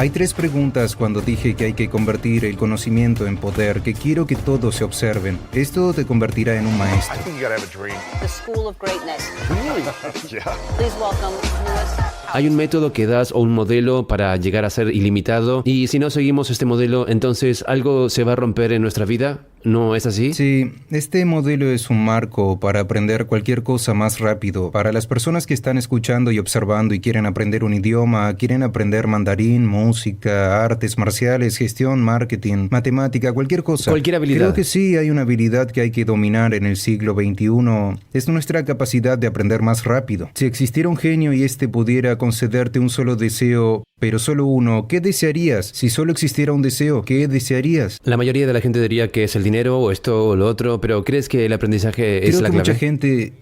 Hay tres preguntas cuando dije que hay que convertir el conocimiento en poder, que quiero que todos se observen. Esto te convertirá en un maestro. I think you gotta have a dream. The School of Greatness. Yeah. Please welcome Lewis. Hay un método que das o un modelo para llegar a ser ilimitado y si no seguimos este modelo, entonces algo se va a romper en nuestra vida. ¿No es así? Sí, este modelo es un marco para aprender cualquier cosa más rápido. Para las personas que están escuchando y observando y quieren aprender un idioma, quieren aprender mandarín, música, artes marciales, gestión, marketing, matemática, cualquier cosa. Cualquier habilidad. Creo que sí hay una habilidad que hay que dominar en el siglo XXI. Es nuestra capacidad de aprender más rápido. Si existiera un genio y este pudiera concederte un solo deseo, pero solo uno, ¿qué desearías? Si solo existiera un deseo, ¿qué desearías? La mayoría de la gente diría que es el dinero o esto o lo otro, pero ¿crees que el aprendizaje es Creo la que clave? mucha gente...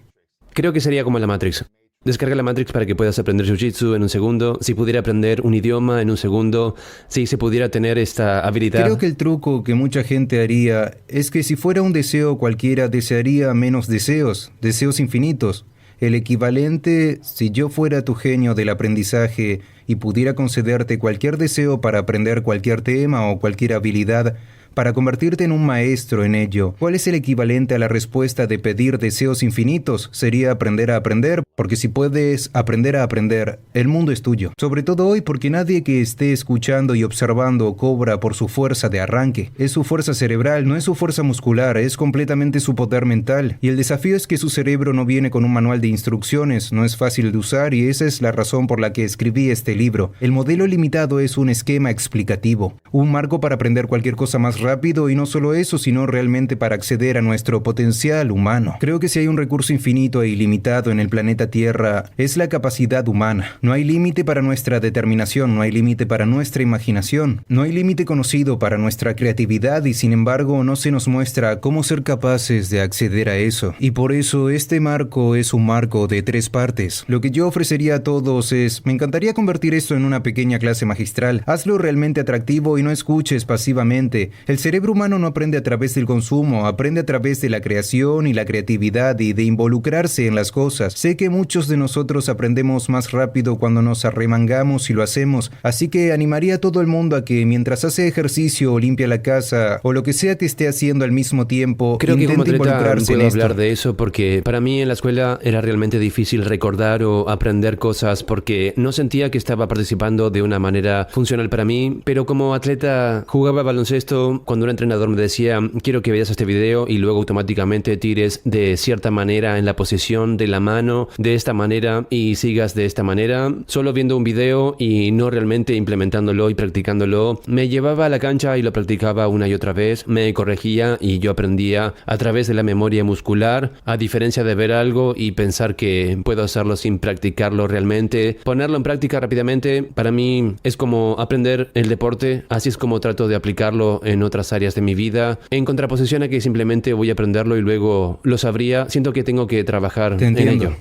Creo que sería como la Matrix. Descarga la Matrix para que puedas aprender Jiu-Jitsu en un segundo, si pudiera aprender un idioma en un segundo, si se pudiera tener esta habilidad. Creo que el truco que mucha gente haría es que si fuera un deseo cualquiera, desearía menos deseos, deseos infinitos. El equivalente, si yo fuera tu genio del aprendizaje y pudiera concederte cualquier deseo para aprender cualquier tema o cualquier habilidad, para convertirte en un maestro en ello, ¿cuál es el equivalente a la respuesta de pedir deseos infinitos? Sería aprender a aprender, porque si puedes aprender a aprender, el mundo es tuyo. Sobre todo hoy, porque nadie que esté escuchando y observando cobra por su fuerza de arranque. Es su fuerza cerebral, no es su fuerza muscular, es completamente su poder mental. Y el desafío es que su cerebro no viene con un manual de instrucciones, no es fácil de usar y esa es la razón por la que escribí este libro. El modelo limitado es un esquema explicativo, un marco para aprender cualquier cosa más rápido y no solo eso, sino realmente para acceder a nuestro potencial humano. Creo que si hay un recurso infinito e ilimitado en el planeta Tierra, es la capacidad humana. No hay límite para nuestra determinación, no hay límite para nuestra imaginación, no hay límite conocido para nuestra creatividad y sin embargo no se nos muestra cómo ser capaces de acceder a eso. Y por eso este marco es un marco de tres partes. Lo que yo ofrecería a todos es, me encantaría convertir esto en una pequeña clase magistral. Hazlo realmente atractivo y no escuches pasivamente. El cerebro humano no aprende a través del consumo, aprende a través de la creación y la creatividad y de involucrarse en las cosas. Sé que muchos de nosotros aprendemos más rápido cuando nos arremangamos y lo hacemos, así que animaría a todo el mundo a que mientras hace ejercicio o limpia la casa o lo que sea que esté haciendo al mismo tiempo, Creo que como intente atleta involucrarse en puedo esto. hablar de eso porque para mí en la escuela era realmente difícil recordar o aprender cosas porque no sentía que estaba participando de una manera funcional para mí, pero como atleta jugaba baloncesto, cuando un entrenador me decía quiero que veas este video y luego automáticamente tires de cierta manera en la posición de la mano, de esta manera y sigas de esta manera, solo viendo un video y no realmente implementándolo y practicándolo, me llevaba a la cancha y lo practicaba una y otra vez, me corregía y yo aprendía a través de la memoria muscular, a diferencia de ver algo y pensar que puedo hacerlo sin practicarlo realmente, ponerlo en práctica rápidamente, para mí es como aprender el deporte, así es como trato de aplicarlo en otras áreas de mi vida, en contraposición a que simplemente voy a aprenderlo y luego lo sabría, siento que tengo que trabajar Te en entiendo. ello.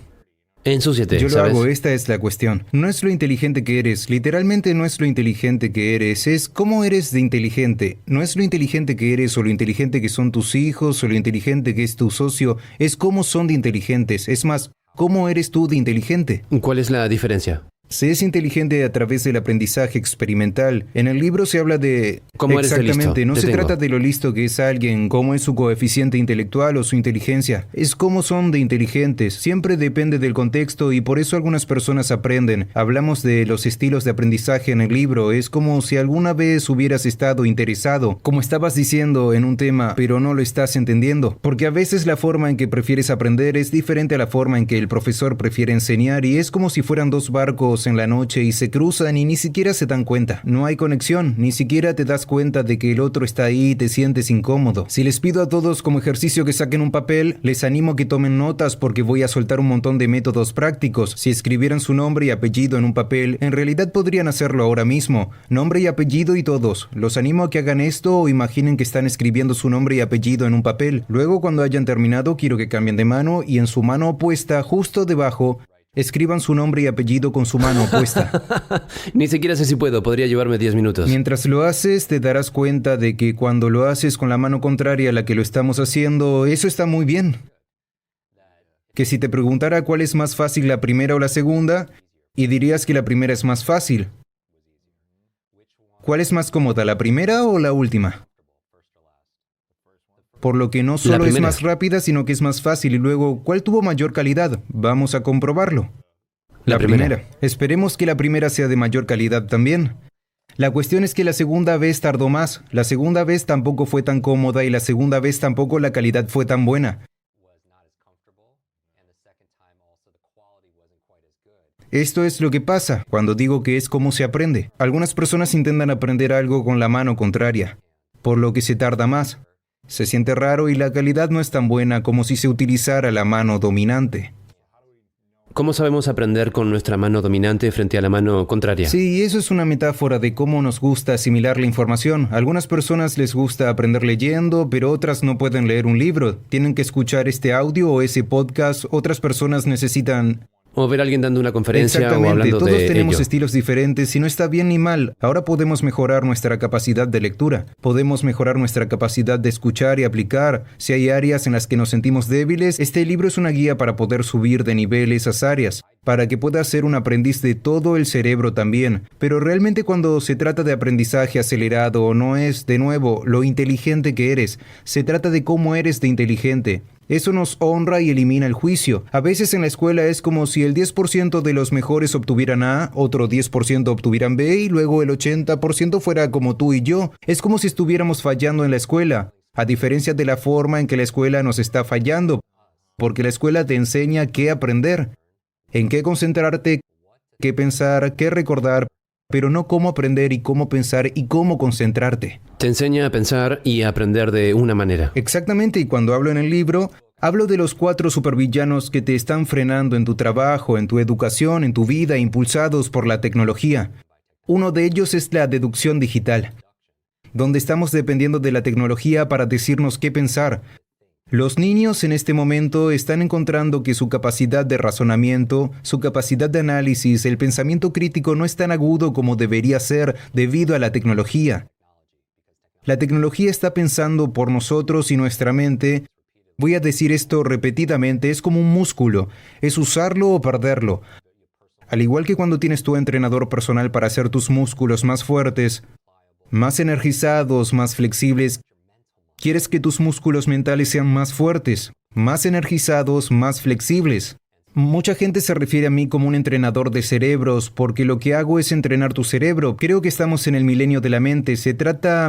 Ensúciate, Yo lo ¿sabes? hago, esta es la cuestión. No es lo inteligente que eres, literalmente no es lo inteligente que eres, es cómo eres de inteligente. No es lo inteligente que eres o lo inteligente que son tus hijos o lo inteligente que es tu socio, es cómo son de inteligentes, es más, cómo eres tú de inteligente. ¿Cuál es la diferencia? Se es inteligente a través del aprendizaje experimental. En el libro se habla de... ¿Cómo eres de listo? Exactamente, no Te se tengo. trata de lo listo que es alguien, cómo es su coeficiente intelectual o su inteligencia. Es cómo son de inteligentes. Siempre depende del contexto y por eso algunas personas aprenden. Hablamos de los estilos de aprendizaje en el libro. Es como si alguna vez hubieras estado interesado, como estabas diciendo en un tema, pero no lo estás entendiendo. Porque a veces la forma en que prefieres aprender es diferente a la forma en que el profesor prefiere enseñar y es como si fueran dos barcos en la noche y se cruzan y ni siquiera se dan cuenta. No hay conexión, ni siquiera te das cuenta de que el otro está ahí y te sientes incómodo. Si les pido a todos como ejercicio que saquen un papel, les animo a que tomen notas porque voy a soltar un montón de métodos prácticos. Si escribieran su nombre y apellido en un papel, en realidad podrían hacerlo ahora mismo. Nombre y apellido y todos. Los animo a que hagan esto o imaginen que están escribiendo su nombre y apellido en un papel. Luego, cuando hayan terminado, quiero que cambien de mano y en su mano opuesta, justo debajo, escriban su nombre y apellido con su mano opuesta. Ni siquiera sé si puedo, podría llevarme 10 minutos. Mientras lo haces, te darás cuenta de que cuando lo haces con la mano contraria a la que lo estamos haciendo, eso está muy bien. Que si te preguntara cuál es más fácil, la primera o la segunda, y dirías que la primera es más fácil. ¿Cuál es más cómoda, la primera o la última? Por lo que no solo es primera. más rápida, sino que es más fácil. Y luego, ¿cuál tuvo mayor calidad? Vamos a comprobarlo. La primera. Esperemos que la primera sea de mayor calidad también. La cuestión es que la segunda vez tardó más. La segunda vez tampoco fue tan cómoda y la segunda vez tampoco la calidad fue tan buena. Esto es lo que pasa cuando digo que es como se aprende. Algunas personas intentan aprender algo con la mano contraria, por lo que se tarda más. Se siente raro y la calidad no es tan buena como si se utilizara la mano dominante. ¿Cómo sabemos aprender con nuestra mano dominante frente a la mano contraria? Sí, eso es una metáfora de cómo nos gusta asimilar la información. A algunas personas les gusta aprender leyendo, pero otras no pueden leer un libro. Tienen que escuchar este audio o ese podcast. Otras personas necesitan... O ver a alguien dando una conferencia o Exactamente, hablando todos de tenemos ello. estilos diferentes y no está bien ni mal. Ahora podemos mejorar nuestra capacidad de lectura, podemos mejorar nuestra capacidad de escuchar y aplicar. Si hay áreas en las que nos sentimos débiles, este libro es una guía para poder subir de nivel esas áreas, para que puedas ser un aprendiz de todo el cerebro también. Pero realmente cuando se trata de aprendizaje acelerado, no es, de nuevo, lo inteligente que eres, se trata de cómo eres de inteligente. Eso nos honra y elimina el juicio. A veces en la escuela es como si el 10% de los mejores obtuvieran A, otro 10% obtuvieran B y luego el 80% fuera como tú y yo. Es como si estuviéramos fallando en la escuela, a diferencia de la forma en que la escuela nos está fallando, porque la escuela te enseña qué aprender, en qué concentrarte, qué pensar, qué recordar, pero no cómo aprender y cómo pensar y cómo concentrarte. Te enseña a pensar y a aprender de una manera. Exactamente, y cuando hablo en el libro, hablo de los 4 supervillanos que te están frenando en tu trabajo, en tu educación, en tu vida, impulsados por la tecnología. Uno de ellos es la deducción digital, donde estamos dependiendo de la tecnología para decirnos qué pensar. Los niños en este momento están encontrando que su capacidad de razonamiento, su capacidad de análisis, el pensamiento crítico no es tan agudo como debería ser debido a la tecnología. La tecnología está pensando por nosotros y nuestra mente, voy a decir esto repetidamente, es como un músculo, es usarlo o perderlo. Al igual que cuando tienes tu entrenador personal para hacer tus músculos más fuertes, más energizados, más flexibles, quieres que tus músculos mentales sean más fuertes, más energizados, más flexibles. Mucha gente se refiere a mí como un entrenador de cerebros porque lo que hago es entrenar tu cerebro. Creo que estamos en el milenio de la mente. Se trata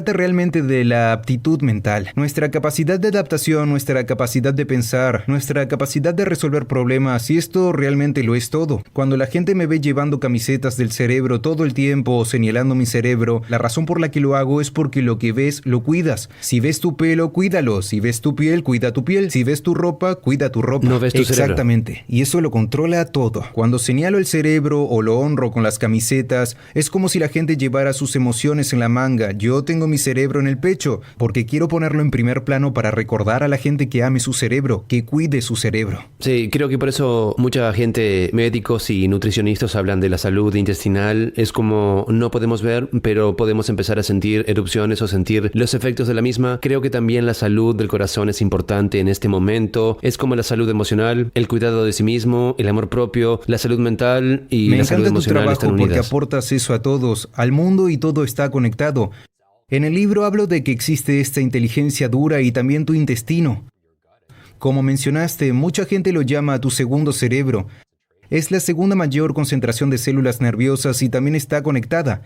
realmente de la aptitud mental. Nuestra capacidad de adaptación, nuestra capacidad de pensar, nuestra capacidad de resolver problemas, y esto realmente lo es todo. Cuando la gente me ve llevando camisetas del cerebro todo el tiempo o señalando mi cerebro, la razón por la que lo hago es porque lo que ves, lo cuidas. Si ves tu pelo, cuídalo. Si ves tu piel, cuida tu piel. Si ves tu ropa, cuida tu ropa. No ves tu cerebro. Exactamente. Y eso lo controla todo. Cuando señalo el cerebro o lo honro con las camisetas, es como si la gente llevara sus emociones en la manga. Yo tengo mi cerebro en el pecho, porque quiero ponerlo en primer plano para recordar a la gente que ame su cerebro, que cuide su cerebro. Sí, creo que por eso mucha gente, médicos y nutricionistas hablan de la salud intestinal. Es como no podemos ver, pero podemos empezar a sentir erupciones o sentir los efectos de la misma. Creo que también la salud del corazón es importante en este momento. Es como la salud emocional, el cuidado de sí mismo, el amor propio, la salud mental y Me la salud encanta tu emocional están trabajo porque unidas. aportas eso a todos, al mundo, y todo está conectado. En el libro hablo de que existe esta inteligencia dura y también tu intestino. Como mencionaste, mucha gente lo llama tu segundo cerebro. Es la segunda mayor concentración de células nerviosas y también está conectada.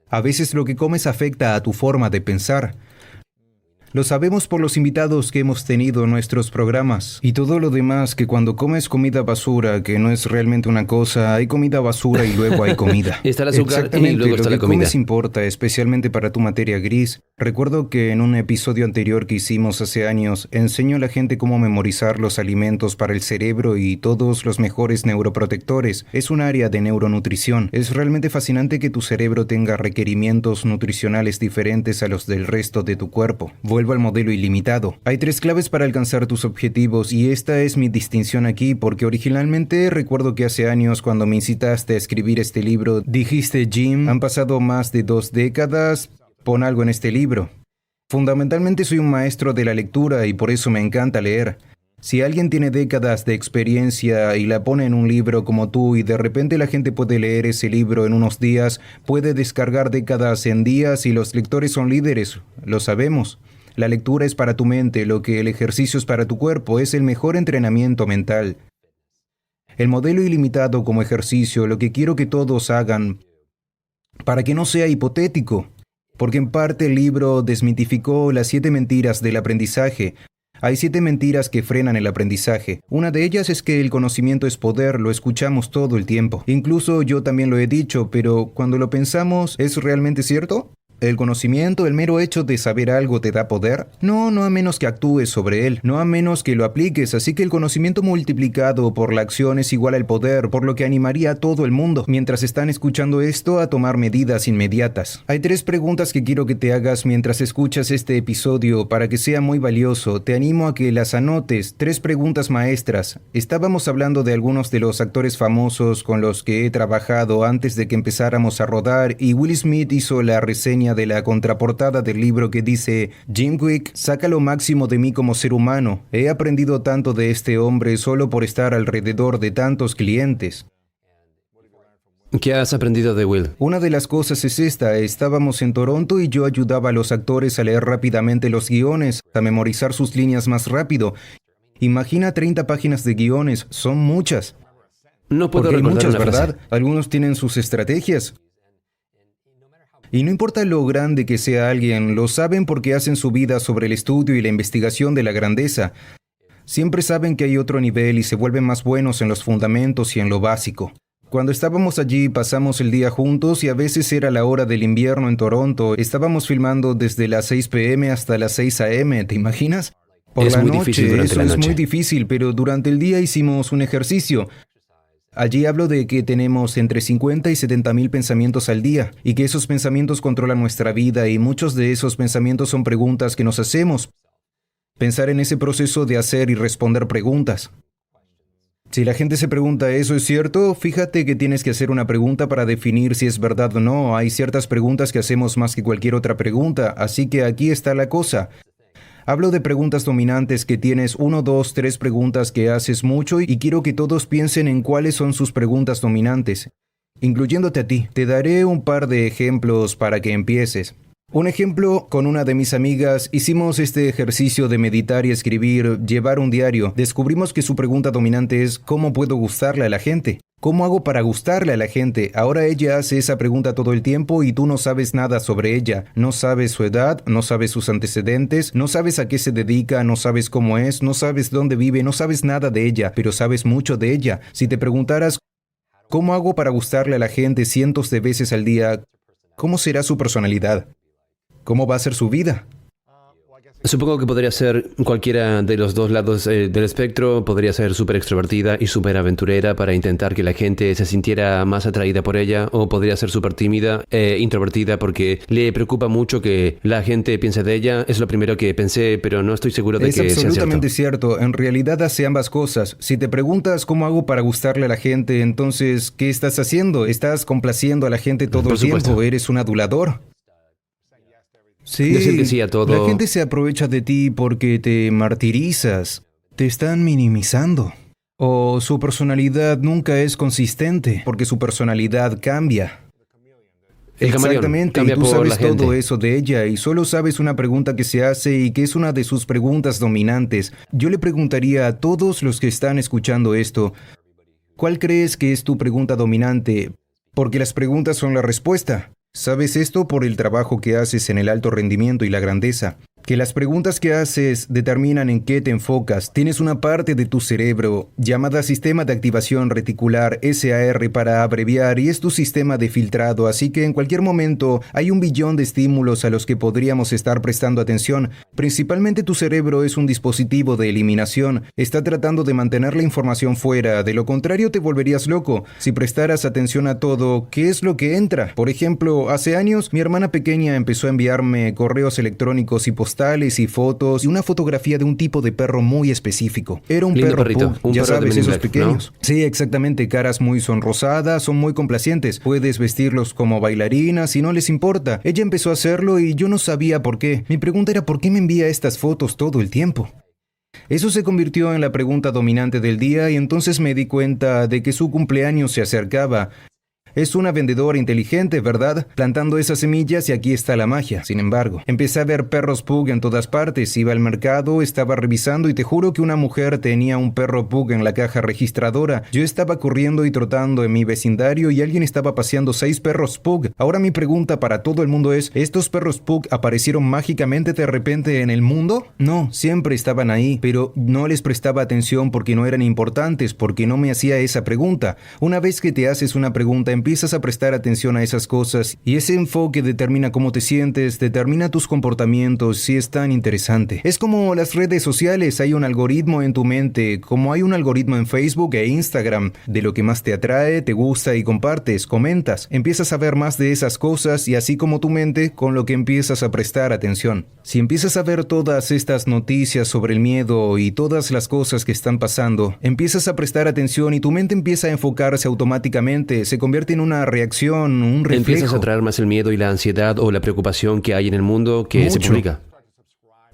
A veces lo que comes afecta a tu forma de pensar. Lo sabemos por los invitados que hemos tenido en nuestros programas. Y todo lo demás, que cuando comes comida basura, que no es realmente una cosa, hay comida basura y luego hay comida. Está el azúcar y Exactamente, luego está lo la que comida. comes importa, especialmente para tu materia gris. Recuerdo que en un episodio anterior que hicimos hace años, enseño a la gente cómo memorizar los alimentos para el cerebro y todos los mejores neuroprotectores. Es un área de neuronutrición. Es realmente fascinante que tu cerebro tenga requerimientos nutricionales diferentes a los del resto de tu cuerpo. Vuelvo al modelo ilimitado. Hay 3 claves para alcanzar tus objetivos y esta es mi distinción aquí porque originalmente recuerdo que hace años cuando me incitaste a escribir este libro dijiste: Jim, han pasado más de 2 décadas, pon algo en este libro. Fundamentalmente soy un maestro de la lectura y por eso me encanta leer. Si alguien tiene décadas de experiencia y la pone en un libro como tú y de repente la gente puede leer ese libro en unos días, puede descargar décadas en días y los lectores son líderes, lo sabemos. La lectura es para tu mente, lo que el ejercicio es para tu cuerpo, es el mejor entrenamiento mental. El modelo ilimitado como ejercicio, lo que quiero que todos hagan, para que no sea hipotético, porque en parte el libro desmitificó las 7 mentiras del aprendizaje. Hay 7 mentiras que frenan el aprendizaje. Una de ellas es que el conocimiento es poder, lo escuchamos todo el tiempo. Incluso yo también lo he dicho, pero cuando lo pensamos, ¿es realmente cierto? ¿El conocimiento, el mero hecho de saber algo te da poder? No a menos que actúes sobre él, no a menos que lo apliques, así que el conocimiento multiplicado por la acción es igual al poder, por lo que animaría a todo el mundo, mientras están escuchando esto, a tomar medidas inmediatas. Hay 3 preguntas que quiero que te hagas mientras escuchas este episodio para que sea muy valioso. Te animo a que las anotes, 3 preguntas maestras. Estábamos hablando de algunos de los actores famosos con los que he trabajado antes de que empezáramos a rodar y Will Smith hizo la reseña de la contraportada del libro que dice: Jim Kwik saca lo máximo de mí como ser humano. He aprendido tanto de este hombre solo por estar alrededor de tantos clientes. ¿Qué has aprendido de Will? Una de las cosas es esta: estábamos en Toronto y yo ayudaba a los actores a leer rápidamente los guiones, a memorizar sus líneas más rápido. Imagina 30 páginas de guiones, son muchas. No puedo Porque hay recordar muchas, una frase. ¿verdad? Algunos tienen sus estrategias. Y no importa lo grande que sea alguien, lo saben porque hacen su vida sobre el estudio y la investigación de la grandeza. Siempre saben que hay otro nivel y se vuelven más buenos en los fundamentos y en lo básico. Cuando estábamos allí pasamos el día juntos y a veces era la hora del invierno en Toronto. Estábamos filmando desde las 6 p.m. hasta las 6 a.m., ¿te imaginas? Por Es la muy noche, difícil durante eso la es noche. muy difícil, pero durante el día hicimos un ejercicio. Allí hablo de que tenemos entre 50 y 70 mil pensamientos al día y que esos pensamientos controlan nuestra vida y muchos de esos pensamientos son preguntas que nos hacemos. Pensar en ese proceso de hacer y responder preguntas. Si la gente se pregunta ¿eso es cierto? Fíjate que tienes que hacer una pregunta para definir si es verdad o no. Hay ciertas preguntas que hacemos más que cualquier otra pregunta, así que aquí está la cosa. Hablo de preguntas dominantes que tienes 1, 2, 3 preguntas que haces mucho y quiero que todos piensen en cuáles son sus preguntas dominantes, incluyéndote a ti. Te daré un par de ejemplos para que empieces. Un ejemplo, con una de mis amigas hicimos este ejercicio de meditar y escribir, llevar un diario. Descubrimos que su pregunta dominante es ¿cómo puedo gustarle a la gente? ¿Cómo hago para gustarle a la gente? Ahora ella hace esa pregunta todo el tiempo y tú no sabes nada sobre ella. No sabes su edad, no sabes sus antecedentes, no sabes a qué se dedica, no sabes cómo es, no sabes dónde vive, no sabes nada de ella, pero sabes mucho de ella. Si te preguntaras ¿cómo hago para gustarle a la gente cientos de veces al día? ¿Cómo será su personalidad? ¿Cómo va a ser su vida? Supongo que podría ser cualquiera de los dos lados del espectro. Podría ser súper extrovertida y súper aventurera para intentar que la gente se sintiera más atraída por ella. O podría ser súper tímida e introvertida porque le preocupa mucho que la gente piense de ella. Es lo primero que pensé, pero no estoy seguro de que sea cierto. Es absolutamente cierto. En realidad hace ambas cosas. Si te preguntas cómo hago para gustarle a la gente, entonces, ¿qué estás haciendo? ¿Estás complaciendo a la gente todo Por el supuesto. tiempo? ¿Eres un adulador? Sí, Decir que sí a todo. La gente se aprovecha de ti porque te martirizas, te están minimizando. O su personalidad nunca es consistente porque su personalidad cambia. El camaleón Exactamente, cambia y tú por sabes la gente. todo eso de ella y solo sabes una pregunta que se hace y que es una de sus preguntas dominantes. Yo le preguntaría a todos los que están escuchando esto, ¿cuál crees que es tu pregunta dominante? Porque las preguntas son la respuesta. ¿Sabes esto por el trabajo que haces en el alto rendimiento y la grandeza? Que las preguntas que haces determinan en qué te enfocas. Tienes una parte de tu cerebro llamada Sistema de Activación Reticular, SAR para abreviar, y es tu sistema de filtrado, así que en cualquier momento hay 1 billón de estímulos a los que podríamos estar prestando atención. Principalmente tu cerebro es un dispositivo de eliminación. Está tratando de mantener la información fuera, de lo contrario te volverías loco. Si prestaras atención a todo, ¿qué es lo que entra? Por ejemplo, hace años mi hermana pequeña empezó a enviarme correos electrónicos y postales y fotos y una fotografía de un tipo de perro muy específico. Era un Lindo perro perrito, pug, un ya perro de sabes, Men in esos Black, pequeños. ¿no? Sí, exactamente, caras muy sonrosadas, son muy complacientes. Puedes vestirlos como bailarinas y no les importa. Ella empezó a hacerlo y yo no sabía por qué. Mi pregunta era ¿por qué me envía estas fotos todo el tiempo? Eso se convirtió en la pregunta dominante del día y entonces me di cuenta de que su cumpleaños se acercaba. Es una vendedora inteligente, ¿verdad? Plantando esas semillas y aquí está la magia. Sin embargo, empecé a ver perros pug en todas partes. Iba al mercado, estaba revisando y te juro que una mujer tenía un perro pug en la caja registradora. Yo estaba corriendo y trotando en mi vecindario y alguien estaba paseando 6 perros pug. Ahora mi pregunta para todo el mundo es, ¿estos perros pug aparecieron mágicamente de repente en el mundo? No, siempre estaban ahí, pero no les prestaba atención porque no eran importantes, porque no me hacía esa pregunta. Una vez que te haces una pregunta, empiezas a prestar atención a esas cosas y ese enfoque determina cómo te sientes, determina tus comportamientos y es tan interesante. Es como las redes sociales, hay un algoritmo en tu mente, como hay un algoritmo en Facebook e Instagram, de lo que más te atrae, te gusta y compartes, comentas. Empiezas a ver más de esas cosas y así como tu mente, con lo que empiezas a prestar atención. Si empiezas a ver todas estas noticias sobre el miedo y todas las cosas que están pasando, empiezas a prestar atención y tu mente empieza a enfocarse automáticamente, se convierte en una reacción, un reflejo. Empiezas a traer más el miedo y la ansiedad o la preocupación que hay en el mundo que se Mucho. publica.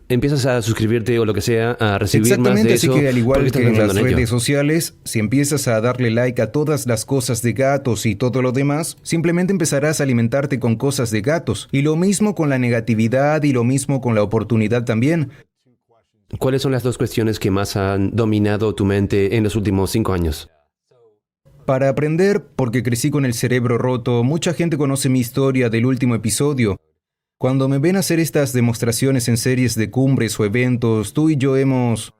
Empiezas a suscribirte o lo que sea, a recibir más de eso. Así que al igual porque estás que en pensando las en ello. redes sociales, si empiezas a darle like a todas las cosas de gatos y todo lo demás, simplemente empezarás a alimentarte con cosas de gatos. Y lo mismo con la negatividad y lo mismo con la oportunidad también. ¿Cuáles son las 2 cuestiones que más han dominado tu mente en los últimos 5 años? Para aprender, porque crecí con el cerebro roto, mucha gente conoce mi historia del último episodio. Cuando me ven hacer estas demostraciones en series de cumbres o eventos, tú y yo hemos...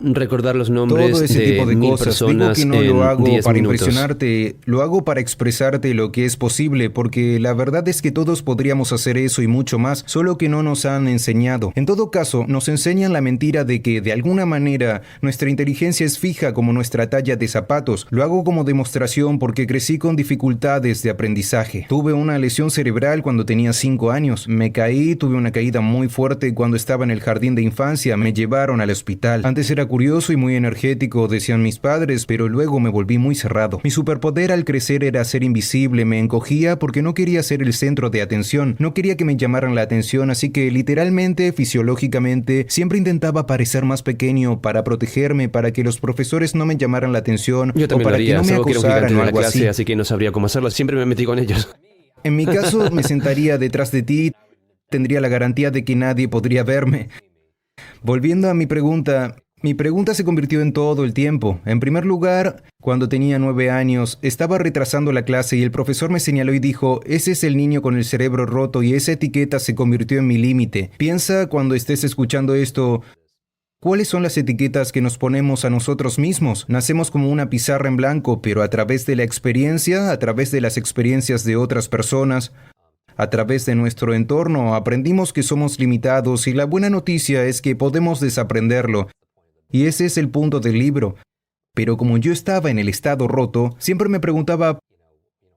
Recordar los nombres todo ese de tipo de 1000 cosas. Digo personas que no en lo hago 10 para minutos. impresionarte, lo hago para expresarte lo que es posible, porque la verdad es que todos podríamos hacer eso y mucho más, solo que no nos han enseñado. En todo caso, nos enseñan la mentira de que, de alguna manera, nuestra inteligencia es fija como nuestra talla de zapatos. Lo hago como demostración porque crecí con dificultades de aprendizaje. Tuve una lesión cerebral cuando tenía 5 años. Me caí, tuve una caída muy fuerte cuando estaba en el jardín de infancia. Me llevaron al hospital. Antes era curioso y muy energético, decían mis padres, pero luego me volví muy cerrado. Mi superpoder al crecer era ser invisible, me encogía porque no quería ser el centro de atención, no quería que me llamaran la atención, así que literalmente, fisiológicamente, siempre intentaba parecer más pequeño para protegerme, para que los profesores no me llamaran la atención Yo o también lo para haría, que no me solo que era un gigante acusaran o de la algo clase, así. así que no sabría cómo hacerlo. Siempre me metí con ellos. En mi caso, me sentaría detrás de ti, tendría la garantía de que nadie podría verme. Volviendo a mi pregunta se convirtió en todo el tiempo. En primer lugar, cuando tenía 9 años, estaba retrasando la clase y el profesor me señaló y dijo, ese es el niño con el cerebro roto y esa etiqueta se convirtió en mi límite. Piensa cuando estés escuchando esto, ¿cuáles son las etiquetas que nos ponemos a nosotros mismos? Nacemos como una pizarra en blanco, pero a través de la experiencia, a través de las experiencias de otras personas, a través de nuestro entorno, aprendimos que somos limitados y la buena noticia es que podemos desaprenderlo. Y ese es el punto del libro. Pero como yo estaba en el estado roto, siempre me preguntaba,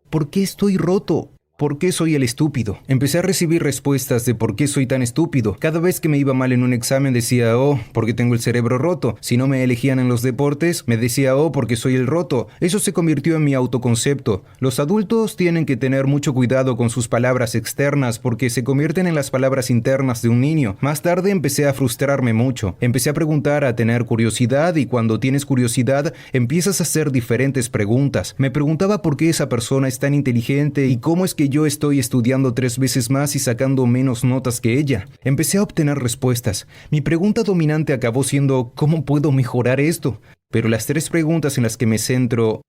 ¿por qué estoy roto? ¿Por qué soy el estúpido? Empecé a recibir respuestas de por qué soy tan estúpido. Cada vez que me iba mal en un examen decía, oh, porque tengo el cerebro roto. Si no me elegían en los deportes, me decía, oh, porque soy el roto. Eso se convirtió en mi autoconcepto. Los adultos tienen que tener mucho cuidado con sus palabras externas porque se convierten en las palabras internas de un niño. Más tarde empecé a frustrarme mucho. Empecé a preguntar, a tener curiosidad y cuando tienes curiosidad empiezas a hacer diferentes preguntas. Me preguntaba por qué esa persona es tan inteligente y cómo es que yo estoy estudiando 3 veces más y sacando menos notas que ella. Empecé a obtener respuestas. Mi pregunta dominante acabó siendo ¿cómo puedo mejorar esto? Pero las 3 preguntas en las que me centro...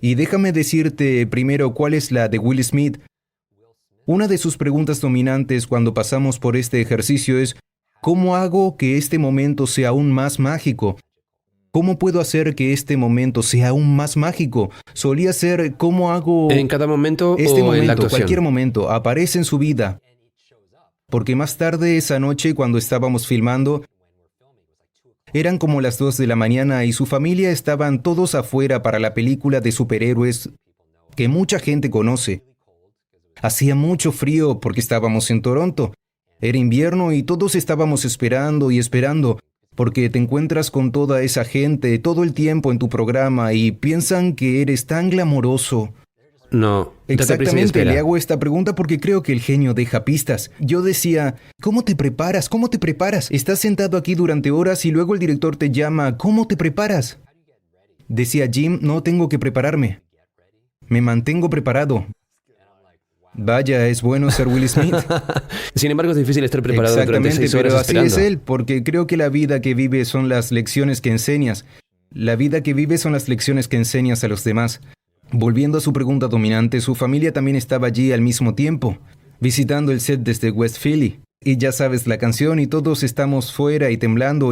Y déjame decirte primero cuál es la de Will Smith. Una de sus preguntas dominantes cuando pasamos por este ejercicio es ¿cómo hago que este momento sea aún más mágico? ¿Cómo puedo hacer que este momento sea aún más mágico? Solía ser ¿cómo hago ¿En cada momento este o momento, en la actuación? cualquier momento, aparece en su vida? Porque más tarde esa noche cuando estábamos filmando, eran como las 2 de la mañana y su familia estaban todos afuera para la película de superhéroes que mucha gente conoce. Hacía mucho frío porque estábamos en Toronto. Era invierno y todos estábamos esperando y esperando. Porque te encuentras con toda esa gente todo el tiempo en tu programa y piensan que eres tan glamoroso. No. Date prisa y Exactamente, espera. le hago esta pregunta porque creo que el genio deja pistas. Yo decía, ¿cómo te preparas? ¿Cómo te preparas? Estás sentado aquí durante horas y luego el director te llama, ¿cómo te preparas? Decía Jim, no tengo que prepararme. Me mantengo preparado. Vaya, es bueno ser Will Smith. Sin embargo, es difícil estar preparado durante Exactamente, 6 horas pero así esperando. es él, porque creo que la vida que vives son las lecciones que enseñas. La vida que vives son las lecciones que enseñas a los demás. Volviendo a su pregunta dominante, su familia también estaba allí al mismo tiempo, visitando el set desde West Philly. Y ya sabes la canción y todos estamos fuera y temblando.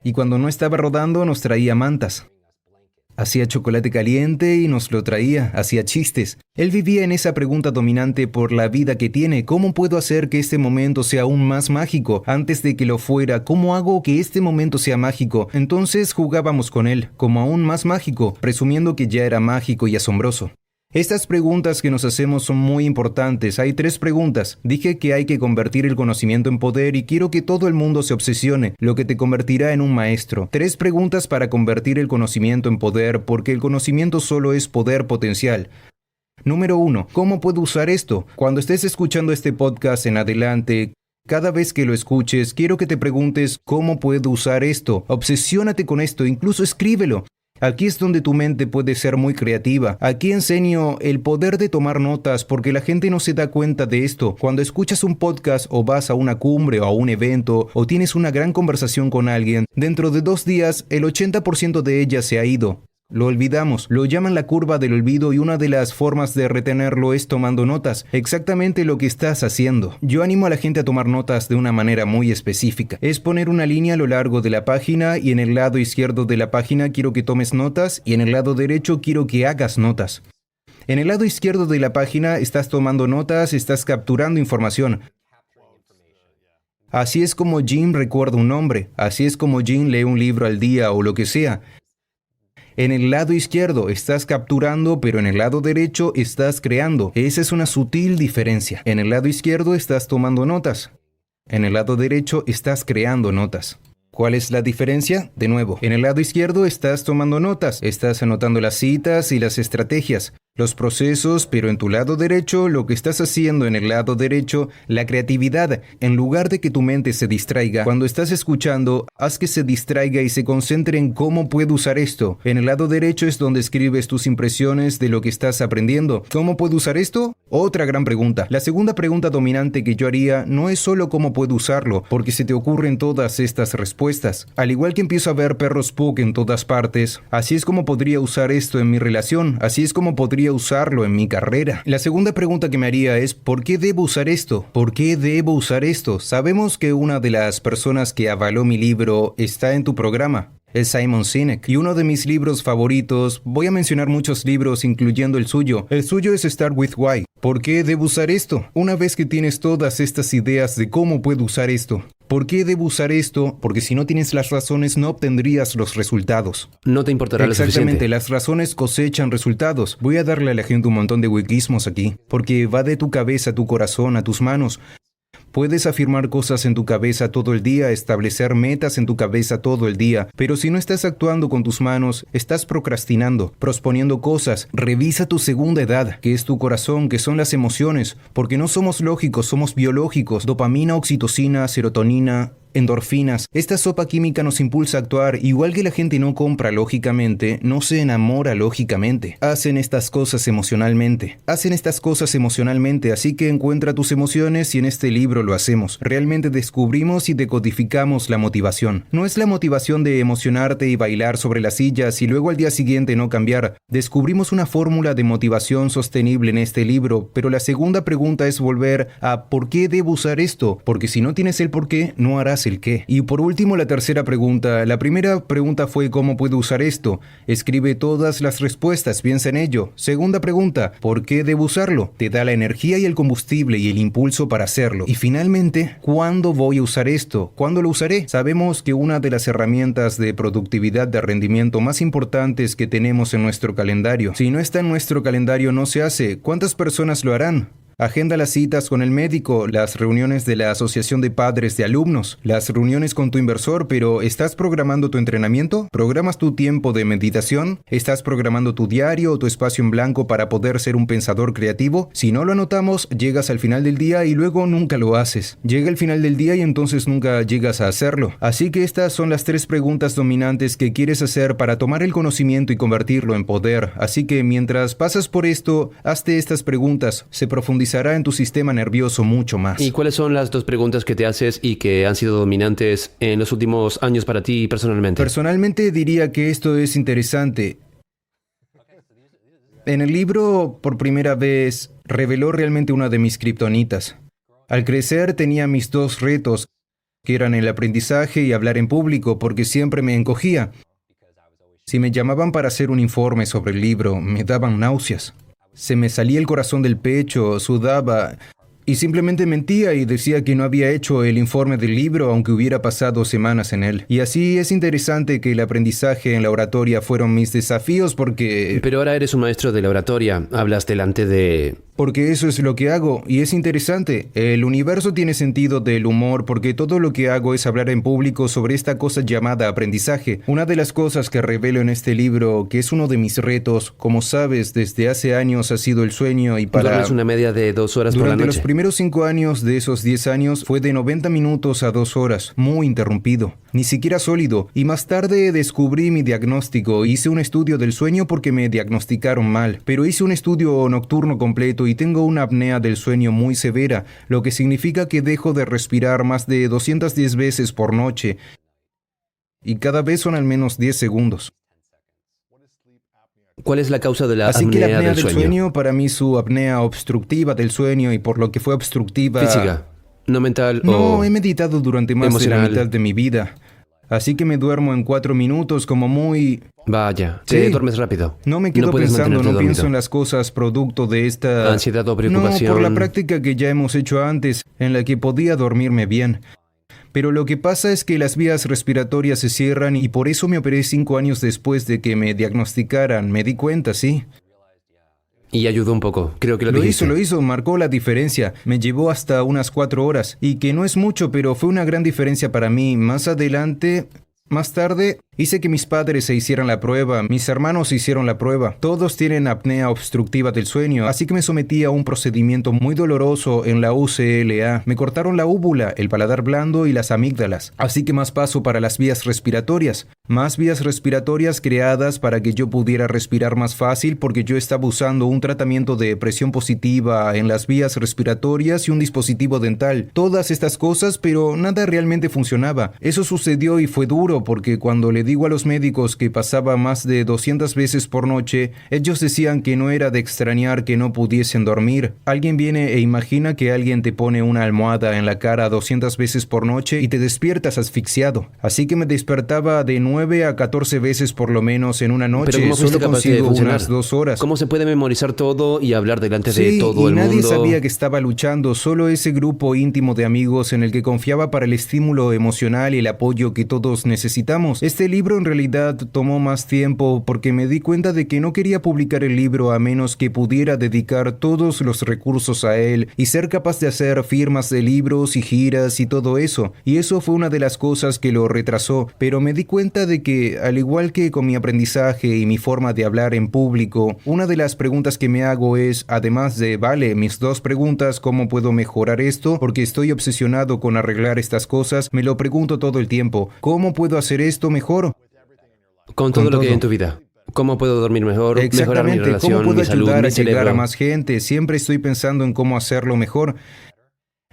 Y cuando no estaba rodando nos traía mantas. Hacía chocolate caliente y nos lo traía, hacía chistes. Él vivía en esa pregunta dominante por la vida que tiene. ¿Cómo puedo hacer que este momento sea aún más mágico? Antes de que lo fuera, ¿cómo hago que este momento sea mágico? Entonces jugábamos con él, como aún más mágico, presumiendo que ya era mágico y asombroso. Estas preguntas que nos hacemos son muy importantes. Hay 3 preguntas. Dije que hay que convertir el conocimiento en poder y quiero que todo el mundo se obsesione, lo que te convertirá en un maestro. 3 preguntas para convertir el conocimiento en poder, porque el conocimiento solo es poder potencial. Número 1. ¿Cómo puedo usar esto? Cuando estés escuchando este podcast en adelante, cada vez que lo escuches, quiero que te preguntes ¿cómo puedo usar esto? Obsesiónate con esto, incluso escríbelo. Aquí es donde tu mente puede ser muy creativa. Aquí enseño el poder de tomar notas porque la gente no se da cuenta de esto. Cuando escuchas un podcast o vas a una cumbre o a un evento o tienes una gran conversación con alguien, dentro de 2 días el 80% de ella se ha ido. Lo olvidamos, lo llaman la curva del olvido y una de las formas de retenerlo es tomando notas, exactamente lo que estás haciendo. Yo animo a la gente a tomar notas de una manera muy específica. Es poner una línea a lo largo de la página y en el lado izquierdo de la página quiero que tomes notas y en el lado derecho quiero que hagas notas. En el lado izquierdo de la página estás tomando notas, estás capturando información. Así es como Jim recuerda un nombre, así es como Jim lee un libro al día o lo que sea. En el lado izquierdo estás capturando, pero en el lado derecho estás creando. Esa es una sutil diferencia. En el lado izquierdo estás tomando notas. En el lado derecho estás creando notas. ¿Cuál es la diferencia? De nuevo, en el lado izquierdo estás tomando notas, estás anotando las citas y las estrategias, los procesos, pero en tu lado derecho, lo que estás haciendo en el lado derecho, la creatividad, en lugar de que tu mente se distraiga, cuando estás escuchando, haz que se distraiga y se concentre en cómo puedo usar esto. En el lado derecho es donde escribes tus impresiones de lo que estás aprendiendo. ¿Cómo puedo usar esto? Otra gran pregunta. La segunda pregunta dominante que yo haría no es solo cómo puedo usarlo, porque se te ocurren todas estas respuestas. Al igual que empiezo a ver perros Pug en todas partes, así es como podría usar esto en mi relación, así es como podría usarlo en mi carrera. La segunda pregunta que me haría es ¿por qué debo usar esto? ¿Por qué debo usar esto? Sabemos que una de las personas que avaló mi libro está en tu programa. Es Simon Sinek. Y uno de mis libros favoritos, voy a mencionar muchos libros incluyendo el suyo. El suyo es Start With Why. ¿Por qué debo usar esto? Una vez que tienes todas estas ideas de cómo puedo usar esto. ¿Por qué debo usar esto? Porque si no tienes las razones no obtendrías los resultados. No te importará lo Exactamente, suficiente. las razones cosechan resultados. Voy a darle a la gente un montón de wikismos aquí, porque va de tu cabeza a tu corazón, a tus manos. Puedes afirmar cosas en tu cabeza todo el día, establecer metas en tu cabeza todo el día, pero si no estás actuando con tus manos, estás procrastinando, posponiendo cosas. Revisa tu segunda edad, que es tu corazón, que son las emociones, porque no somos lógicos, somos biológicos. Dopamina, oxitocina, serotonina, endorfinas. Esta sopa química nos impulsa a actuar, igual que la gente no compra lógicamente, no se enamora lógicamente. Hacen estas cosas emocionalmente. Así que encuentra tus emociones y en este libro lo hacemos. Realmente descubrimos y decodificamos la motivación. No es la motivación de emocionarte y bailar sobre las sillas y luego al día siguiente no cambiar. Descubrimos una fórmula de motivación sostenible en este libro, pero la segunda pregunta es volver a ¿por qué debo usar esto? Porque si no tienes el por qué, no harás el qué. Y por último, la tercera pregunta. La primera pregunta fue ¿cómo puedo usar esto? Escribe todas las respuestas, piensa en ello. Segunda pregunta, ¿por qué debo usarlo? Te da la energía y el combustible y el impulso para hacerlo. Y finalmente, ¿cuándo voy a usar esto? ¿Cuándo lo usaré? Sabemos que una de las herramientas de productividad de rendimiento más importantes que tenemos en nuestro calendario. Si no está en nuestro calendario, no se hace. ¿Cuántas personas lo harán? Agenda las citas con el médico, las reuniones de la asociación de padres de alumnos, las reuniones con tu inversor, pero ¿estás programando tu entrenamiento? ¿Programas tu tiempo de meditación? ¿Estás programando tu diario o tu espacio en blanco para poder ser un pensador creativo? Si no lo anotamos, llegas al final del día y luego nunca lo haces. Llega el final del día y entonces nunca llegas a hacerlo. Así que estas son las 3 preguntas dominantes que quieres hacer para tomar el conocimiento y convertirlo en poder. Así que mientras pasas por esto, hazte estas preguntas. Se profundizará en tu sistema nervioso mucho más. ¿Y cuáles son las 2 preguntas que te haces y que han sido dominantes en los últimos años para ti personalmente? Personalmente diría que esto es interesante. En el libro, por primera vez, reveló realmente una de mis kriptonitas. Al crecer tenía mis 2 retos, que eran el aprendizaje y hablar en público, porque siempre me encogía. Si me llamaban para hacer un informe sobre el libro, me daban náuseas. Se me salía el corazón del pecho, sudaba y simplemente mentía y decía que no había hecho el informe del libro aunque hubiera pasado semanas en él. Y así es interesante que el aprendizaje en la oratoria fueron mis desafíos porque... Pero ahora eres un maestro de la oratoria, hablas delante de... Porque eso es lo que hago, y es interesante. El universo tiene sentido del humor porque todo lo que hago es hablar en público sobre esta cosa llamada aprendizaje. Una de las cosas que revelo en este libro, que es uno de mis retos, como sabes, desde hace años ha sido el sueño y para... Duermes una media de 2 horas por la Durante noche. los primeros 5 años de esos 10 años fue de 90 minutos a 2 horas, muy interrumpido, ni siquiera sólido. Y más tarde descubrí mi diagnóstico. Hice un estudio del sueño porque me diagnosticaron mal, pero hice un estudio nocturno completo y tengo una apnea del sueño muy severa, lo que significa que dejo de respirar más de 210 veces por noche, y cada vez son al menos 10 segundos. ¿Cuál es la causa de la Así que la apnea del del sueño, para mí su apnea obstructiva del sueño y por lo que fue obstructiva... Física, no mental No, o... he meditado durante más de la emocional. mitad de mi vida. Así que me duermo en 4 minutos como muy... Vaya, Sí. te duermes rápido. No me quedo puedes pensando, mantenerte no dormido. pienso en las cosas producto de esta... Ansiedad o No, preocupación. por la práctica que ya hemos hecho antes, en la que podía dormirme bien. Pero lo que pasa es que las vías respiratorias se cierran y por eso me operé 5 años después de que me diagnosticaran. Me di cuenta, sí. Y ayudó un poco, creo que lo Lo dijiste. hizo, marcó la diferencia. Me llevó hasta unas 4 horas. Y que no es mucho, pero fue una gran diferencia para mí. Más tarde, hice que mis padres se hicieran la prueba, mis hermanos hicieron la prueba. Todos tienen apnea obstructiva del sueño, así que me sometí a un procedimiento muy doloroso en la UCLA. Me cortaron la úvula, el paladar blando y las amígdalas. Así que más paso para las vías respiratorias. Más vías respiratorias creadas para que yo pudiera respirar más fácil porque yo estaba usando un tratamiento de presión positiva en las vías respiratorias y un dispositivo dental. Todas estas cosas, pero nada realmente funcionaba. Eso sucedió y fue duro porque cuando le digo a los médicos que pasaba más de 200 veces por noche, ellos decían que no era de extrañar que no pudiesen dormir. Alguien viene e imagina que alguien te pone una almohada en la cara 200 veces por noche y te despiertas asfixiado. Así que me despertaba de 9 a 14 veces por lo menos en una noche. Pero ¿cómo fuiste Solo capaz de consigo funcionar? unas 2 horas. ¿Cómo se puede memorizar todo y hablar delante de Sí, todo y el nadie mundo? sabía que estaba luchando, solo ese grupo íntimo de amigos en el que confiaba para el estímulo emocional y el apoyo que todos necesitamos. Este libro en realidad tomó más tiempo porque me di cuenta de que no quería publicar el libro a menos que pudiera dedicar todos los recursos a él y ser capaz de hacer firmas de libros y giras y todo eso. Y eso fue una de las cosas que lo retrasó, pero me di cuenta de que, al igual que con mi aprendizaje y mi forma de hablar en público, una de las preguntas que me hago es, además de, vale, mis 2 preguntas, ¿cómo puedo mejorar esto? Porque estoy obsesionado con arreglar estas cosas, me lo pregunto todo el tiempo. ¿Cómo puedo hacer esto mejor? Con todo Con lo que hay todo. en tu vida. ¿Cómo puedo dormir mejor? Mejorar mi Exactamente, relación, ¿cómo puedo mi salud, ayudar mi a llegar a cerebro. más gente? Siempre estoy pensando en cómo hacerlo mejor.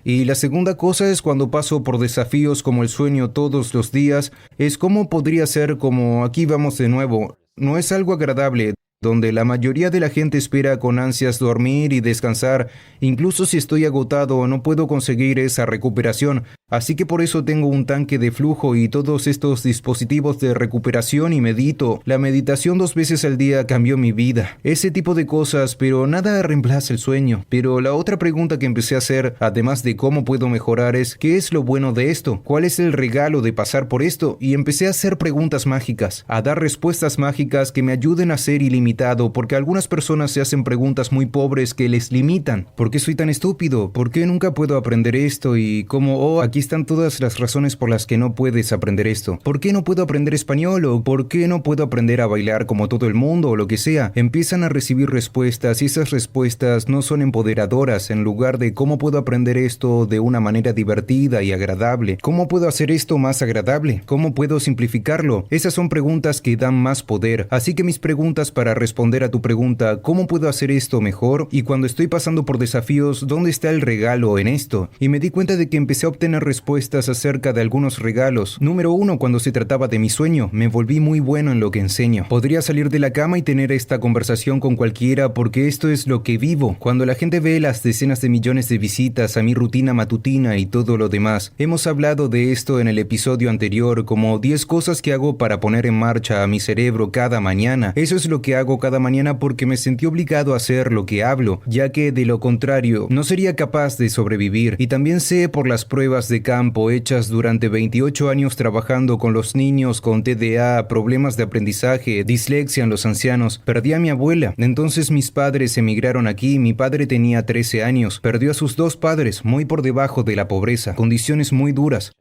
Y la segunda cosa es cuando paso por desafíos como el sueño todos los días, es cómo podría ser como aquí vamos de nuevo. No es algo agradable, donde la mayoría de la gente espera con ansias dormir y descansar, incluso si estoy agotado o no puedo conseguir esa recuperación. Así que por eso tengo un tanque de flujo y todos estos dispositivos de recuperación y medito. La meditación 2 veces al día cambió mi vida. Ese tipo de cosas, pero nada reemplaza el sueño. Pero la otra pregunta que empecé a hacer, además de cómo puedo mejorar, es ¿qué es lo bueno de esto? ¿Cuál es el regalo de pasar por esto? Y empecé a hacer preguntas mágicas, a dar respuestas mágicas que me ayuden a ser ilimitado, porque algunas personas se hacen preguntas muy pobres que les limitan. ¿Por qué soy tan estúpido? ¿Por qué nunca puedo aprender esto? Y como, aquí están todas las razones por las que no puedes aprender esto. ¿Por qué no puedo aprender español? ¿O por qué no puedo aprender a bailar como todo el mundo? O lo que sea. Empiezan a recibir respuestas y esas respuestas no son empoderadoras. En lugar de ¿cómo puedo aprender esto de una manera divertida y agradable? ¿Cómo puedo hacer esto más agradable? ¿Cómo puedo simplificarlo? Esas son preguntas que dan más poder. Así que mis preguntas para responder a tu pregunta ¿cómo puedo hacer esto mejor? Y cuando estoy pasando por desafíos, ¿dónde está el regalo en esto? Y me di cuenta de que empecé a obtener respuestas acerca de algunos regalos. Número 1, cuando se trataba de mi sueño, me volví muy bueno en lo que enseño. Podría salir de la cama y tener esta conversación con cualquiera porque esto es lo que vivo. Cuando la gente ve las decenas de millones de visitas a mi rutina matutina y todo lo demás, hemos hablado de esto en el episodio anterior como 10 cosas que hago para poner en marcha a mi cerebro cada mañana. Eso es lo que hago cada mañana porque me sentí obligado a hacer lo que hablo, ya que de lo contrario no sería capaz de sobrevivir. Y también sé por las pruebas de campo hechas durante 28 años trabajando con los niños con TDA, problemas de aprendizaje, dislexia en los ancianos. Perdí a mi abuela, entonces mis padres emigraron aquí, mi padre tenía 13 años, perdió a sus 2 padres, muy por debajo de la pobreza, condiciones muy duras.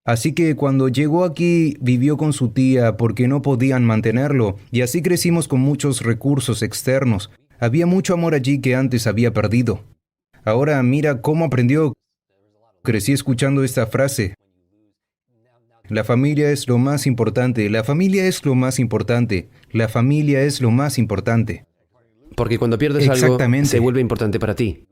Así que cuando llegó aquí vivió con su tía porque no podían mantenerlo y así crecimos con muchos recursos externos. Había mucho amor allí que antes había perdido. Ahora mira cómo aprendió. Crecí escuchando esta frase. La familia es lo más importante, la familia es lo más importante, la familia es lo más importante. Porque cuando pierdes algo, Exactamente. se vuelve importante para ti.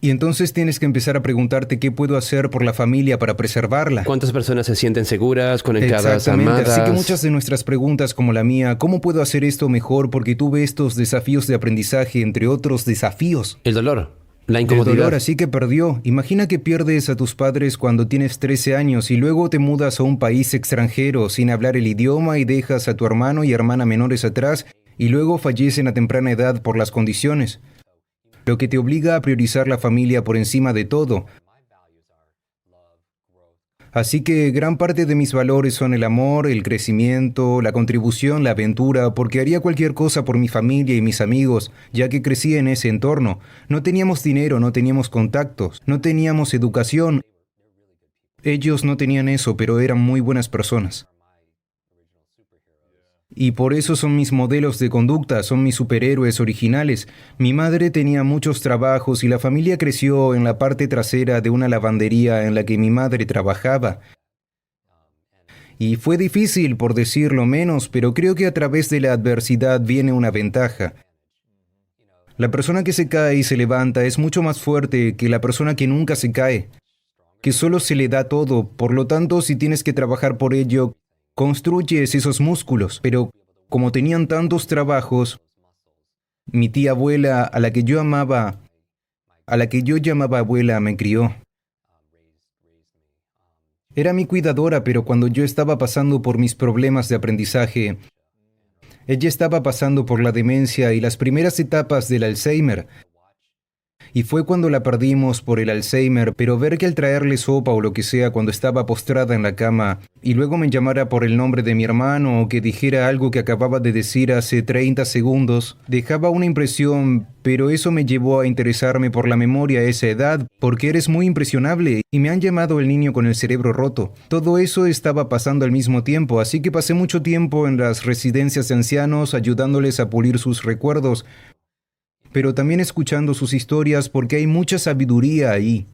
Y entonces tienes que empezar a preguntarte qué puedo hacer por la familia para preservarla. ¿Cuántas personas se sienten seguras, conectadas, Exactamente, amadas? así que muchas de nuestras preguntas como la mía, ¿cómo puedo hacer esto mejor? Porque tuve estos desafíos de aprendizaje, entre otros desafíos. El dolor, la El incomodidad. dolor, así que perdió. Imagina que pierdes a tus padres cuando tienes 13 años y luego te mudas a un país extranjero sin hablar el idioma y dejas a tu hermano y hermana menores atrás y luego fallecen a temprana edad por las condiciones. Lo que te obliga a priorizar la familia por encima de todo. Así que gran parte de mis valores son el amor, el crecimiento, la contribución, la aventura, porque haría cualquier cosa por mi familia y mis amigos, ya que crecí en ese entorno. No teníamos dinero, no teníamos contactos, no teníamos educación. Ellos no tenían eso, pero eran muy buenas personas. Y por eso son mis modelos de conducta, son mis superhéroes originales. Mi madre tenía muchos trabajos y la familia creció en la parte trasera de una lavandería en la que mi madre trabajaba. Y fue difícil, por decirlo menos, pero creo que a través de la adversidad viene una ventaja. La persona que se cae y se levanta es mucho más fuerte que la persona que nunca se cae, que solo se le da todo. Por lo tanto, si tienes que trabajar por ello, construyes esos músculos, pero como tenían tantos trabajos, mi tía abuela, a la que yo llamaba abuela, me crió. Era mi cuidadora, pero cuando yo estaba pasando por mis problemas de aprendizaje, ella estaba pasando por la demencia y las primeras etapas del Alzheimer. Y fue cuando la perdimos por el Alzheimer, pero ver que al traerle sopa o lo que sea cuando estaba postrada en la cama, y luego me llamara por el nombre de mi hermano o que dijera algo que acababa de decir hace 30 segundos, dejaba una impresión, pero eso me llevó a interesarme por la memoria a esa edad, porque eres muy impresionable, y me han llamado el niño con el cerebro roto. Todo eso estaba pasando al mismo tiempo, así que pasé mucho tiempo en las residencias de ancianos ayudándoles a pulir sus recuerdos, pero también escuchando sus historias porque hay mucha sabiduría ahí.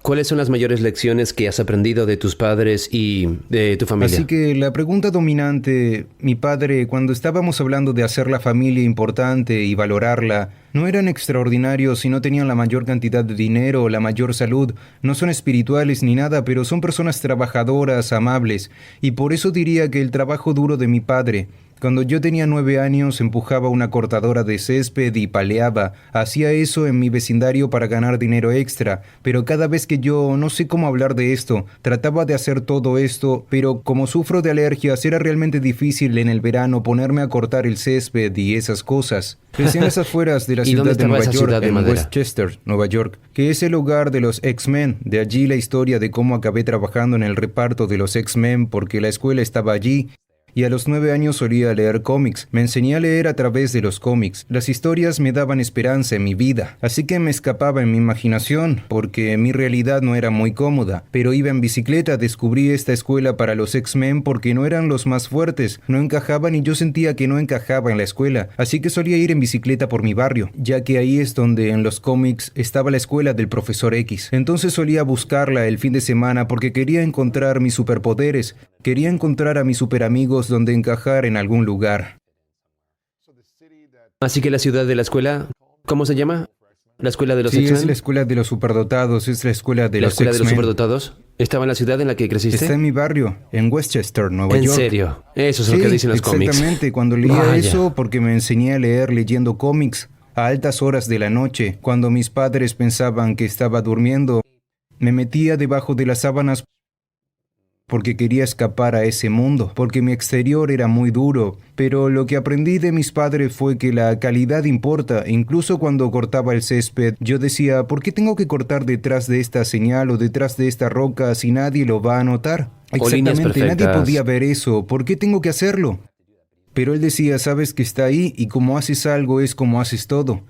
¿Cuáles son las mayores lecciones que has aprendido de tus padres y de tu familia? Así que la pregunta dominante, mi padre, cuando estábamos hablando de hacer la familia importante y valorarla, No eran extraordinarios y no tenían la mayor cantidad de dinero o la mayor salud, no son espirituales ni nada, pero son personas trabajadoras, amables, y por eso diría que el trabajo duro de mi padre. Cuando yo tenía 9 años empujaba una cortadora de césped y paleaba. Hacía eso en mi vecindario para ganar dinero extra, pero cada vez que yo, no sé cómo hablar de esto, trataba de hacer todo esto, pero como sufro de alergias era realmente difícil en el verano ponerme a cortar el césped y esas cosas. Crecí en las afueras de la ¿Y dónde ciudad de estaba Nueva esa York, ciudad de en madera? Westchester, Nueva York, que es el hogar de los X-Men. De allí la historia de cómo acabé trabajando en el reparto de los X-Men porque la escuela estaba allí. Y a los 9 años solía leer cómics. Me enseñé a leer a través de los cómics. Las historias me daban esperanza en mi vida. Así que me escapaba en mi imaginación, porque mi realidad no era muy cómoda. Pero iba en bicicleta, descubrí esta escuela para los X-Men porque no eran los más fuertes, no encajaban y yo sentía que no encajaba en la escuela. Así que solía ir en bicicleta por mi barrio, ya que ahí es donde en los cómics estaba la escuela del Profesor X. Entonces solía buscarla el fin de semana porque quería encontrar mis superpoderes. Quería encontrar a mis superamigos donde encajar en algún lugar. Así que la ciudad de la escuela, ¿cómo se llama? ¿La escuela de los Sí, es X-Men? la escuela de los superdotados, es la escuela de ¿La los escuela de los X-Men. superdotados? ¿Estaba en la ciudad en la que creciste? Está en mi barrio, en Westchester, Nueva ¿En York. serio? Eso es lo Sí, que dicen los cómics. exactamente. Cuando leía Vaya. eso, porque me enseñé a leer leyendo cómics a altas horas de la noche, cuando mis padres pensaban que estaba durmiendo, me metía debajo de las sábanas porque quería escapar a ese mundo, porque mi exterior era muy duro. Pero lo que aprendí de mis padres fue que la calidad importa. Incluso cuando cortaba el césped, yo decía, ¿por qué tengo que cortar detrás de esta señal o detrás de esta roca si nadie lo va a notar? O líneas Exactamente, nadie perfectas. podía ver eso. ¿Por qué tengo que hacerlo? Pero él decía, sabes que está ahí y como haces algo es como haces todo.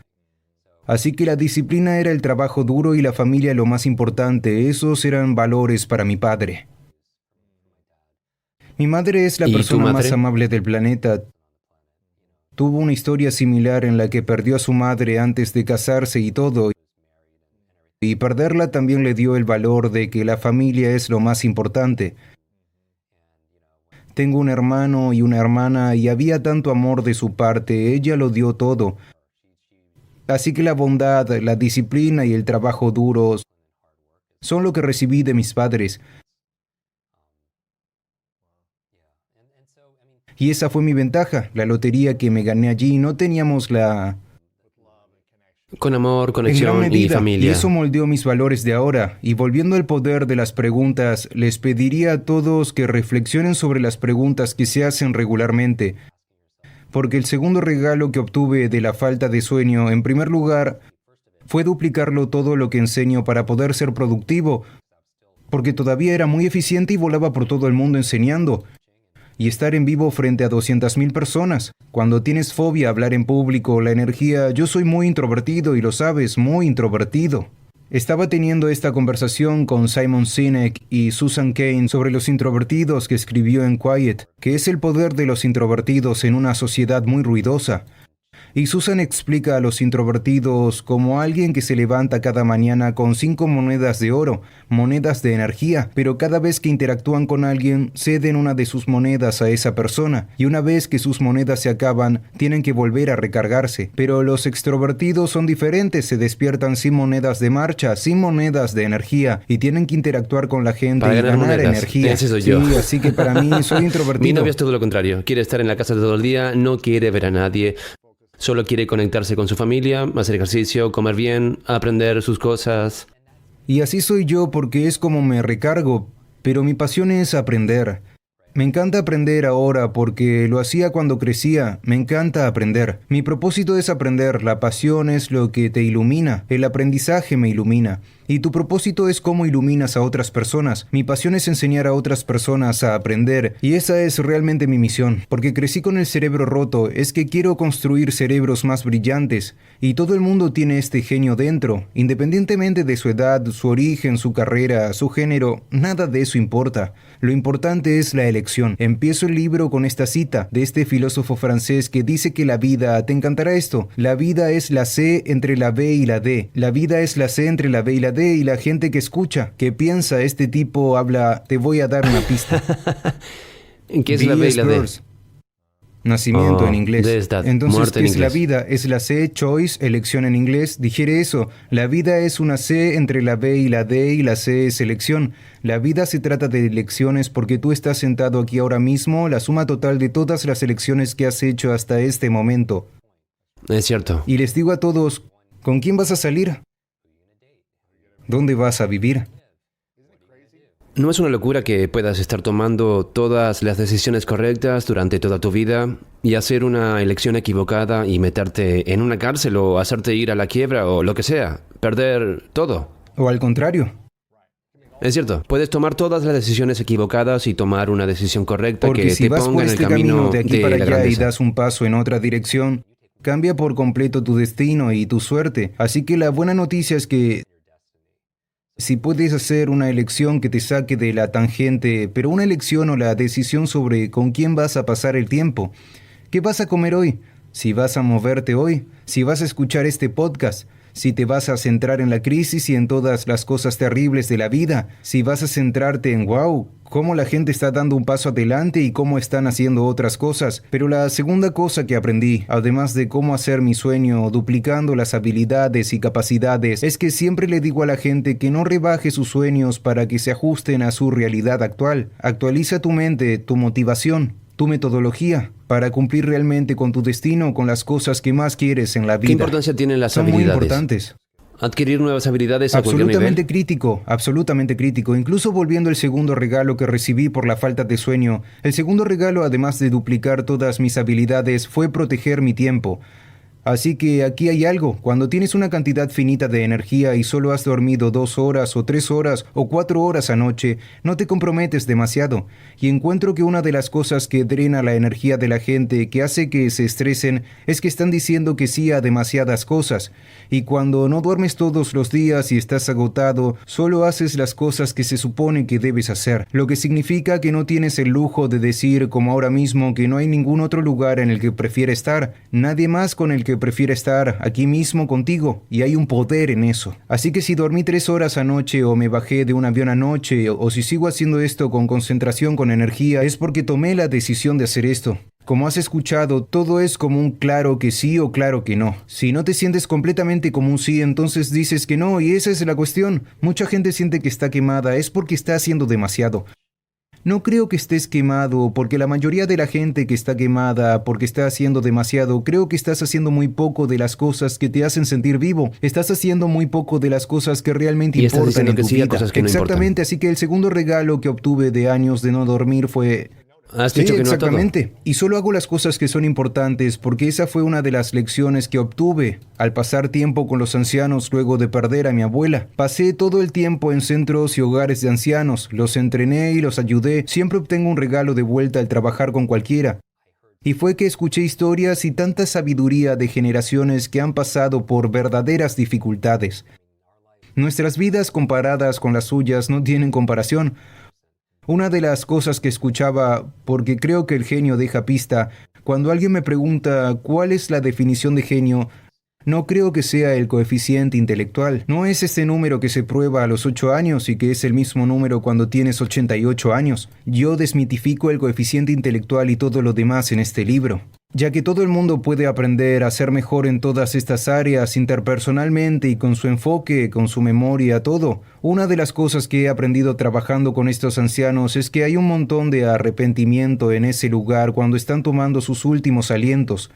Así que la disciplina era el trabajo duro y la familia lo más importante. Esos eran valores para mi padre. Mi madre es la ¿Y tu persona más madre? amable del planeta. Tuvo una historia similar en la que perdió a su madre antes de casarse y todo. Y perderla también le dio el valor de que la familia es lo más importante. Tengo un hermano y una hermana y había tanto amor de su parte, ella lo dio todo. Así que la bondad, la disciplina y el trabajo duro son lo que recibí de mis padres. Y esa fue mi ventaja, la lotería que me gané allí. No teníamos la... Con amor, En gran conexión y medida, familia. y eso moldeó mis valores de ahora. Y volviendo al poder de las preguntas, les pediría a todos que reflexionen sobre las preguntas que se hacen regularmente. Porque el segundo regalo que obtuve de la falta de sueño, en primer lugar, fue duplicarlo todo lo que enseño para poder ser productivo, porque todavía era muy eficiente y volaba por todo el mundo enseñando. Y estar en vivo frente a 200,000 personas. Cuando tienes fobia a hablar en público, la energía, yo soy muy introvertido y lo sabes, muy introvertido. Estaba teniendo esta conversación con Simon Sinek y Susan Cain sobre los introvertidos que escribió en Quiet, que es el poder de los introvertidos en una sociedad muy ruidosa. Y Susan explica a los introvertidos como alguien que se levanta cada mañana con 5 monedas de oro, monedas de energía, pero cada vez que interactúan con alguien, ceden una de sus monedas a esa persona, y una vez que sus monedas se acaban, tienen que volver a recargarse. Pero los extrovertidos son diferentes, se despiertan sin monedas de marcha, sin monedas de energía, y tienen que interactuar con la gente Para y ganar ganar monedas. energía. Ese soy yo. Sí, así que para mí soy introvertido. Mi novia es todo lo contrario. Quiere estar en la casa todo el día, no quiere ver a nadie. Solo quiere conectarse con su familia, hacer ejercicio, comer bien, aprender sus cosas. Y así soy yo porque es como me recargo, pero mi pasión es aprender. Me encanta aprender ahora porque lo hacía cuando crecía. Me encanta aprender. Mi propósito es aprender. La pasión es lo que te ilumina. El aprendizaje me ilumina. Y tu propósito es cómo iluminas a otras personas. Mi pasión es enseñar a otras personas a aprender. Y esa es realmente mi misión. Porque crecí con el cerebro roto. Es que quiero construir cerebros más brillantes. Y todo el mundo tiene este genio dentro. Independientemente de su edad, su origen, su carrera, su género, nada de eso importa. Lo importante es la elección. Empiezo el libro con esta cita de este filósofo francés que dice que la vida, te encantará esto, la vida es la C entre la B y la D. La vida es la C entre la B y la D y la gente que escucha, que piensa, este tipo habla, te voy a dar una pista. ¿Qué es la B y la D? Spurs. Nacimiento en inglés. Death, Entonces, muerte ¿qué en es la inglés. vida? Es la C, choice, elección en inglés. Digiere eso. La vida es una C entre la B y la D y la C es elección. La vida se trata de elecciones porque tú estás sentado aquí ahora mismo, la suma total de todas las elecciones que has hecho hasta este momento. Es cierto. Y les digo a todos, ¿con quién vas a salir? ¿Dónde vas a vivir? ¿No es una locura que puedas estar tomando todas las decisiones correctas durante toda tu vida y hacer una elección equivocada y meterte en una cárcel o hacerte ir a la quiebra o lo que sea? Perder todo. ¿O al contrario? Es cierto, puedes tomar todas las decisiones equivocadas y tomar una decisión correcta Porque que si te vas por ponga en el este camino camino de aquí para la allá y grandeza. das un paso en otra dirección, cambia por completo tu destino y tu suerte. Así que la buena noticia es que si puedes hacer una elección que te saque de la tangente, pero una elección o la decisión sobre con quién vas a pasar el tiempo. ¿Qué vas a comer hoy? Si vas a moverte hoy, si vas a escuchar este podcast, si te vas a centrar en la crisis y en todas las cosas terribles de la vida, si vas a centrarte en wow, cómo la gente está dando un paso adelante y cómo están haciendo otras cosas. Pero la segunda cosa que aprendí, además de cómo hacer mi sueño duplicando las habilidades y capacidades, es que siempre le digo a la gente que no rebaje sus sueños para que se ajusten a su realidad actual. Actualiza tu mente, tu motivación, tu metodología para cumplir realmente con tu destino, con las cosas que más quieres en la vida. ¿Qué importancia tienen las Son muy habilidades? importantes. Adquirir nuevas habilidades a cualquier Absolutamente nivel. crítico, absolutamente crítico. Incluso volviendo al segundo regalo que recibí por la falta de sueño, el segundo regalo, además de duplicar todas mis habilidades, fue proteger mi tiempo. Así que aquí hay algo. Cuando tienes una cantidad finita de energía y solo has dormido 2 horas o 3 horas o 4 horas anoche, no te comprometes demasiado. Y encuentro que una de las cosas que drena la energía de la gente, que hace que se estresen, es que están diciendo que sí a demasiadas cosas. Y cuando no duermes todos los días y estás agotado, solo haces las cosas que se supone que debes hacer. Lo que significa que no tienes el lujo de decir, como ahora mismo, que no hay ningún otro lugar en el que prefiere estar. Nadie más con el que prefiere estar aquí mismo contigo, y hay un poder en eso. Así que si dormí 3 horas anoche o me bajé de un avión anoche o si sigo haciendo esto con concentración, con energía, es porque tomé la decisión de hacer esto. Como has escuchado, todo es como un claro que sí o claro que no. Si no te sientes completamente como un sí, entonces dices que no, y esa es la cuestión. Mucha gente siente que está quemada, es porque está haciendo demasiado. No creo que estés quemado, porque la mayoría de la gente que está quemada porque está haciendo demasiado, creo que estás haciendo muy poco de las cosas que te hacen sentir vivo. Estás haciendo muy poco de las cosas que realmente Y estás importan diciendo en que tu sí a vida. cosas que no Exactamente, así que el segundo regalo que obtuve de años de no dormir fue... Has Sí, dicho que no a todo. exactamente. Y solo hago las cosas que son importantes porque esa fue una de las lecciones que obtuve al pasar tiempo con los ancianos luego de perder a mi abuela. Pasé todo el tiempo en centros y hogares de ancianos, los entrené y los ayudé. Siempre obtengo un regalo de vuelta al trabajar con cualquiera. Y fue que escuché historias y tanta sabiduría de generaciones que han pasado por verdaderas dificultades. Nuestras vidas comparadas con las suyas no tienen comparación. Una de las cosas que escuchaba, porque creo que el genio deja pista, cuando alguien me pregunta cuál es la definición de genio, no creo que sea el coeficiente intelectual. No es este número que se prueba a los 8 años y que es el mismo número cuando tienes 88 años. Yo desmitifico el coeficiente intelectual y todo lo demás en este libro, ya que todo el mundo puede aprender a ser mejor en todas estas áreas interpersonalmente y con su enfoque, con su memoria, todo. Una de las cosas que he aprendido trabajando con estos ancianos es que hay un montón de arrepentimiento en ese lugar cuando están tomando sus últimos alientos.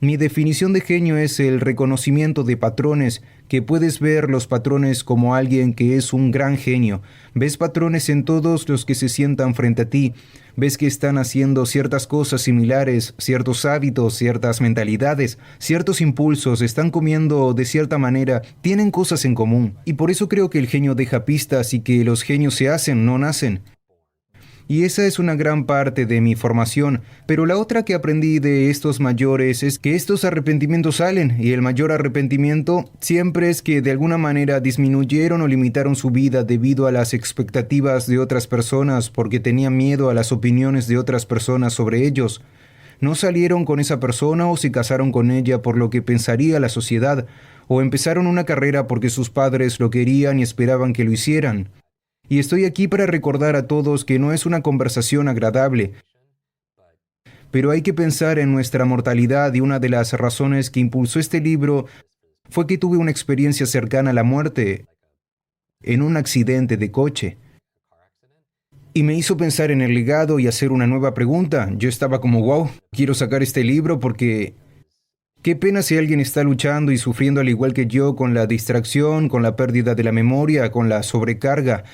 Mi definición de genio es el reconocimiento de patrones, que puedes ver los patrones como alguien que es un gran genio. Ves patrones en todos los que se sientan frente a ti. Ves que están haciendo ciertas cosas similares, ciertos hábitos, ciertas mentalidades, ciertos impulsos, están comiendo de cierta manera, tienen cosas en común. Y por eso creo que el genio deja pistas y que los genios se hacen, no nacen. Y esa es una gran parte de mi formación, pero la otra que aprendí de estos mayores es que estos arrepentimientos salen, y el mayor arrepentimiento siempre es que de alguna manera disminuyeron o limitaron su vida debido a las expectativas de otras personas porque tenían miedo a las opiniones de otras personas sobre ellos. No salieron con esa persona o se casaron con ella por lo que pensaría la sociedad, o empezaron una carrera porque sus padres lo querían y esperaban que lo hicieran. Y estoy aquí para recordar a todos que no es una conversación agradable. pero hay que pensar en nuestra mortalidad y una de las razones que impulsó este libro fue que tuve una experiencia cercana a la muerte en un accidente de coche. Y me hizo pensar en el legado y hacer una nueva pregunta. Yo estaba como, wow, quiero sacar este libro porque qué pena si alguien está luchando y sufriendo al igual que yo con la distracción, con la pérdida de la memoria, con la sobrecarga.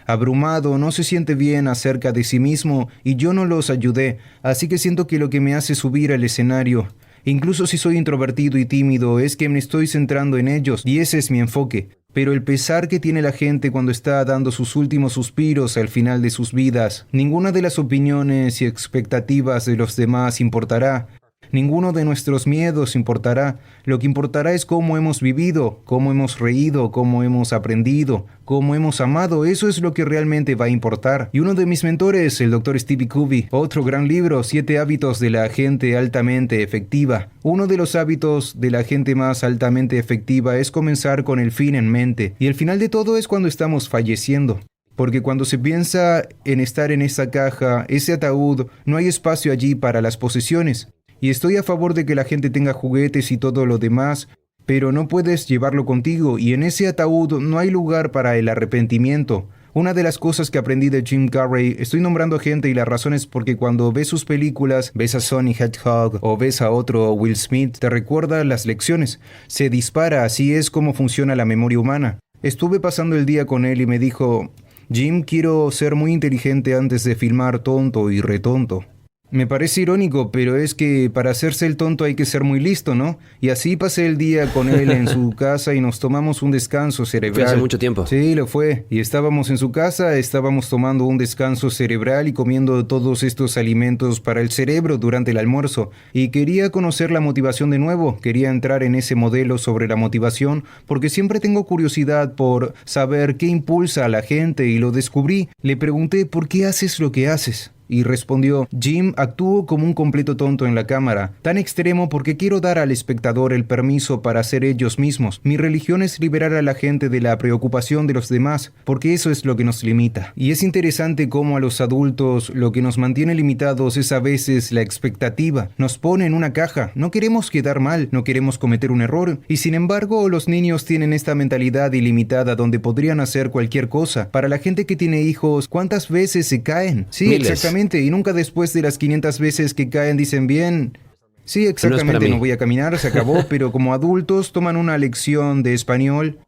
Abrumado, no se siente bien acerca de sí mismo y yo no los ayudé, así que siento que lo que me hace subir al escenario, incluso si soy introvertido y tímido, es que me estoy centrando en ellos y ese es mi enfoque. Pero el pesar que tiene la gente cuando está dando sus últimos suspiros al final de sus vidas, ninguna de las opiniones y expectativas de los demás importará. Ninguno de nuestros miedos importará. Lo que importará es cómo hemos vivido, cómo hemos reído, cómo hemos aprendido, cómo hemos amado. Eso es lo que realmente va a importar. Y uno de mis mentores, el Dr. Stephen Covey, otro gran libro, 7 hábitos de la gente altamente efectiva. Uno de los hábitos de la gente más altamente efectiva es comenzar con el fin en mente. Y el final de todo es cuando estamos falleciendo. Porque cuando se piensa en estar en esa caja, ese ataúd, no hay espacio allí para las posesiones. Y estoy a favor de que la gente tenga juguetes y todo lo demás, pero no puedes llevarlo contigo y en ese ataúd no hay lugar para el arrepentimiento. Una de las cosas que aprendí de Jim Carrey, estoy nombrando gente y la razón es porque cuando ves sus películas, ves a Sonic Hedgehog o ves a otro Will Smith, te recuerda las lecciones. Se dispara, así es como funciona la memoria humana. Estuve pasando el día con él y me dijo, Jim, quiero ser muy inteligente antes de filmar tonto y retonto. Me parece irónico, pero es que para hacerse el tonto hay que ser muy listo, ¿no? Y así pasé el día con él en su casa y nos tomamos un descanso cerebral. Fue hace mucho tiempo. Sí, lo fue. Y estábamos en su casa, estábamos tomando un descanso cerebral y comiendo todos estos alimentos para el cerebro durante el almuerzo. Y quería conocer la motivación de nuevo, quería entrar en ese modelo sobre la motivación, porque siempre tengo curiosidad por saber qué impulsa a la gente y lo descubrí. Le pregunté, ¿por qué haces lo que haces? Y respondió, Jim, actúo como un completo tonto en la cámara, tan extremo porque quiero dar al espectador el permiso para ser ellos mismos. Mi religión es liberar a la gente de la preocupación de los demás, porque eso es lo que nos limita. Y es interesante cómo a los adultos lo que nos mantiene limitados es a veces la expectativa. Nos pone en una caja, no queremos quedar mal, no queremos cometer un error, y sin embargo los niños tienen esta mentalidad ilimitada donde podrían hacer cualquier cosa. Para la gente que tiene hijos, ¿cuántas veces se caen? Sí, Miles. Exactamente. Y nunca después de las 500 veces que caen dicen bien, sí, exactamente, no voy a caminar, se acabó, pero como adultos toman una lección de español.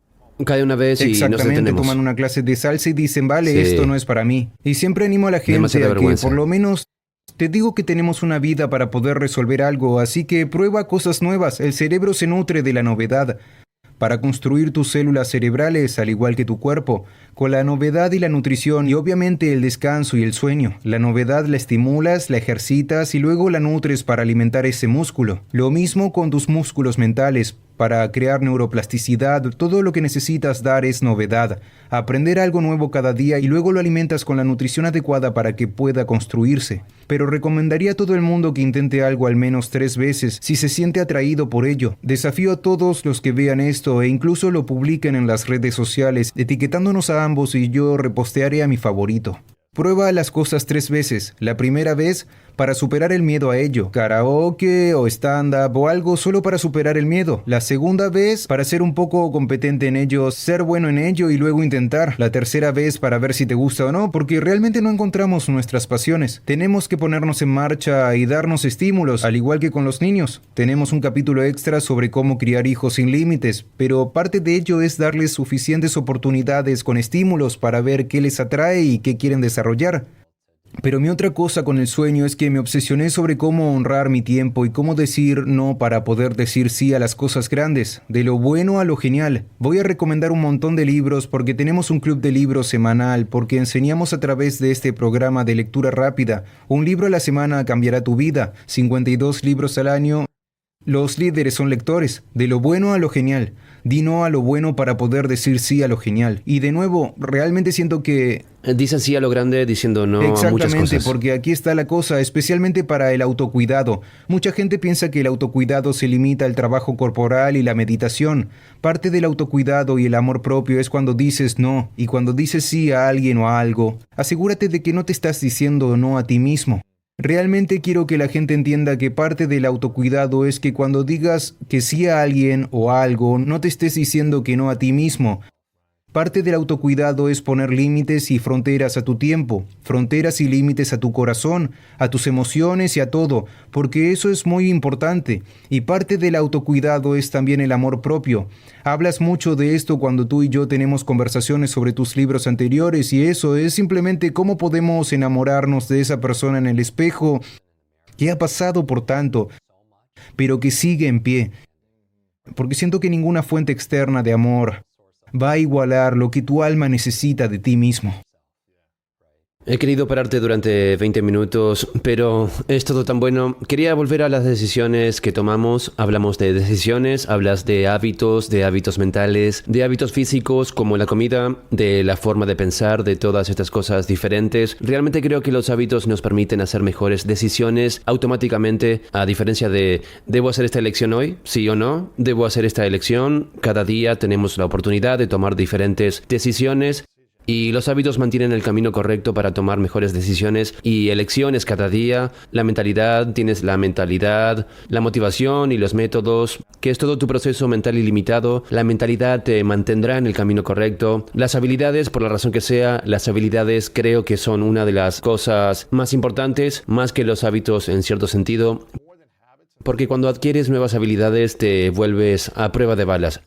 Cae una vez y nos Exactamente, detenemos. toman una clase de salsa y dicen, vale, Sí. esto no es para mí. Y siempre animo a la gente Demasiada a que vergüenza. por lo menos te digo que tenemos una vida para poder resolver algo, así que prueba cosas nuevas. El cerebro se nutre de la novedad. Para construir tus células cerebrales, al igual que tu cuerpo, con la novedad y la nutrición y obviamente el descanso y el sueño. La novedad la estimulas, la ejercitas y luego la nutres para alimentar ese músculo. Lo mismo con tus músculos mentales. Para crear neuroplasticidad, todo lo que necesitas dar es novedad. Aprender algo nuevo cada día y luego lo alimentas con la nutrición adecuada para que pueda construirse. Pero recomendaría a todo el mundo que intente algo al menos 3 veces si se siente atraído por ello. Desafío a todos los que vean esto e incluso lo publiquen en las redes sociales, etiquetándonos a ambos y yo repostearé a mi favorito. Prueba las cosas 3 veces. La primera vez para superar el miedo a ello. Karaoke o stand-up o algo solo para superar el miedo. La segunda vez para ser un poco competente en ello, ser bueno en ello y luego intentar. La tercera vez para ver si te gusta o no, porque realmente no encontramos nuestras pasiones. Tenemos que ponernos en marcha y darnos estímulos, al igual que con los niños. Tenemos un capítulo extra sobre cómo criar hijos sin límites, pero parte de ello es darles suficientes oportunidades con estímulos para ver qué les atrae y qué quieren desarrollar. Pero mi otra cosa con el sueño es que me obsesioné sobre cómo honrar mi tiempo y cómo decir no para poder decir sí a las cosas grandes, de lo bueno a lo genial. Voy a recomendar un montón de libros porque tenemos un club de libros semanal, porque enseñamos a través de este programa de lectura rápida. Un libro a la semana cambiará tu vida, 52 libros al año. Los líderes son lectores, de lo bueno a lo genial. Di no a lo bueno para poder decir sí a lo genial. Y de nuevo, realmente siento que... Dicen sí a lo grande diciendo no a muchas Exactamente, cosas. porque aquí está la cosa, especialmente para el autocuidado. Mucha gente piensa que el autocuidado se limita al trabajo corporal y la meditación. Parte del autocuidado y el amor propio es cuando dices no, y cuando dices sí a alguien o a algo. Asegúrate de que no te estás diciendo no a ti mismo. Realmente quiero que la gente entienda que parte del autocuidado es que cuando digas que sí a alguien o a algo, no te estés diciendo que no a ti mismo. Parte del autocuidado es poner límites y fronteras a tu tiempo, fronteras y límites a tu corazón, a tus emociones y a todo, porque eso es muy importante. Y parte del autocuidado es también el amor propio. Hablas mucho de esto cuando tú y yo tenemos conversaciones sobre tus libros anteriores, y eso es simplemente cómo podemos enamorarnos de esa persona en el espejo que ha pasado por tanto, pero que sigue en pie. Porque siento que ninguna fuente externa de amor va a igualar lo que tu alma necesita de ti mismo. He querido pararte durante 20 minutos, pero es todo tan bueno. Quería volver a las decisiones que tomamos. Hablamos de decisiones, hablas de hábitos mentales, de hábitos físicos como la comida, de la forma de pensar, de todas estas cosas diferentes. Realmente creo que los hábitos nos permiten hacer mejores decisiones automáticamente, a diferencia de ¿debo hacer esta elección hoy? ¿Sí o no? ¿Debo hacer esta elección? Cada día tenemos la oportunidad de tomar diferentes decisiones. Y los hábitos mantienen el camino correcto para tomar mejores decisiones y elecciones cada día. La mentalidad, tienes la mentalidad, la motivación y los métodos, que es todo tu proceso mental ilimitado. La mentalidad te mantendrá en el camino correcto. Las habilidades, por la razón que sea, las habilidades creo que son una de las cosas más importantes, más que los hábitos en cierto sentido. Porque cuando adquieres nuevas habilidades te vuelves a prueba de balas.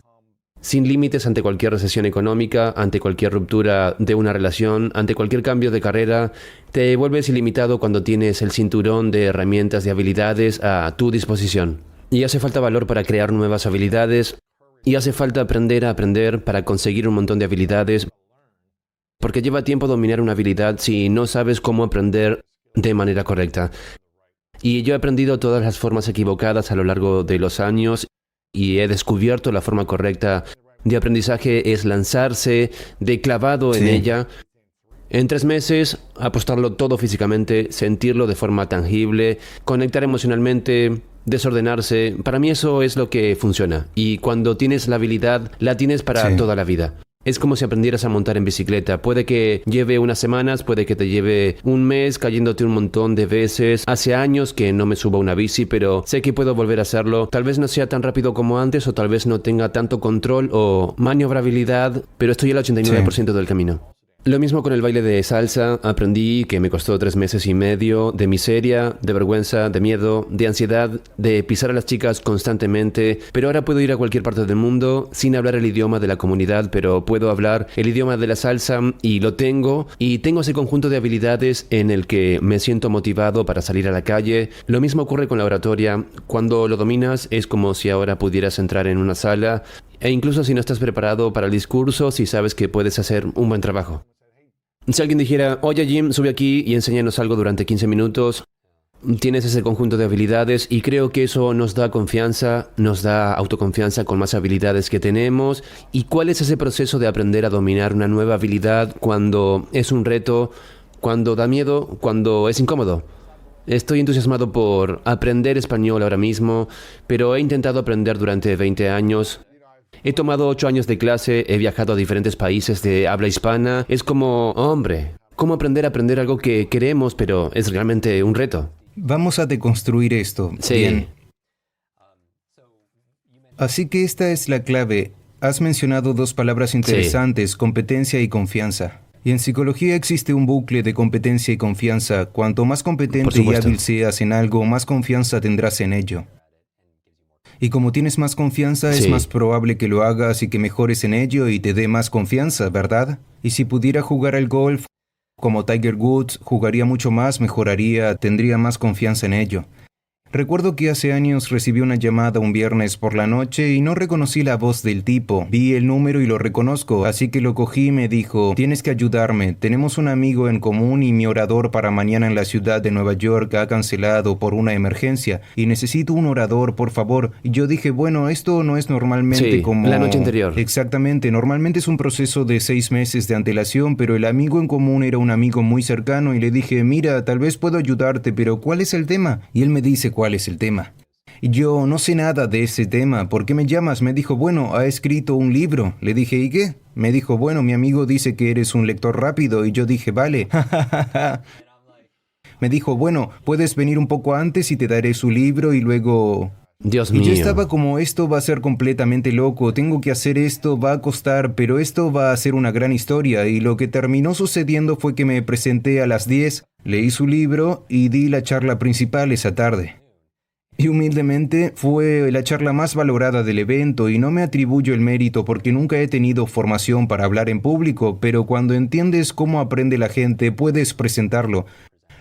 Sin límites ante cualquier recesión económica, ante cualquier ruptura de una relación, ante cualquier cambio de carrera, te vuelves ilimitado cuando tienes el cinturón de herramientas y habilidades a tu disposición. Y hace falta valor para crear nuevas habilidades, y hace falta aprender a aprender para conseguir un montón de habilidades, porque lleva tiempo dominar una habilidad si no sabes cómo aprender de manera correcta. Y yo he aprendido todas las formas equivocadas a lo largo de los años, y he descubierto la forma correcta de aprendizaje es lanzarse de clavado en ella. En 3 meses, apostarlo todo físicamente, sentirlo de forma tangible, conectar emocionalmente, desordenarse. Para mí eso es lo que funciona. Y cuando tienes la habilidad, la tienes para toda la vida. Es como si aprendieras a montar en bicicleta. Puede que lleve unas semanas, puede que te lleve un mes cayéndote un montón de veces. Hace años que no me subo a una bici, pero sé que puedo volver a hacerlo. Tal vez no sea tan rápido como antes o tal vez no tenga tanto control o maniobrabilidad, pero estoy al 89% del camino. Lo mismo con el baile de salsa. Aprendí que me costó 3 meses y medio de miseria, de vergüenza, de miedo, de ansiedad, de pisar a las chicas constantemente. Pero ahora puedo ir a cualquier parte del mundo sin hablar el idioma de la comunidad, pero puedo hablar el idioma de la salsa y lo tengo. Y tengo ese conjunto de habilidades en el que me siento motivado para salir a la calle. Lo mismo ocurre con la oratoria. Cuando lo dominas es como si ahora pudieras entrar en una sala. E incluso si no estás preparado para el discurso, si sabes que puedes hacer un buen trabajo. Si alguien dijera, oye Jim, sube aquí y enséñanos algo durante 15 minutos, tienes ese conjunto de habilidades y creo que eso nos da confianza, nos da autoconfianza con más habilidades que tenemos. ¿Y cuál es ese proceso de aprender a dominar una nueva habilidad cuando es un reto, cuando da miedo, cuando es incómodo? Estoy entusiasmado por aprender español ahora mismo, pero he intentado aprender durante 20 años. He tomado 8 años de clase, he viajado a diferentes países de habla hispana. Es como, hombre, ¿cómo aprender a aprender algo que queremos, pero es realmente un reto? Vamos a deconstruir esto. Sí. Bien. Así que esta es la clave. Has mencionado 2 palabras interesantes, competencia y confianza. Y en psicología existe un bucle de competencia y confianza. Cuanto más competente y hábil seas en algo, más confianza tendrás en ello. Y como tienes más confianza, es más probable que lo hagas y que mejores en ello y te dé más confianza, ¿verdad? Y si pudiera jugar al golf como Tiger Woods, jugaría mucho más, mejoraría, tendría más confianza en ello. Recuerdo que hace años recibí una llamada un viernes por la noche y no reconocí la voz del tipo. Vi el número y lo reconozco, así que lo cogí y me dijo, tienes que ayudarme, tenemos un amigo en común y mi orador para mañana en la ciudad de Nueva York ha cancelado por una emergencia y necesito un orador, por favor. Y yo dije, bueno, esto no es normalmente como... la noche anterior. Exactamente, normalmente es un proceso de 6 meses de antelación, pero el amigo en común era un amigo muy cercano y le dije, mira, tal vez puedo ayudarte, pero ¿cuál es el tema? Y él me dice, ¿cuál es el tema? Y yo no sé nada de ese tema. ¿Por qué me llamas? Me dijo, bueno, ha escrito un libro. Le dije, ¿y qué? Me dijo, bueno, mi amigo dice que eres un lector rápido. Y yo dije, vale. Me dijo, bueno, puedes venir un poco antes y te daré su libro y luego... Dios Y mío. yo estaba como, esto va a ser completamente loco, tengo que hacer esto, va a costar, pero esto va a ser una gran historia. Y lo que terminó sucediendo fue que me presenté a las 10, leí su libro y di la charla principal esa tarde. Y humildemente fue la charla más valorada del evento y no me atribuyo el mérito porque nunca he tenido formación para hablar en público, pero cuando entiendes cómo aprende la gente puedes presentarlo.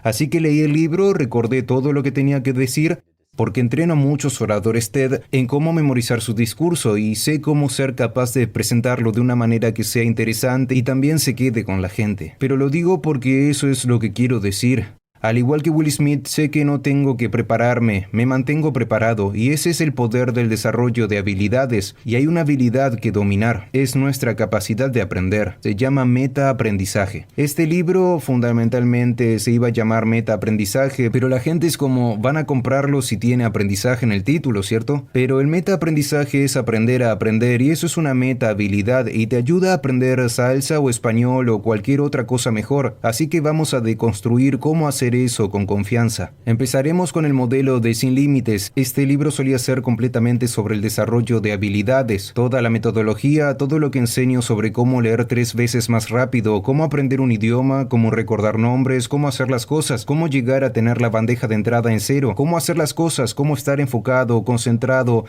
Así que leí el libro, recordé todo lo que tenía que decir, porque entreno a muchos oradores TED en cómo memorizar su discurso y sé cómo ser capaz de presentarlo de una manera que sea interesante y también se quede con la gente. Pero lo digo porque eso es lo que quiero decir. Al igual que Will Smith, sé que no tengo que prepararme, me mantengo preparado y ese es el poder del desarrollo de habilidades y hay una habilidad que dominar, es nuestra capacidad de aprender, se llama metaaprendizaje. Este libro fundamentalmente se iba a llamar metaaprendizaje, pero la gente es como, van a comprarlo si tiene aprendizaje en el título, ¿cierto? Pero el metaaprendizaje es aprender a aprender y eso es una meta habilidad y te ayuda a aprender salsa o español o cualquier otra cosa mejor, así que vamos a deconstruir cómo hacer eso con confianza. Empezaremos con el modelo de Sin Límites. Este libro solía ser completamente sobre el desarrollo de habilidades, toda la metodología, todo lo que enseño sobre cómo leer 3 veces más rápido, cómo aprender un idioma, cómo recordar nombres, cómo hacer las cosas, cómo llegar a tener la bandeja de entrada en 0, cómo hacer las cosas, cómo estar enfocado, concentrado,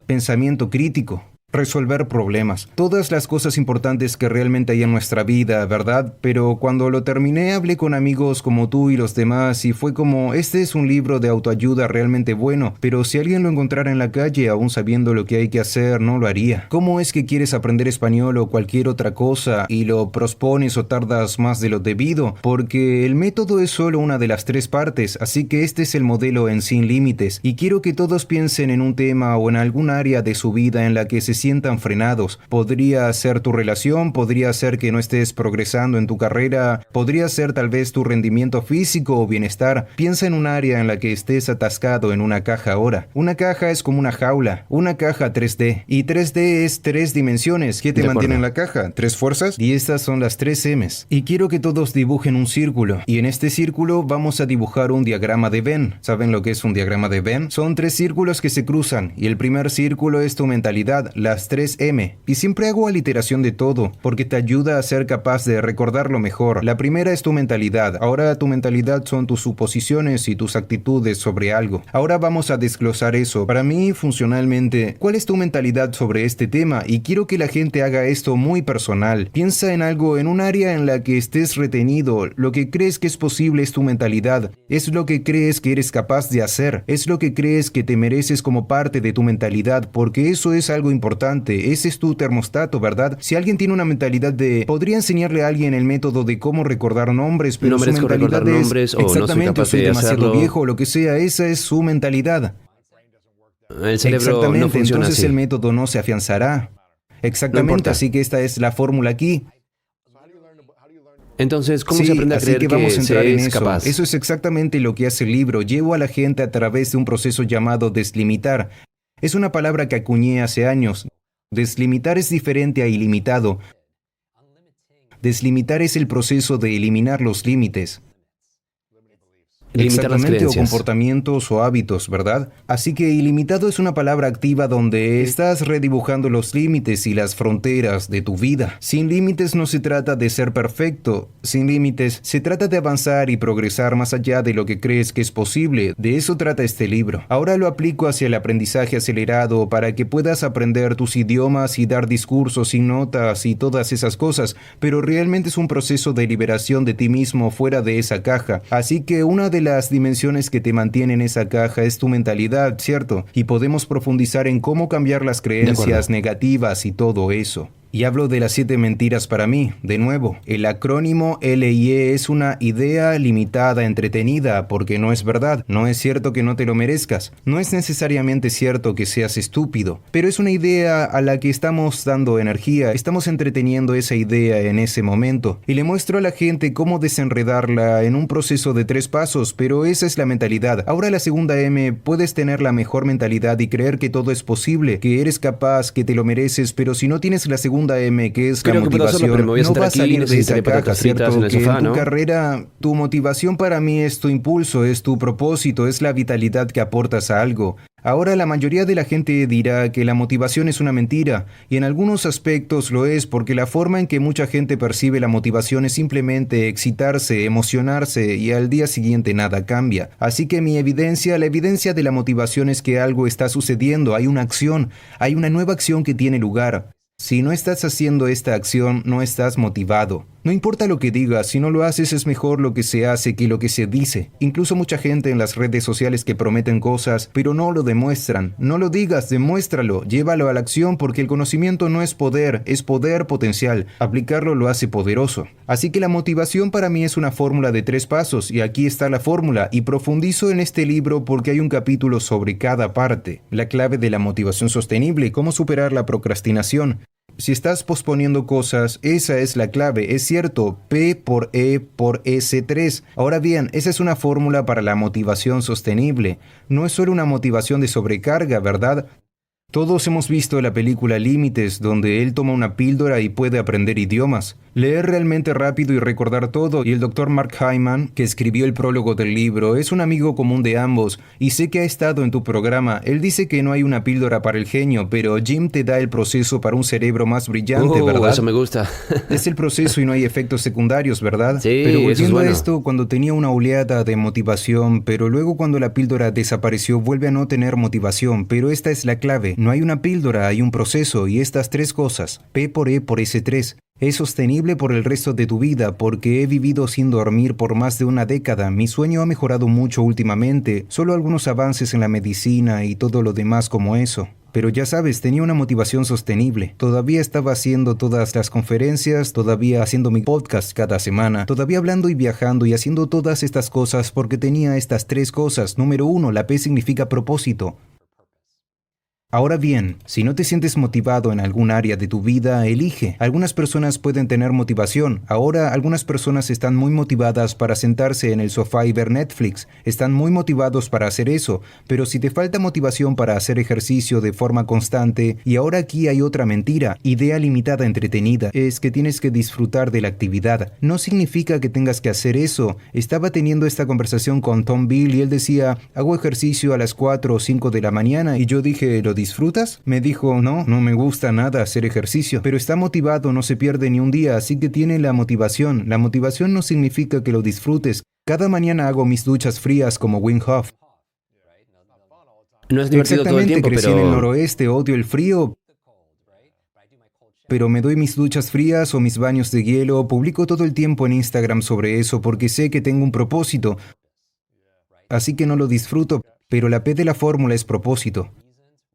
pensamiento crítico. Resolver problemas, todas las cosas importantes que realmente hay en nuestra vida, ¿verdad? Pero cuando lo terminé hablé con amigos como tú y los demás y fue como, este es un libro de autoayuda realmente bueno, pero si alguien lo encontrara en la calle aún sabiendo lo que hay que hacer, no lo haría. ¿Cómo es que quieres aprender español o cualquier otra cosa y lo pospones o tardas más de lo debido? Porque el método es solo una de las 3 partes, así que este es el modelo en Sin Límites y quiero que todos piensen en un tema o en algún área de su vida en la que se sientan frenados. Podría ser tu relación, podría ser que no estés progresando en tu carrera, podría ser tal vez tu rendimiento físico o bienestar. Piensa en un área en la que estés atascado en una caja ahora. Una caja es como una jaula, una caja 3D. Y 3D es 3 dimensiones. ¿Qué te mantiene en la caja? 3 fuerzas. Y estas son las 3 M's. Y quiero que todos dibujen un círculo. Y en este círculo vamos a dibujar un diagrama de Venn. ¿Saben lo que es un diagrama de Venn? Son 3 círculos que se cruzan. Y el primer círculo es tu mentalidad, las 3 M. Y siempre hago aliteración de todo, porque te ayuda a ser capaz de recordarlo mejor. La primera es tu mentalidad. Ahora tu mentalidad son tus suposiciones y tus actitudes sobre algo. Ahora vamos a desglosar eso. Para mí, funcionalmente, ¿cuál es tu mentalidad sobre este tema? Y quiero que la gente haga esto muy personal. Piensa en algo, en un área en la que estés retenido. Lo que crees que es posible es tu mentalidad. Es lo que crees que eres capaz de hacer. Es lo que crees que te mereces como parte de tu mentalidad, porque eso es algo importante. Ese es tu termostato, ¿verdad? Si alguien tiene una mentalidad de... Podría enseñarle a alguien el método de cómo recordar nombres, pero su mentalidad es... Nombres, o exactamente, no soy capaz soy de demasiado hacerlo. viejo o lo que sea. Esa es su mentalidad. El cerebro Exactamente, no funciona entonces así. el método no se afianzará. Exactamente, importa. así que esta es la fórmula aquí. Entonces, ¿cómo Sí, se aprende a así creer que vamos a entrar se en es eso. capaz? Eso es exactamente lo que hace el libro. Llevo a la gente a través de un proceso llamado deslimitar. Es una palabra que acuñé hace años. Deslimitar es diferente a ilimitado. Deslimitar es el proceso de eliminar los límites. Limitar las Exactamente, o creencias. comportamientos o hábitos, ¿verdad? Así que ilimitado es una palabra activa donde estás redibujando los límites y las fronteras de tu vida. Sin límites no se trata de ser perfecto. Sin límites se trata de avanzar y progresar más allá de lo que crees que es posible. De eso trata este libro. Ahora lo aplico hacia el aprendizaje acelerado para que puedas aprender tus idiomas y dar discursos y notas y todas esas cosas, pero realmente es un proceso de liberación de ti mismo fuera de esa caja. Así que una de las dimensiones que te mantienen en esa caja es tu mentalidad, ¿cierto? Y podemos profundizar en cómo cambiar las creencias negativas y todo eso. Y hablo de las 7 mentiras para mí. De nuevo, el acrónimo LIE es una idea limitada, entretenida, porque no es verdad. No es cierto que no te lo merezcas. No es necesariamente cierto que seas estúpido. Pero es una idea a la que estamos dando energía. Estamos entreteniendo esa idea en ese momento. Y le muestro a la gente cómo desenredarla en un proceso de 3 pasos, pero esa es la mentalidad. Ahora la segunda M, puedes tener la mejor mentalidad y creer que todo es posible, que eres capaz, que te lo mereces, pero si no tienes la segunda segunda M, que es Creo la que puedo hacerlo, motivación, pero me voy a no sentar va a aquí, salir de esa necesitaré caja, patatas fritas ¿cierto? en el Que sofá, en tu ¿no? carrera, tu motivación para mí es tu impulso, es tu propósito, es la vitalidad que aportas a algo. Ahora la mayoría de la gente dirá que la motivación es una mentira, y en algunos aspectos lo es porque la forma en que mucha gente percibe la motivación es simplemente excitarse, emocionarse y al día siguiente nada cambia. Así que la evidencia de la motivación es que algo está sucediendo, hay una acción, hay una nueva acción que tiene lugar. Si no estás haciendo esta acción, no estás motivado. No importa lo que digas, si no lo haces es mejor lo que se hace que lo que se dice. Incluso mucha gente en las redes sociales que prometen cosas, pero no lo demuestran. No lo digas, demuéstralo, llévalo a la acción porque el conocimiento no es poder potencial. Aplicarlo lo hace poderoso. Así que la motivación para mí es una fórmula de 3 pasos y aquí está la fórmula y profundizo en este libro porque hay un capítulo sobre cada parte. La clave de la motivación sostenible, cómo superar la procrastinación. Si estás posponiendo cosas, esa es la clave, es cierto, P por E por S3. Ahora bien, esa es una fórmula para la motivación sostenible. No es solo una motivación de sobrecarga, ¿verdad? Todos hemos visto la película Límites, donde él toma una píldora y puede aprender idiomas, leer realmente rápido y recordar todo, y el Dr. Mark Hyman, que escribió el prólogo del libro, es un amigo común de ambos, y sé que ha estado en tu programa. Él dice que no hay una píldora para el genio, pero Jim te da el proceso para un cerebro más brillante, ¿verdad? Eso me gusta. Es el proceso y no hay efectos secundarios, ¿verdad? Sí, pero eso es volviendo bueno. a esto, cuando tenía una oleada de motivación, pero luego cuando la píldora desapareció, vuelve a no tener motivación, pero esta es la clave. No hay una píldora, hay un proceso, y estas 3 cosas, P por E por S3, es sostenible por el resto de tu vida porque he vivido sin dormir por más de una década. Mi sueño ha mejorado mucho últimamente, solo algunos avances en la medicina y todo lo demás como eso. Pero ya sabes, tenía una motivación sostenible. Todavía estaba haciendo todas las conferencias, todavía haciendo mi podcast cada semana, todavía hablando y viajando y haciendo todas estas cosas porque tenía estas 3 cosas. Número 1, la P significa propósito. Ahora bien, si no te sientes motivado en algún área de tu vida, elige. Algunas personas pueden tener motivación. Ahora, algunas personas están muy motivadas para sentarse en el sofá y ver Netflix. Están muy motivados para hacer eso. Pero si te falta motivación para hacer ejercicio de forma constante, y ahora aquí hay otra mentira, idea limitada entretenida, es que tienes que disfrutar de la actividad. No significa que tengas que hacer eso. Estaba teniendo esta conversación con Tom Bill y él decía, hago ejercicio a las 4 o 5 de la mañana, y yo dije, ¿lo disfrutas? Me dijo, no me gusta nada hacer ejercicio, pero está motivado, no se pierde ni un día, así que tiene la motivación. La motivación no significa que lo disfrutes. Cada mañana hago mis duchas frías como Wim Hof. No es divertido todo el Exactamente, tiempo, crecí en el pero... noroeste, odio el frío, pero me doy mis duchas frías o mis baños de hielo, publico todo el tiempo en Instagram sobre eso porque sé que tengo un propósito. Así que no lo disfruto, pero la P de la fórmula es propósito.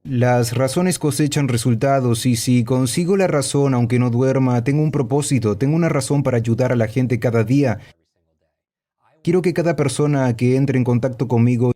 Las razones cosechan resultados y si consigo la razón aunque no duerma, tengo un propósito, tengo una razón para ayudar a la gente cada día. Quiero que cada persona que entre en contacto conmigo,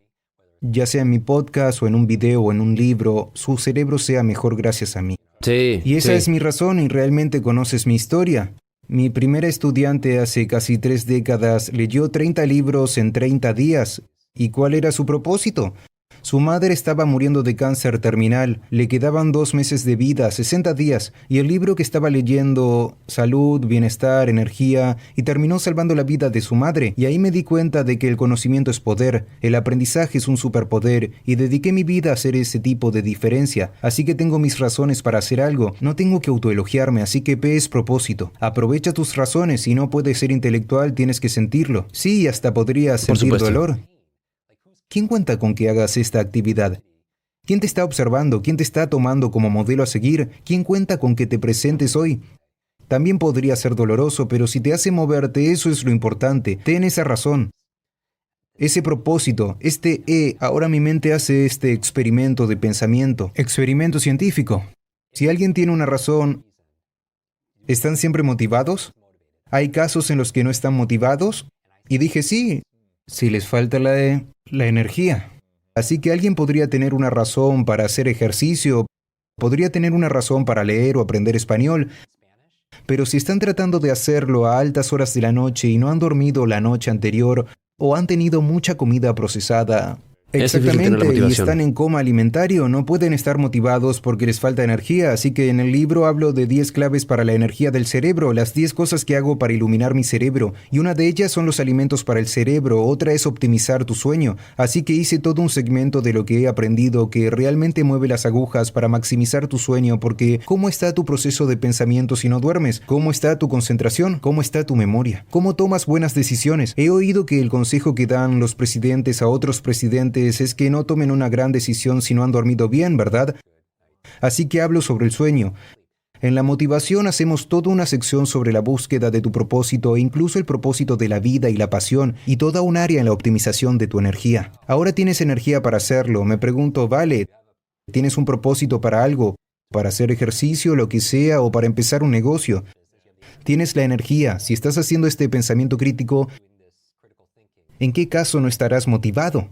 ya sea en mi podcast o en un video o en un libro, su cerebro sea mejor gracias a mí. Sí, Y esa sí. es mi razón y realmente conoces mi historia. Mi primera estudiante hace casi 3 décadas leyó 30 libros en 30 días. ¿Y cuál era su propósito? Su madre estaba muriendo de cáncer terminal, le quedaban 2 meses de vida, 60 días, y el libro que estaba leyendo, salud, bienestar, energía, y terminó salvando la vida de su madre, y ahí me di cuenta de que el conocimiento es poder, el aprendizaje es un superpoder, y dediqué mi vida a hacer ese tipo de diferencia, así que tengo mis razones para hacer algo, no tengo que autoelogiarme, así que P es propósito. Aprovecha tus razones, si no puedes ser intelectual, tienes que sentirlo. Sí, hasta podrías Por sentir supuesto. dolor. ¿Quién cuenta con que hagas esta actividad? ¿Quién te está observando? ¿Quién te está tomando como modelo a seguir? ¿Quién cuenta con que te presentes hoy? También podría ser doloroso, pero si te hace moverte, eso es lo importante. Ten esa razón. Ese propósito, ahora mi mente hace este experimento de pensamiento. Experimento científico. Si alguien tiene una razón, ¿están siempre motivados? ¿Hay casos en los que no están motivados? Y dije sí, si les falta la energía. Así que alguien podría tener una razón para hacer ejercicio, podría tener una razón para leer o aprender español, pero si están tratando de hacerlo a altas horas de la noche y no han dormido la noche anterior o han tenido mucha comida procesada, Es difícil tener la Exactamente, y motivación. están en coma alimentario, no pueden estar motivados porque les falta energía, así que en el libro hablo de 10 claves para la energía del cerebro, las 10 cosas que hago para iluminar mi cerebro, y una de ellas son los alimentos para el cerebro, otra es optimizar tu sueño, así que hice todo un segmento de lo que he aprendido que realmente mueve las agujas para maximizar tu sueño, porque ¿cómo está tu proceso de pensamiento si no duermes? ¿Cómo está tu concentración? ¿Cómo está tu memoria? ¿Cómo tomas buenas decisiones? He oído que el consejo que dan los presidentes a otros presidentes es que no tomen una gran decisión si no han dormido bien, ¿verdad? Así que hablo sobre el sueño. En la motivación hacemos toda una sección sobre la búsqueda de tu propósito e incluso el propósito de la vida y la pasión y toda un área en la optimización de tu energía. Ahora tienes energía para hacerlo. Me pregunto, vale, ¿tienes un propósito para algo? ¿Para hacer ejercicio, lo que sea, o para empezar un negocio? Tienes la energía. Si estás haciendo este pensamiento crítico, ¿en qué caso no estarás motivado?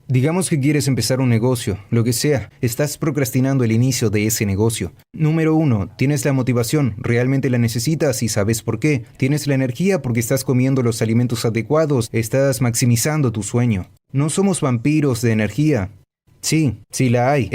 Digamos que quieres empezar un negocio, lo que sea, estás procrastinando el inicio de ese negocio. Número 1, tienes la motivación, realmente la necesitas y sabes por qué. Tienes la energía porque estás comiendo los alimentos adecuados, estás maximizando tu sueño. No somos vampiros de energía. Sí la hay,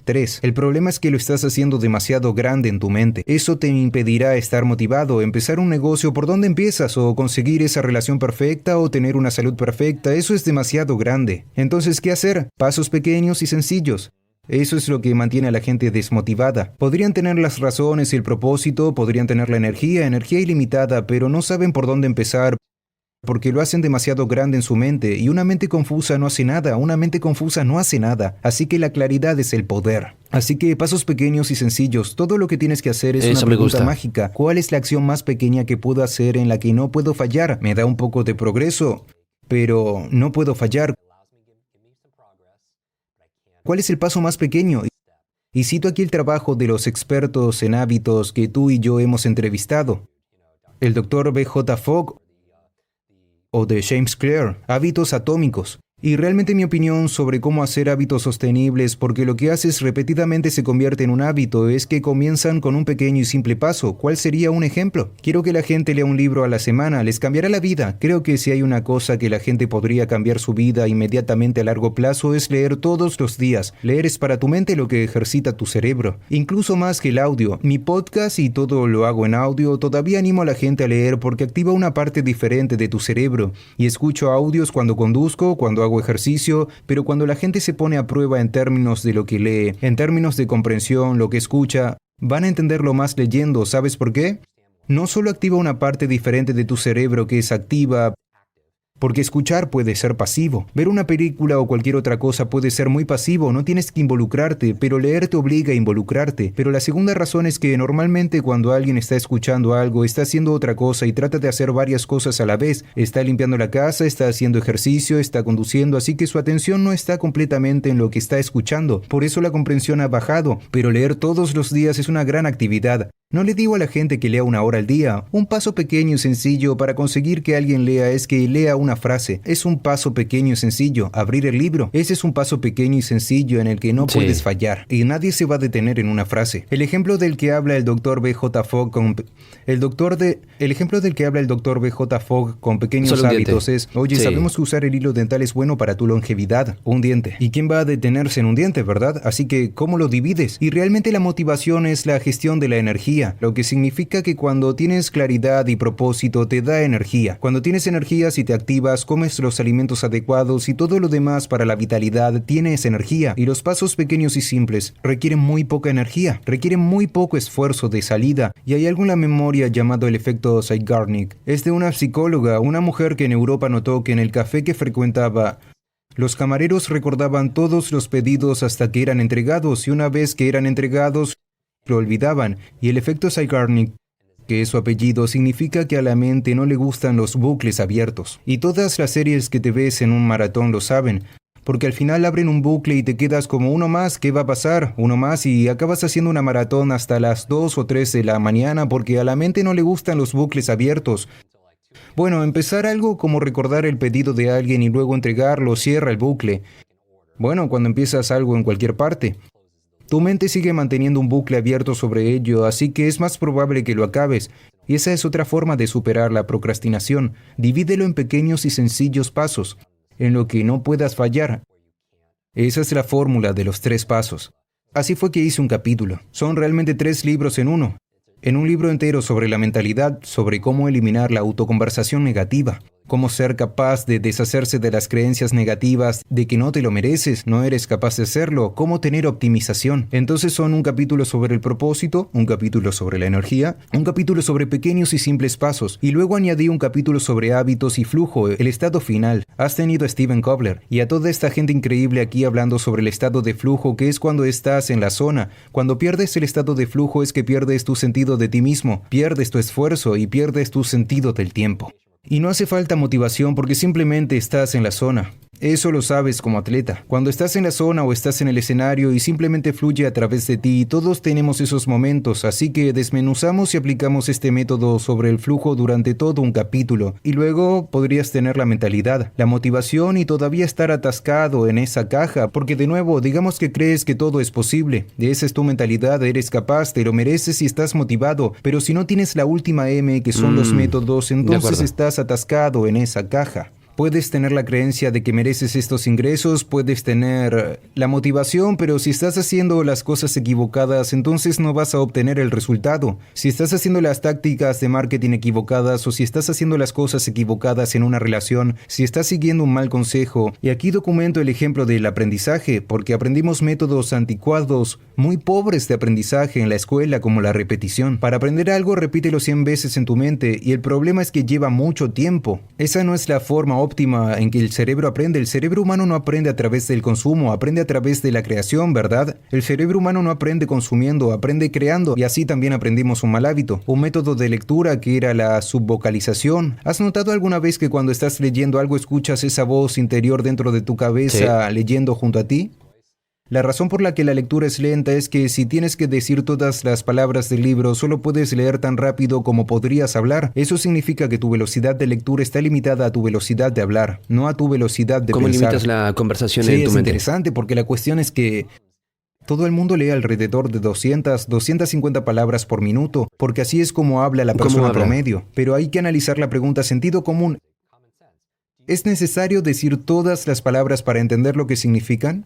3. El problema es que lo estás haciendo demasiado grande en tu mente. Eso te impedirá estar motivado, empezar un negocio. ¿Por dónde empiezas? ¿O conseguir esa relación perfecta? ¿O tener una salud perfecta? Eso es demasiado grande. Entonces, ¿qué hacer? Pasos pequeños y sencillos. Eso es lo que mantiene a la gente desmotivada. Podrían tener las razones y el propósito, podrían tener la energía ilimitada, pero no saben por dónde empezar, porque lo hacen demasiado grande en su mente, y una mente confusa no hace nada, así que la claridad es el poder. Así que pasos pequeños y sencillos, todo lo que tienes que hacer es Eso una me pregunta gusta. mágica. ¿Cuál es la acción más pequeña que puedo hacer en la que no puedo fallar? Me da un poco de progreso, pero no puedo fallar. ¿Cuál es el paso más pequeño? Y cito aquí el trabajo de los expertos en hábitos que tú y yo hemos entrevistado. El Dr. B.J. Fogg o de James Clear, hábitos atómicos. Y realmente mi opinión sobre cómo hacer hábitos sostenibles, porque lo que haces repetidamente se convierte en un hábito, es que comienzan con un pequeño y simple paso. ¿Cuál sería un ejemplo? Quiero que la gente lea un libro a la semana, les cambiará la vida. Creo que si hay una cosa que la gente podría cambiar su vida inmediatamente a largo plazo es leer todos los días. Leer es para tu mente lo que ejercita tu cerebro, incluso más que el audio. Mi podcast y todo lo hago en audio, todavía animo a la gente a leer porque activa una parte diferente de tu cerebro. Y escucho audios cuando conduzco, cuando hago ejercicio, pero cuando la gente se pone a prueba en términos de lo que lee, en términos de comprensión, lo que escucha, van a entenderlo más leyendo. ¿Sabes por qué? No solo activa una parte diferente de tu cerebro que es activa, porque escuchar puede ser pasivo. Ver una película o cualquier otra cosa puede ser muy pasivo, no tienes que involucrarte, pero leer te obliga a involucrarte. Pero la segunda razón es que normalmente cuando alguien está escuchando algo, está haciendo otra cosa y trata de hacer varias cosas a la vez. Está limpiando la casa, está haciendo ejercicio, está conduciendo, así que su atención no está completamente en lo que está escuchando. Por eso la comprensión ha bajado, pero leer todos los días es una gran actividad. No le digo a la gente que lea 1 hora al día. Un paso pequeño y sencillo para conseguir que alguien lea es que lea una frase. Es un paso pequeño y sencillo. Abrir el libro. Ese es un paso pequeño y sencillo en el que no puedes fallar. Y nadie se va a detener en una frase. El ejemplo del que habla el Dr. B.J. Fogg con pequeños Solo un hábitos diente. es, oye, Sí. sabemos que usar el hilo dental es bueno para tu longevidad. Un diente. ¿Y quién va a detenerse en un diente, verdad? Así que, ¿cómo lo divides? Y realmente la motivación es la gestión de la energía, lo que significa que cuando tienes claridad y propósito te da energía. Cuando tienes energía, si te activas, comes los alimentos adecuados y todo lo demás para la vitalidad, tienes energía. Y los pasos pequeños y simples requieren muy poca energía, requieren muy poco esfuerzo de salida. Y hay algo en la memoria llamado el efecto Zeigarnik. Es de una psicóloga, una mujer que en Europa notó que en el café que frecuentaba, los camareros recordaban todos los pedidos hasta que eran entregados, y una vez que eran entregados, lo olvidaban. Y el efecto Zeigarnik, que es su apellido, significa que a la mente no le gustan los bucles abiertos. Y todas las series que te ves en un maratón lo saben, porque al final abren un bucle y te quedas como uno más, ¿qué va a pasar? Uno más, y acabas haciendo una maratón hasta las 2 o 3 de la mañana porque a la mente no le gustan los bucles abiertos. Bueno, empezar algo como recordar el pedido de alguien y luego entregarlo cierra el bucle. Bueno, cuando empiezas algo en cualquier parte, tu mente sigue manteniendo un bucle abierto sobre ello, así que es más probable que lo acabes. Y esa es otra forma de superar la procrastinación. Divídelo en pequeños y sencillos pasos. en lo que no puedas fallar. Esa es la fórmula de los 3 pasos. Así fue que hice un capítulo. Son realmente 3 libros en uno. En un libro entero sobre la mentalidad, sobre cómo eliminar la autoconversación negativa, cómo ser capaz de deshacerse de las creencias negativas, de que no te lo mereces, no eres capaz de hacerlo, cómo tener optimización. Entonces son un capítulo sobre el propósito, un capítulo sobre la energía, un capítulo sobre pequeños y simples pasos, y luego añadí un capítulo sobre hábitos y flujo, el estado final. Has tenido a Steven Kotler y a toda esta gente increíble aquí hablando sobre el estado de flujo, que es cuando estás en la zona. Cuando pierdes el estado de flujo es que pierdes tu sentido de ti mismo, pierdes tu esfuerzo y pierdes tu sentido del tiempo. Y no hace falta motivación porque simplemente estás en la zona. Eso lo sabes como atleta. Cuando estás en la zona o estás en el escenario y simplemente fluye a través de ti, todos tenemos esos momentos, así que desmenuzamos y aplicamos este método sobre el flujo durante todo un capítulo. Y luego podrías tener la mentalidad, la motivación y todavía estar atascado en esa caja, porque de nuevo, digamos que crees que todo es posible. Esa es tu mentalidad, eres capaz, te lo mereces y estás motivado, pero si no tienes la última M, que son los métodos, entonces estás atascado en esa caja. Puedes tener la creencia de que mereces estos ingresos, puedes tener la motivación, pero si estás haciendo las cosas equivocadas, entonces no vas a obtener el resultado. Si estás haciendo las tácticas de marketing equivocadas o si estás haciendo las cosas equivocadas en una relación, si estás siguiendo un mal consejo, y aquí documento el ejemplo del aprendizaje, porque aprendimos métodos anticuados, muy pobres de aprendizaje en la escuela, como la repetición. Para aprender algo, repítelo 100 veces en tu mente, y el problema es que lleva mucho tiempo. Esa no es la forma óptima en que el cerebro aprende. El cerebro humano no aprende a través del consumo, aprende a través de la creación, ¿verdad? El cerebro humano no aprende consumiendo, aprende creando, y así también aprendimos un mal hábito. Un método de lectura que era la subvocalización. ¿Has notado alguna vez que cuando estás leyendo algo escuchas esa voz interior dentro de tu cabeza leyendo junto a ti? La razón por la que la lectura es lenta es que si tienes que decir todas las palabras del libro, solo puedes leer tan rápido como podrías hablar. Eso significa que tu velocidad de lectura está limitada a tu velocidad de hablar, no a tu velocidad de pensar. ¿Cómo limitas la conversación en tu mente? Sí, es interesante porque la cuestión es que todo el mundo lee alrededor de 250 palabras por minuto, porque así es como habla la persona promedio. Pero hay que analizar la pregunta sentido común. ¿Es necesario decir todas las palabras para entender lo que significan?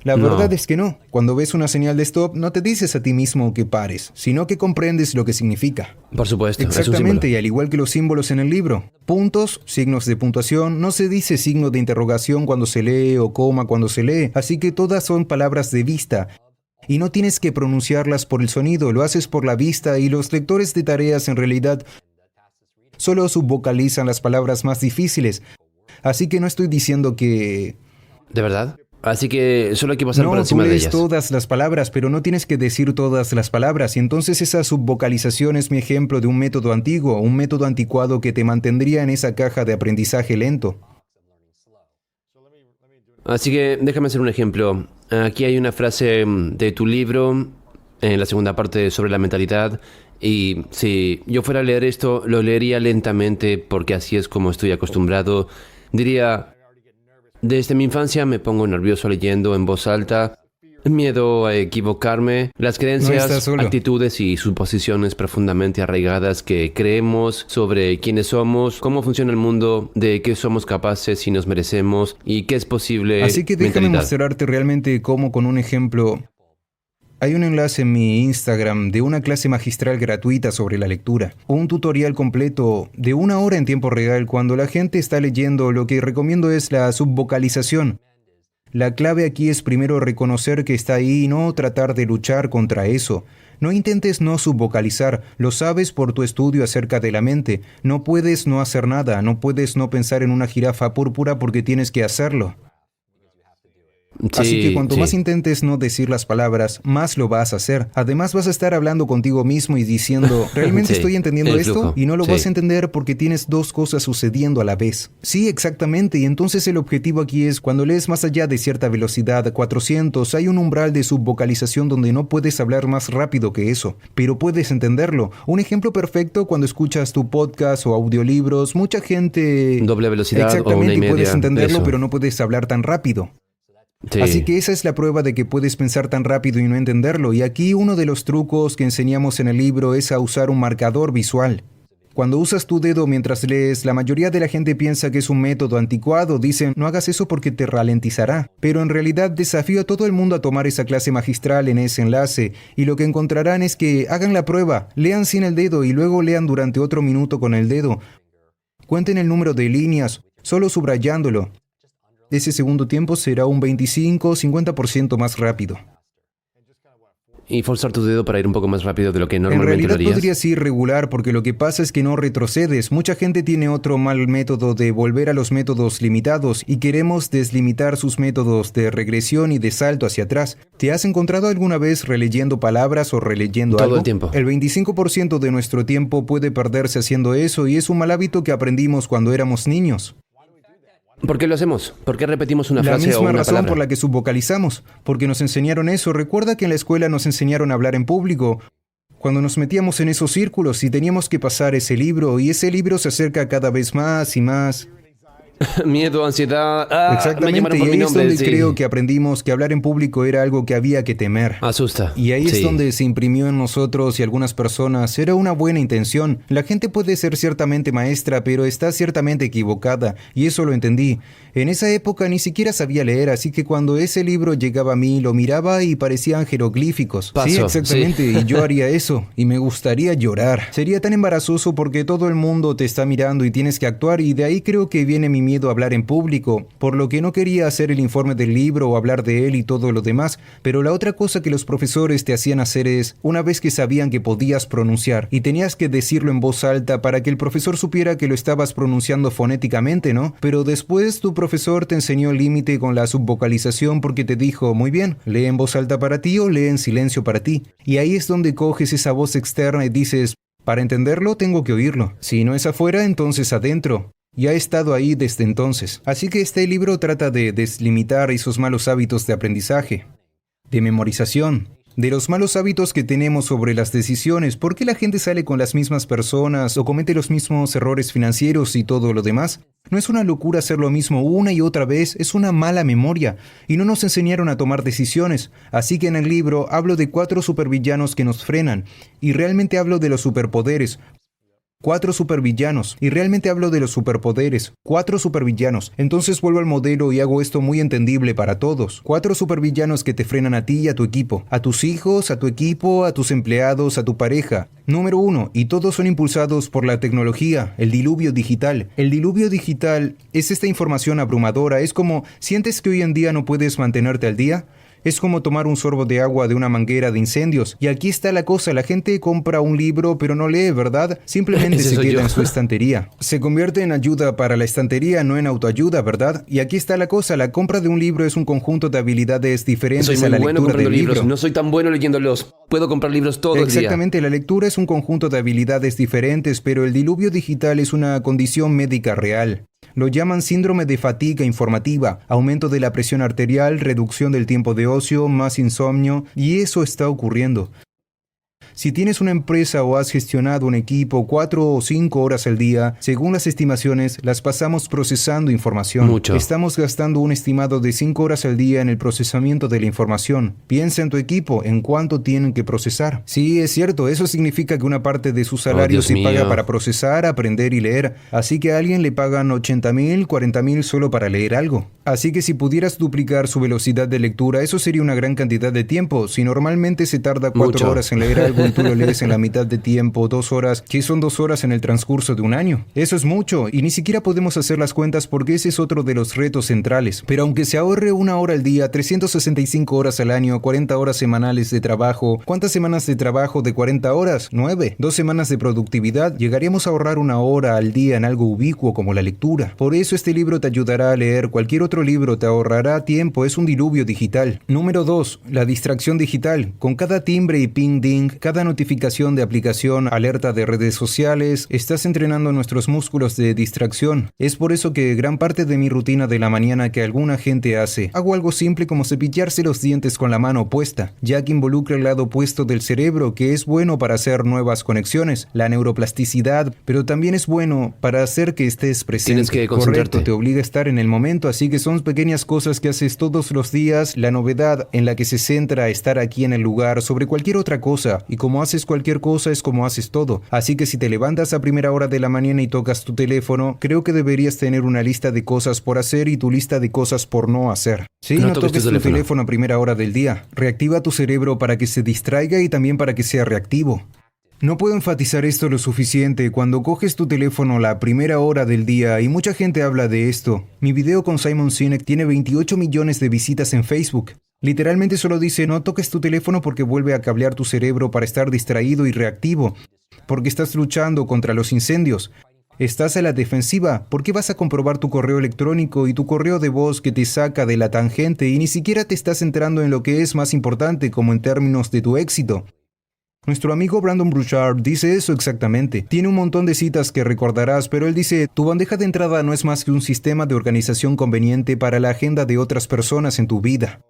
La verdad es que no. Cuando ves una señal de stop, no te dices a ti mismo que pares, sino que comprendes lo que significa. Por supuesto. Exactamente, y al igual que los símbolos en el libro. Puntos, signos de puntuación, no se dice signo de interrogación cuando se lee o coma cuando se lee, así que todas son palabras de vista. Y no tienes que pronunciarlas por el sonido, lo haces por la vista, y los lectores de tareas en realidad solo subvocalizan las palabras más difíciles. Así que no estoy diciendo que... ¿De verdad? Así que solo hay que pasar por encima de ellas. No, tú lees todas las palabras, pero no tienes que decir todas las palabras. Y entonces esa subvocalización es mi ejemplo de un método antiguo, un método anticuado que te mantendría en esa caja de aprendizaje lento. Así que déjame hacer un ejemplo. Aquí hay una frase de tu libro, en la segunda parte sobre la mentalidad. Y si yo fuera a leer esto, lo leería lentamente porque así es como estoy acostumbrado. Diría... Desde mi infancia me pongo nervioso leyendo en voz alta, miedo a equivocarme, las creencias, actitudes y suposiciones profundamente arraigadas que creemos sobre quiénes somos, cómo funciona el mundo, de qué somos capaces y nos merecemos y qué es posible. Así que déjame mostrarte realmente cómo con un ejemplo. Hay un enlace en mi Instagram de una clase magistral gratuita sobre la lectura. Un tutorial completo de 1 hora en tiempo real cuando la gente está leyendo. Lo que recomiendo es la subvocalización. La clave aquí es primero reconocer que está ahí y no tratar de luchar contra eso. No intentes no subvocalizar, lo sabes por tu estudio acerca de la mente. No puedes no hacer nada, no puedes no pensar en una jirafa púrpura porque tienes que hacerlo. Así que cuanto más intentes no decir las palabras, más lo vas a hacer. Además vas a estar hablando contigo mismo y diciendo, ¿realmente estoy entendiendo esto? Y no lo vas a entender porque tienes 2 cosas sucediendo a la vez. Sí, exactamente. Y entonces el objetivo aquí es, cuando lees más allá de cierta velocidad, 400, hay un umbral de subvocalización donde no puedes hablar más rápido que eso, pero puedes entenderlo. Un ejemplo perfecto cuando escuchas tu podcast o audiolibros, mucha gente... Doble velocidad exactamente, o 1 y media. Puedes entenderlo, eso. Pero no puedes hablar tan rápido. Sí. Así que esa es la prueba de que puedes pensar tan rápido y no entenderlo. Y aquí uno de los trucos que enseñamos en el libro es a usar un marcador visual. Cuando usas tu dedo mientras lees, la mayoría de la gente piensa que es un método anticuado. Dicen, no hagas eso porque te ralentizará. Pero en realidad desafío a todo el mundo a tomar esa clase magistral en ese enlace. Y lo que encontrarán es que hagan la prueba, lean sin el dedo y luego lean durante otro minuto con el dedo. Cuenten el número de líneas, solo subrayándolo. Ese segundo tiempo será un 25-50% más rápido. Y forzar tu dedo para ir un poco más rápido de lo que En normalmente realidad lo harías. podrías ir regular porque lo que pasa es que no retrocedes. Mucha gente tiene otro mal método de volver a los métodos limitados y queremos deslimitar sus métodos de regresión y de salto hacia atrás. ¿Te has encontrado alguna vez releyendo palabras o releyendo Todo algo? el tiempo. El 25% de nuestro tiempo puede perderse haciendo eso y es un mal hábito que aprendimos cuando éramos niños. ¿Por qué lo hacemos? ¿Por qué repetimos una La frase o misma una razón palabra? por la que subvocalizamos, porque nos enseñaron eso. Recuerda que en la escuela nos enseñaron a hablar en público. Cuando nos metíamos en esos círculos y teníamos que pasar ese libro, y ese libro se acerca cada vez más y más. Miedo, ansiedad. Me Exactamente, llamaron y por mi ahí es nombre. donde Sí. creo que aprendimos que hablar en público era algo que había que temer. Asusta. Y ahí es Sí. donde se imprimió en nosotros y algunas personas. Era una buena intención. La gente puede ser ciertamente maestra, pero está ciertamente equivocada. Y eso lo entendí. En esa época ni siquiera sabía leer, así que cuando ese libro llegaba a mí, lo miraba y parecían jeroglíficos. Paso, Sí, exactamente. sí. Y yo haría eso. Y me gustaría llorar. Sería tan embarazoso porque todo el mundo te está mirando y tienes que actuar. Y de ahí creo que viene mi miedo a hablar en público. Por lo que no quería hacer el informe del libro o hablar de él y todo lo demás. Pero la otra cosa que los profesores te hacían hacer es, una vez que sabían que podías pronunciar y tenías que decirlo en voz alta para que el profesor supiera que lo estabas pronunciando fonéticamente, ¿no? Pero después tu profesor te enseñó el límite con la subvocalización porque te dijo, muy bien, lee en voz alta para ti o lee en silencio para ti. Y ahí es donde coges esa voz externa y dices, para entenderlo tengo que oírlo. Si no es afuera, entonces adentro. Y ha estado ahí desde entonces. Así que este libro trata de deslimitar esos malos hábitos de aprendizaje, de memorización, de los malos hábitos que tenemos sobre las decisiones. ¿Por qué la gente sale con las mismas personas o comete los mismos errores financieros y todo lo demás? No es una locura hacer lo mismo una y otra vez, es una mala memoria. Y no nos enseñaron a tomar decisiones. Así que en el libro hablo de 4 supervillanos que nos frenan. Y realmente hablo de los superpoderes. 4 supervillanos. Y realmente hablo de los superpoderes. 4 supervillanos. Entonces vuelvo al modelo y hago esto muy entendible para todos. 4 supervillanos que te frenan a ti y a tu equipo. A tus hijos, a tu equipo, a tus empleados, a tu pareja. Número 1. Y todos son impulsados por la tecnología, el diluvio digital. El diluvio digital es esta información abrumadora. Es como, ¿sientes que hoy en día no puedes mantenerte al día? Es como tomar un sorbo de agua de una manguera de incendios. Y aquí está la cosa, la gente compra un libro pero no lee, ¿verdad? Simplemente Ese se soy queda yo. en su estantería. Se convierte en ayuda para la estantería, no en autoayuda, ¿verdad? Y aquí está la cosa, la compra de un libro es un conjunto de habilidades diferentes Soy a muy la bueno lectura comprando del libros. libro. No soy tan bueno leyéndolos. Puedo comprar libros todo el día. Exactamente, la lectura es un conjunto de habilidades diferentes, pero el diluvio digital es una condición médica real. Lo llaman síndrome de fatiga informativa, aumento de la presión arterial, reducción del tiempo de ocio, más insomnio, y eso está ocurriendo. Si tienes una empresa o has gestionado un equipo 4 o 5 horas al día, según las estimaciones, las pasamos procesando información. Mucho. Estamos gastando un estimado de 5 horas al día en el procesamiento de la información. Piensa en tu equipo, en cuánto tienen que procesar. Sí, es cierto, eso significa que una parte de su salario Dios se paga mío. para procesar, aprender y leer. Así que a alguien le pagan 80,000, 40,000 solo para leer algo. Así que si pudieras duplicar su velocidad de lectura, eso sería una gran cantidad de tiempo. Si normalmente se tarda 4 Mucho. horas en leer algo y tú lo lees en la mitad de tiempo, 2 horas, ¿qué son 2 horas en el transcurso de un año? Eso es mucho, y ni siquiera podemos hacer las cuentas porque ese es otro de los retos centrales. Pero aunque se ahorre 1 hora al día, 365 horas al año, 40 horas semanales de trabajo, ¿cuántas semanas de trabajo de 40 horas? 9. 2 semanas de productividad, llegaríamos a ahorrar 1 hora al día en algo ubicuo como la lectura. Por eso este libro te ayudará a leer, cualquier otro libro te ahorrará tiempo, es un diluvio digital. Número 2. La distracción digital. Con cada timbre y ping ding, cada notificación de aplicación, alerta de redes sociales, estás entrenando nuestros músculos de distracción. Es por eso que gran parte de mi rutina de la mañana que alguna gente hace, hago algo simple como cepillarse los dientes con la mano opuesta, ya que involucra el lado opuesto del cerebro, que es bueno para hacer nuevas conexiones, la neuroplasticidad, pero también es bueno para hacer que estés presente. Tienes que concentrarte. Correcto, te obliga a estar en el momento, así que son pequeñas cosas que haces todos los días, la novedad en la que se centra estar aquí en el lugar sobre cualquier otra cosa, y como haces cualquier cosa es como haces todo. Así que si te levantas a primera hora de la mañana y tocas tu teléfono, creo que deberías tener una lista de cosas por hacer y tu lista de cosas por no hacer. Sí, no toques tu teléfono a primera hora del día. Reactiva tu cerebro para que se distraiga y también para que sea reactivo. No puedo enfatizar esto lo suficiente. Cuando coges tu teléfono a la primera hora del día, y mucha gente habla de esto, mi video con Simon Sinek tiene 28 millones de visitas en Facebook. Literalmente solo dice, no toques tu teléfono porque vuelve a cablear tu cerebro para estar distraído y reactivo, porque estás luchando contra los incendios. Estás a la defensiva. ¿Por qué vas a comprobar tu correo electrónico y tu correo de voz que te saca de la tangente y ni siquiera te estás centrando en lo que es más importante como en términos de tu éxito? Nuestro amigo Brandon Burchard dice eso exactamente. Tiene un montón de citas que recordarás, pero él dice, tu bandeja de entrada no es más que un sistema de organización conveniente para la agenda de otras personas en tu vida.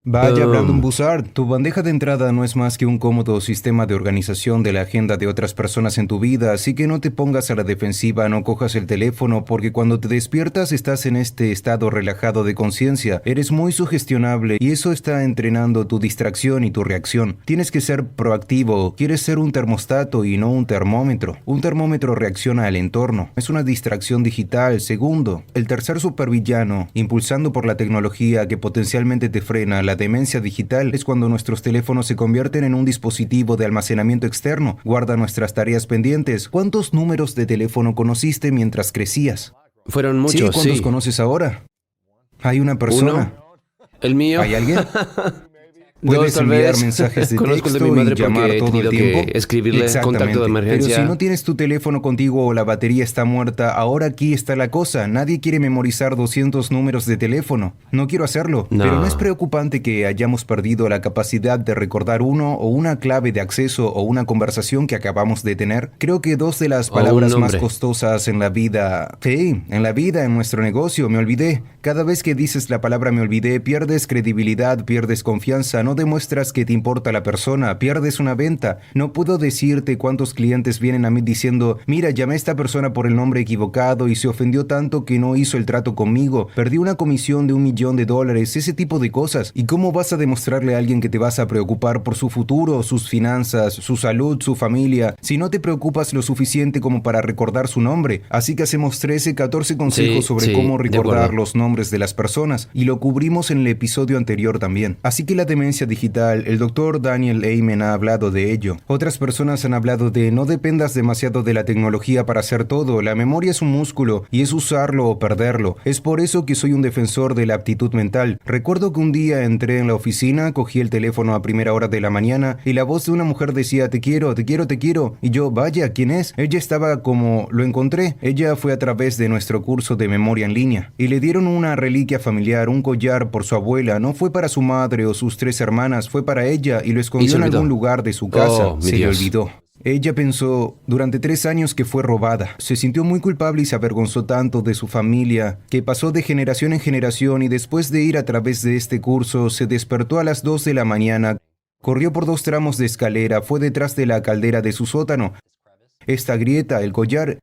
Vaya, Brandon Burchard, tu bandeja de entrada no es más que un cómodo sistema de organización de la agenda de otras personas en tu vida, así que no te pongas a la defensiva, no cojas el teléfono, porque cuando te despiertas estás en este estado relajado de conciencia, eres muy sugestionable y eso está entrenando tu distracción y tu reacción. Tienes que ser proactivo, quieres ser un termostato y no un termómetro. Un termómetro reacciona al entorno, es una distracción digital. Segundo, el tercer supervillano, impulsando por la tecnología que potencialmente te frena, la demencia digital, es cuando nuestros teléfonos se convierten en un dispositivo de almacenamiento externo, guarda nuestras tareas pendientes. ¿Cuántos números de teléfono conociste mientras crecías? Fueron muchos, sí. ¿Cuántos conoces ahora? Hay una persona. ¿Uno? ¿El mío? ¿Hay alguien? Puedes enviar mensajes de texto de mi madre y llamar todo el tiempo. Que escribirle contacto de emergencia. Pero si no tienes tu teléfono contigo o la batería está muerta, ahora aquí está la cosa. Nadie quiere memorizar 200 números de teléfono. No quiero hacerlo. No. Pero ¿no es preocupante que hayamos perdido la capacidad de recordar uno o una clave de acceso o una conversación que acabamos de tener? Creo que dos de las palabras más costosas en la vida... Sí, en la vida, en nuestro negocio, me olvidé. Cada vez que dices la palabra me olvidé, pierdes credibilidad, pierdes confianza, no demuestras que te importa la persona, pierdes una venta. No puedo decirte cuántos clientes vienen a mí diciendo, mira, llamé a esta persona por el nombre equivocado y se ofendió tanto que no hizo el trato conmigo, perdí una comisión de $1 millón, ese tipo de cosas. ¿Y cómo vas a demostrarle a alguien que te vas a preocupar por su futuro, sus finanzas, su salud, su familia, si no te preocupas lo suficiente como para recordar su nombre? Así que hacemos 14 consejos sobre cómo recordar los nombres de las personas, y lo cubrimos en el episodio anterior también. Así que la demencia digital, el Dr. Daniel Amen ha hablado de ello. Otras personas han hablado de no dependas demasiado de la tecnología para hacer todo. La memoria es un músculo y es usarlo o perderlo. Es por eso que soy un defensor de la aptitud mental. Recuerdo que un día entré en la oficina, cogí el teléfono a primera hora de la mañana y la voz de una mujer decía, te quiero, te quiero, te quiero. Y yo, vaya, ¿quién es? Ella estaba como, lo encontré. Ella fue a través de nuestro curso de memoria en línea y le dieron una reliquia familiar, un collar por su abuela. No fue para su madre o sus 3 hermanas, fue para ella y lo escondió en algún lugar de su casa. Se le olvidó. Ella pensó durante 3 años que fue robada. Se sintió muy culpable y se avergonzó tanto de su familia que pasó de generación en generación, y después de ir a través de este curso se despertó a las 2 de la mañana, corrió por 2 tramos de escalera, fue detrás de la caldera de su sótano. Esta grieta, el collar...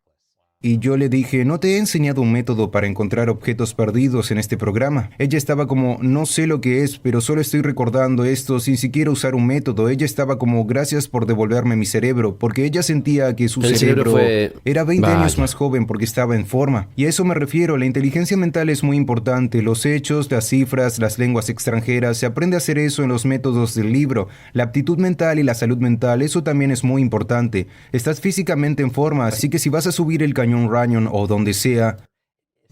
Y yo le dije, no te he enseñado un método para encontrar objetos perdidos en este programa. Ella estaba como, no sé lo que es, pero solo estoy recordando esto sin siquiera usar un método. Ella estaba como, gracias por devolverme mi cerebro, porque ella sentía que su cerebro era 20 años más joven porque estaba en forma. Y a eso me refiero, la inteligencia mental es muy importante. Los hechos, las cifras, las lenguas extranjeras, se aprende a hacer eso en los métodos del libro. La aptitud mental y la salud mental, eso también es muy importante. Estás físicamente en forma, así que si vas a subir el cañón Runyon o donde sea,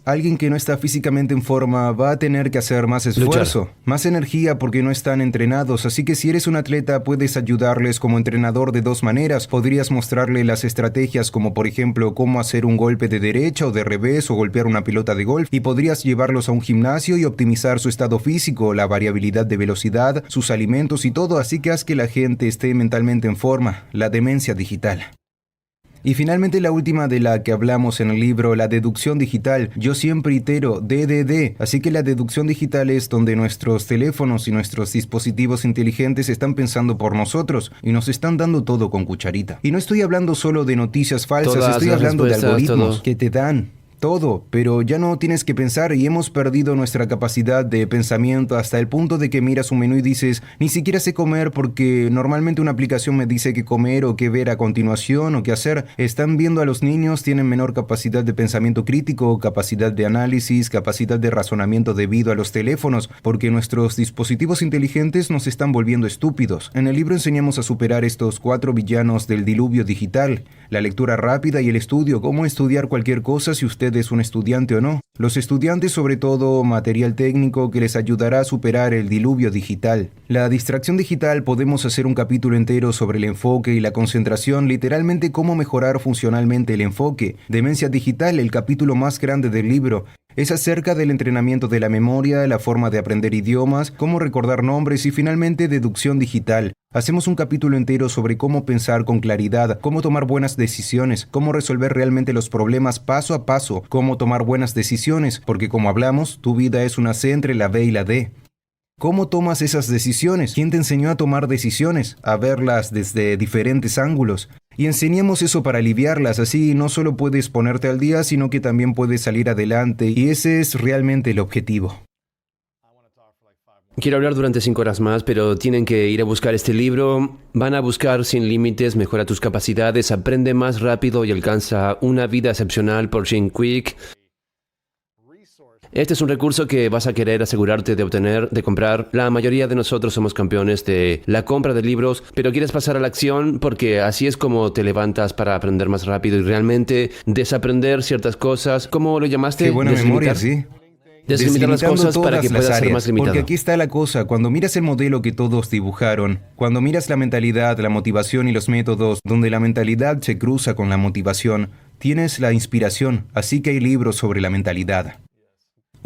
alguien que no está físicamente en forma va a tener que hacer más esfuerzo, más energía porque no están entrenados. Así que si eres un atleta puedes ayudarles como entrenador de 2 maneras. Podrías mostrarle las estrategias como por ejemplo cómo hacer un golpe de derecha o de revés o golpear una pelota de golf, y podrías llevarlos a un gimnasio y optimizar su estado físico, la variabilidad de velocidad, sus alimentos y todo. Así que haz que la gente esté mentalmente en forma. La demencia digital. Y finalmente la última de la que hablamos en el libro, la deducción digital. Yo siempre itero DDD, así que la deducción digital es donde nuestros teléfonos y nuestros dispositivos inteligentes están pensando por nosotros y nos están dando todo con cucharita. Y no estoy hablando solo de noticias falsas, estoy hablando de algoritmos que te dan todo, pero ya no tienes que pensar y hemos perdido nuestra capacidad de pensamiento hasta el punto de que miras un menú y dices, ni siquiera sé comer porque normalmente una aplicación me dice qué comer o qué ver a continuación o qué hacer. Están viendo a los niños, tienen menor capacidad de pensamiento crítico, capacidad de análisis, capacidad de razonamiento debido a los teléfonos, porque nuestros dispositivos inteligentes nos están volviendo estúpidos. En el libro enseñamos a superar estos 4 villanos del diluvio digital: la lectura rápida y el estudio, cómo estudiar cualquier cosa si usted es un estudiante o no. Los estudiantes, sobre todo, material técnico que les ayudará a superar el diluvio digital. La distracción digital, podemos hacer un capítulo entero sobre el enfoque y la concentración, literalmente cómo mejorar funcionalmente el enfoque. Demencia digital, el capítulo más grande del libro. Es acerca del entrenamiento de la memoria, la forma de aprender idiomas, cómo recordar nombres y finalmente deducción digital. Hacemos un capítulo entero sobre cómo pensar con claridad, cómo tomar buenas decisiones, cómo resolver realmente los problemas paso a paso, cómo tomar buenas decisiones, porque como hablamos, tu vida es una C entre la B y la D. ¿Cómo tomas esas decisiones? ¿Quién te enseñó a tomar decisiones? A verlas desde diferentes ángulos. Y enseñamos eso para aliviarlas, así no solo puedes ponerte al día, sino que también puedes salir adelante, y ese es realmente el objetivo. Quiero hablar durante 5 horas más, pero tienen que ir a buscar este libro. Van a buscar Sin Límites, mejora tus capacidades, aprende más rápido y alcanza una vida excepcional por Jim Kwik. Este es un recurso que vas a querer asegurarte de obtener, de comprar. La mayoría de nosotros somos campeones de la compra de libros, pero quieres pasar a la acción porque así es como te levantas para aprender más rápido y realmente desaprender ciertas cosas. ¿Cómo lo llamaste? Qué buena memoria, sí. Deslimitar las cosas para que puedas ser más limitado. Porque aquí está la cosa, cuando miras el modelo que todos dibujaron, cuando miras la mentalidad, la motivación y los métodos, donde la mentalidad se cruza con la motivación, tienes la inspiración, así que hay libros sobre la mentalidad.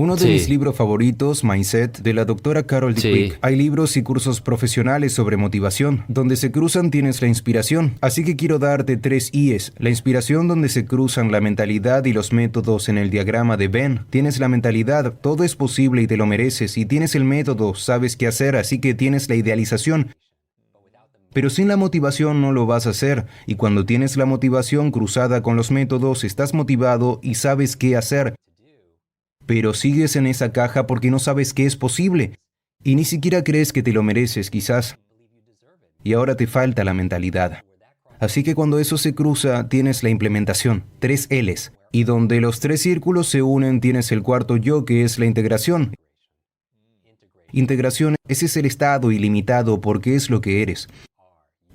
Uno de mis libros favoritos, Mindset, de la doctora Carol Dweck. Hay libros y cursos profesionales sobre motivación. Donde se cruzan tienes la inspiración. Así que quiero darte 3 I's. La inspiración, donde se cruzan la mentalidad y los métodos en el diagrama de Venn. Tienes la mentalidad, todo es posible y te lo mereces. Y tienes el método, sabes qué hacer, así que tienes la idealización. Pero sin la motivación no lo vas a hacer. Y cuando tienes la motivación cruzada con los métodos, estás motivado y sabes qué hacer. Pero sigues en esa caja porque no sabes qué es posible. Y ni siquiera crees que te lo mereces, quizás. Y ahora te falta la mentalidad. Así que cuando eso se cruza, tienes la implementación, 3 L's. Y donde los 3 círculos se unen, tienes el cuarto yo, que es la integración. Integración, ese es el estado ilimitado porque es lo que eres.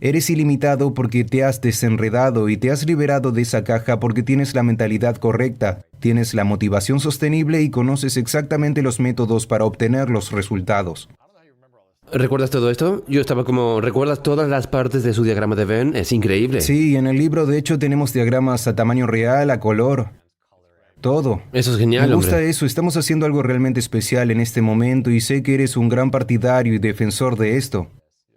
Eres ilimitado porque te has desenredado y te has liberado de esa caja porque tienes la mentalidad correcta, tienes la motivación sostenible y conoces exactamente los métodos para obtener los resultados. ¿Recuerdas todo esto? Yo estaba como, ¿recuerdas todas las partes de su diagrama de Venn? Es increíble. Sí, en el libro de hecho tenemos diagramas a tamaño real, a color. Todo. Eso es genial, Me gusta hombre. eso, estamos haciendo algo realmente especial en este momento y sé que eres un gran partidario y defensor de esto.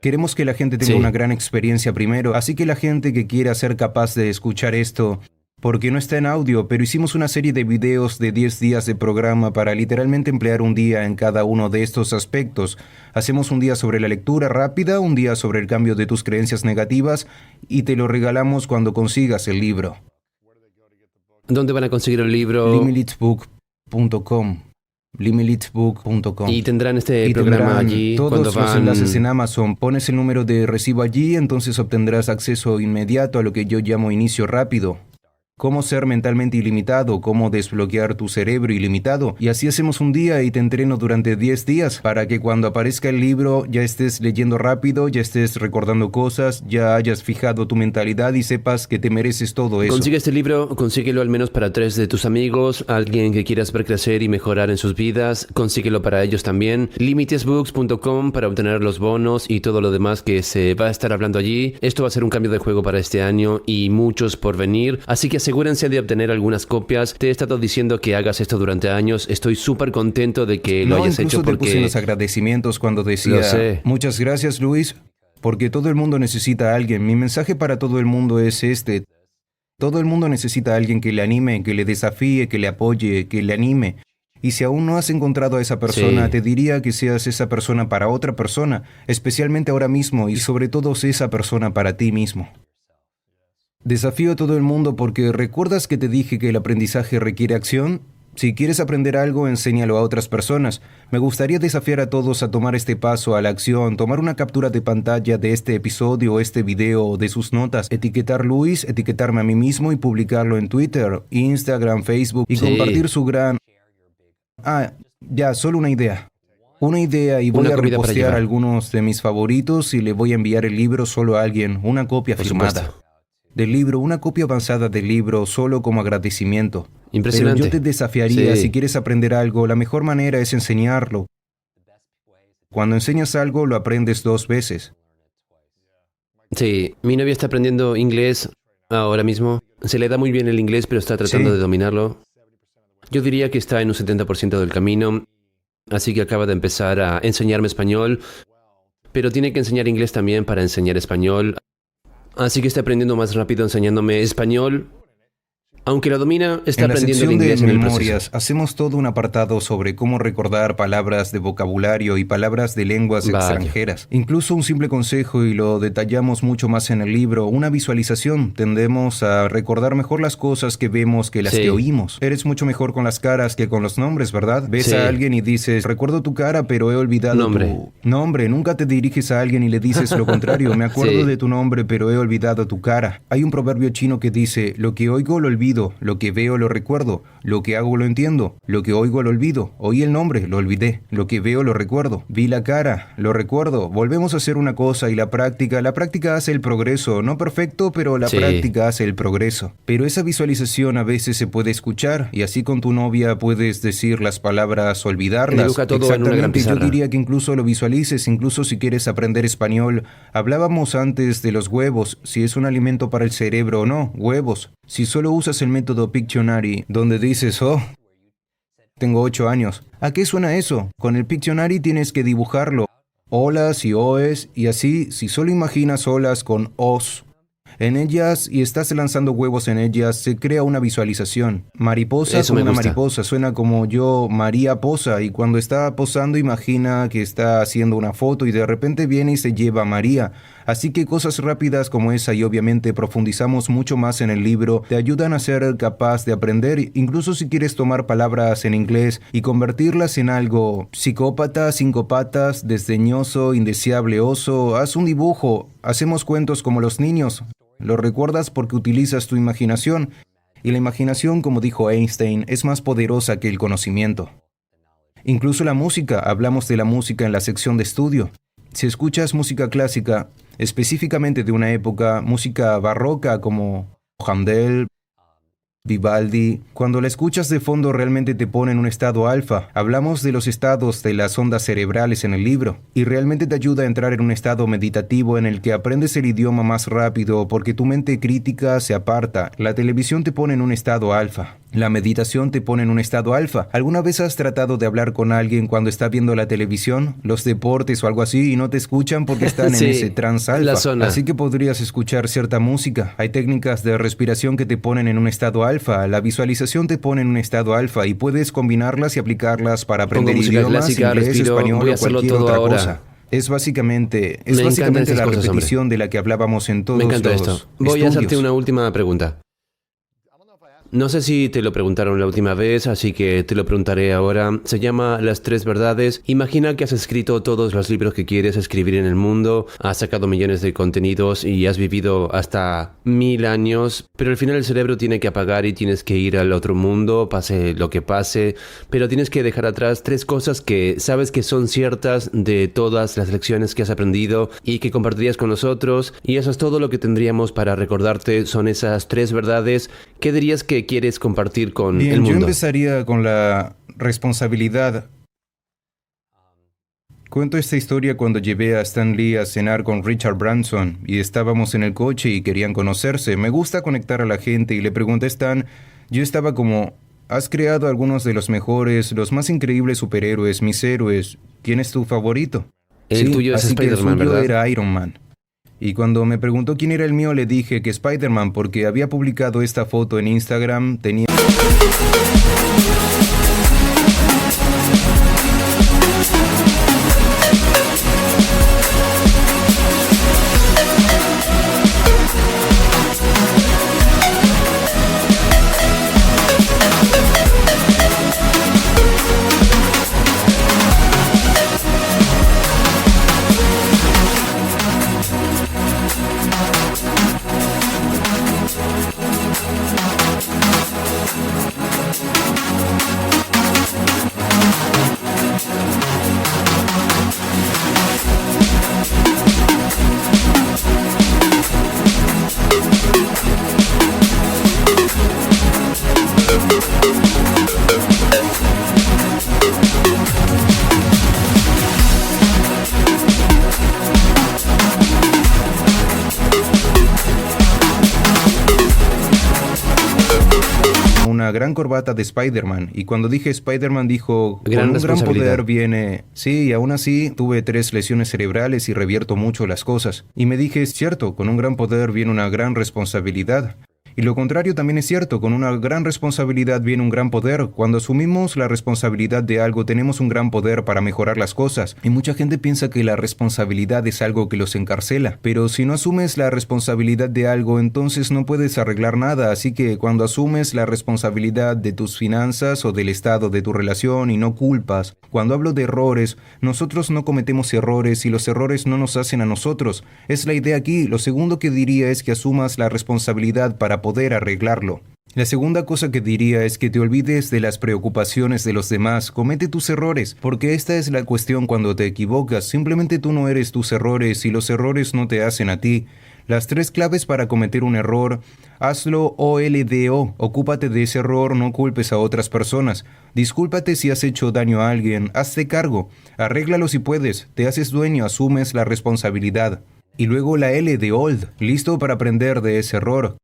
Queremos que la gente tenga una gran experiencia primero, así que la gente que quiera ser capaz de escuchar esto, porque no está en audio, pero hicimos una serie de videos de 10 días de programa para literalmente emplear un día en cada uno de estos aspectos. Hacemos un día sobre la lectura rápida, un día sobre el cambio de tus creencias negativas y te lo regalamos cuando consigas el libro. ¿Dónde van a conseguir el libro? Limitlessbook.com Limitlessbook.com Y tendrán este programa allí todos cuando los van... enlaces en Amazon. Pones el número de recibo allí, entonces obtendrás acceso inmediato a lo que yo llamo inicio rápido. Cómo ser mentalmente ilimitado, cómo desbloquear tu cerebro ilimitado. Y así hacemos un día y te entreno durante 10 días para que cuando aparezca el libro ya estés leyendo rápido, ya estés recordando cosas, ya hayas fijado tu mentalidad y sepas que te mereces todo eso. Consigue este libro, consíguelo al menos para 3 de tus amigos, alguien que quieras ver crecer y mejorar en sus vidas, consíguelo para ellos también. Limitlessbooks.com para obtener los bonos y todo lo demás que se va a estar hablando allí. Esto va a ser un cambio de juego para este año y muchos por venir, así que asegúrense de obtener algunas copias. Te he estado diciendo que hagas esto durante años. Estoy súper contento de que lo hayas hecho porque... Te puse en los agradecimientos cuando decía... Lo sé. Muchas gracias, Luis, porque todo el mundo necesita a alguien. Mi mensaje para todo el mundo es este. Todo el mundo necesita a alguien que le anime, que le desafíe, que le apoye, que le anime. Y si aún no has encontrado a esa persona, te diría que seas esa persona para otra persona, especialmente ahora mismo, y sobre todo sé esa persona para ti mismo. Desafío a todo el mundo porque ¿recuerdas que te dije que el aprendizaje requiere acción? Si quieres aprender algo, enséñalo a otras personas. Me gustaría desafiar a todos a tomar este paso a la acción, tomar una captura de pantalla de este episodio o este video o de sus notas, etiquetar Luis, etiquetarme a mí mismo y publicarlo en Twitter, Instagram, Facebook y compartir su gran... solo una idea. Una idea y voy Una a comida para repostear llevar. algunos de mis favoritos y le voy a enviar el libro solo a alguien, una copia Por firmada. supuesto. Del libro, una copia avanzada del libro, solo como agradecimiento. Impresionante. Pero yo te desafiaría, Sí. si quieres aprender algo, la mejor manera es enseñarlo. Cuando enseñas algo, lo aprendes 2 veces. Sí, mi novia está aprendiendo inglés ahora mismo. Se le da muy bien el inglés, pero está tratando Sí. de dominarlo. Yo diría que está en un 70% del camino, así que acaba de empezar a enseñarme español, pero tiene que enseñar inglés también para enseñar español. Así que está aprendiendo más rápido enseñándome español. Aunque lo domina, está En la aprendiendo el sección de inglés en el memorias, proceso. hacemos todo un apartado sobre cómo recordar palabras de vocabulario y palabras de lenguas Vaya. extranjeras. Incluso un simple consejo, y lo detallamos mucho más en el libro, una visualización. Tendemos a recordar mejor las cosas que vemos que las Sí. que oímos. Eres mucho mejor con las caras que con los nombres, ¿verdad? Ves Sí. a alguien y dices, recuerdo tu cara, pero he olvidado Nombre. tu nombre. Nunca te diriges a alguien y le dices lo contrario. Me acuerdo Sí. de tu nombre, pero he olvidado tu cara. Hay un proverbio chino que dice, lo que oigo lo olvido, lo que veo lo recuerdo, lo que hago lo entiendo, lo que oigo lo olvido, oí el nombre, lo olvidé, lo que veo lo recuerdo, vi la cara, lo recuerdo. Volvemos a hacer una cosa y la práctica hace el progreso, no perfecto, pero la Sí. práctica hace el progreso. Pero esa visualización a veces se puede escuchar y así con tu novia puedes decir las palabras, olvidarlas. Dibuja todo en una gran Exactamente, yo pizarra. diría que incluso lo visualices, incluso si quieres aprender español. Hablábamos antes de los huevos, si es un alimento para el cerebro o no, huevos. Si solo usas el método Pictionary, donde dices, tengo 8 años. ¿A qué suena eso? Con el Pictionary tienes que dibujarlo. Olas y oes, y así, si solo imaginas olas con os en ellas y estás lanzando huevos en ellas, se crea una visualización. Mariposa Eso como me una gusta. mariposa, suena como yo, María posa, y cuando está posando imagina que está haciendo una foto y de repente viene y se lleva a María. Así que cosas rápidas como esa, y obviamente profundizamos mucho más en el libro, te ayudan a ser capaz de aprender, incluso si quieres tomar palabras en inglés y convertirlas en algo psicópata, cinco patas, desdeñoso, indeseable oso. Haz un dibujo, hacemos cuentos como los niños. Lo recuerdas porque utilizas tu imaginación. Y la imaginación, como dijo Einstein, es más poderosa que el conocimiento. Incluso la música, hablamos de la música en la sección de estudio. Si escuchas música clásica, específicamente de una época, música barroca como Handel, Vivaldi, cuando la escuchas de fondo realmente te pone en un estado alfa. Hablamos de los estados de las ondas cerebrales en el libro, y realmente te ayuda a entrar en un estado meditativo en el que aprendes el idioma más rápido porque tu mente crítica se aparta. La televisión te pone en un estado alfa. La meditación te pone en un estado alfa. ¿Alguna vez has tratado de hablar con alguien cuando está viendo la televisión, los deportes o algo así, y no te escuchan porque están Sí, en ese trans alfa? la zona. Así que podrías escuchar cierta música. Hay técnicas de respiración que te ponen en un estado alfa. La visualización te pone en un estado alfa y puedes combinarlas y aplicarlas para aprender Pongo música idiomas, clásica, inglés, respiro, español voy a o hacerlo cualquier todo otra ahora. cosa. Es básicamente Me encantan esas la cosas, hombre. repetición de la que hablábamos en todos Me encanta los esto. Voy a hacerte estudios. una última pregunta. No sé si te lo preguntaron la última vez, así que te lo preguntaré ahora. Se llama Las 3 verdades. Imagina que has escrito todos los libros que quieres escribir en el mundo, has sacado millones de contenidos y has vivido hasta 1000 años, pero al final el cerebro tiene que apagar y tienes que ir al otro mundo, pase lo que pase, pero tienes que dejar atrás 3 cosas que sabes que son ciertas de todas las lecciones que has aprendido y que compartirías con nosotros, y eso es todo lo que tendríamos para recordarte, son esas 3 verdades. ¿Qué dirías que quieres compartir con Bien, el yo mundo? empezaría con la responsabilidad. Cuento esta historia cuando llevé a Stan Lee a cenar con Richard Branson y estábamos en el coche y querían conocerse. Me gusta conectar a la gente y le pregunté a Stan, yo estaba como, has creado algunos de los mejores, los más increíbles superhéroes, mis héroes. ¿Quién es tu favorito? El tuyo es así que el Spider-Man, suyo ¿verdad? era Iron Man. Y cuando me preguntó quién era el mío, le dije que Spider-Man porque había publicado esta foto en Instagram, tenía... Una gran corbata de Spider-Man, y cuando dije Spider-Man dijo, con Gran un gran responsabilidad. poder viene... Sí, y aún así tuve 3 lesiones cerebrales y revierto mucho las cosas. Y me dije, es cierto, con un gran poder viene una gran responsabilidad. Y lo contrario también es cierto, con una gran responsabilidad viene un gran poder. Cuando asumimos la responsabilidad de algo, tenemos un gran poder para mejorar las cosas. Y mucha gente piensa que la responsabilidad es algo que los encarcela. Pero si no asumes la responsabilidad de algo, entonces no puedes arreglar nada. Así que cuando asumes la responsabilidad de tus finanzas o del estado de tu relación y no culpas, cuando hablo de errores, nosotros no cometemos errores y los errores no nos hacen a nosotros. Es la idea aquí. Lo segundo que diría es que asumas la responsabilidad para poder arreglarlo. La segunda cosa que diría es que te olvides de las preocupaciones de los demás. Comete tus errores, porque esta es la cuestión cuando te equivocas. Simplemente tú no eres tus errores y los errores no te hacen a ti. Las 3 claves para cometer un error: hazlo OLDO, ocúpate de ese error, no culpes a otras personas. Discúlpate si has hecho daño a alguien, hazte cargo, arréglalo si puedes, te haces dueño, asumes la responsabilidad. Y luego la L de old, listo para aprender de ese error.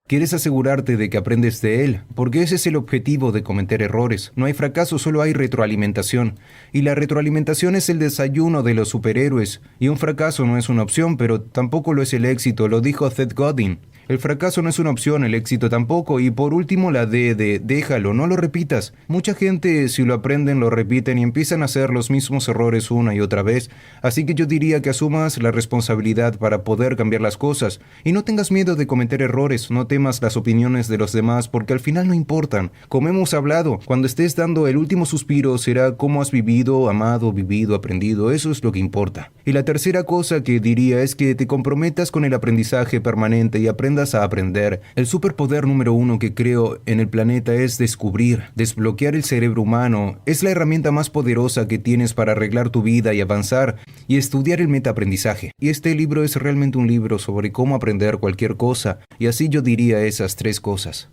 Quieres asegurarte de que aprendes de él, porque ese es el objetivo de cometer errores. No hay fracaso, solo hay retroalimentación. Y la retroalimentación es el desayuno de los superhéroes. Y un fracaso no es una opción, pero tampoco lo es el éxito, lo dijo Seth Godin. El fracaso no es una opción, el éxito tampoco. Y por último la D de déjalo, no lo repitas. Mucha gente, si lo aprenden, lo repiten y empiezan a hacer los mismos errores una y otra vez. Así que yo diría que asumas la responsabilidad para poder cambiar las cosas. Y no tengas miedo de cometer errores, no temas las opiniones de los demás, porque al final no importan. Como hemos hablado, cuando estés dando el último suspiro será cómo has vivido, amado, vivido, aprendido. Eso es lo que importa. Y la tercera cosa que diría es que te comprometas con el aprendizaje permanente y aprendas a aprender. El superpoder número 1 que creo en el planeta es descubrir, desbloquear el cerebro humano. Es la herramienta más poderosa que tienes para arreglar tu vida y avanzar, y estudiar el metaaprendizaje. Y este libro es realmente un libro sobre cómo aprender cualquier cosa, y así yo diría esas 3 cosas.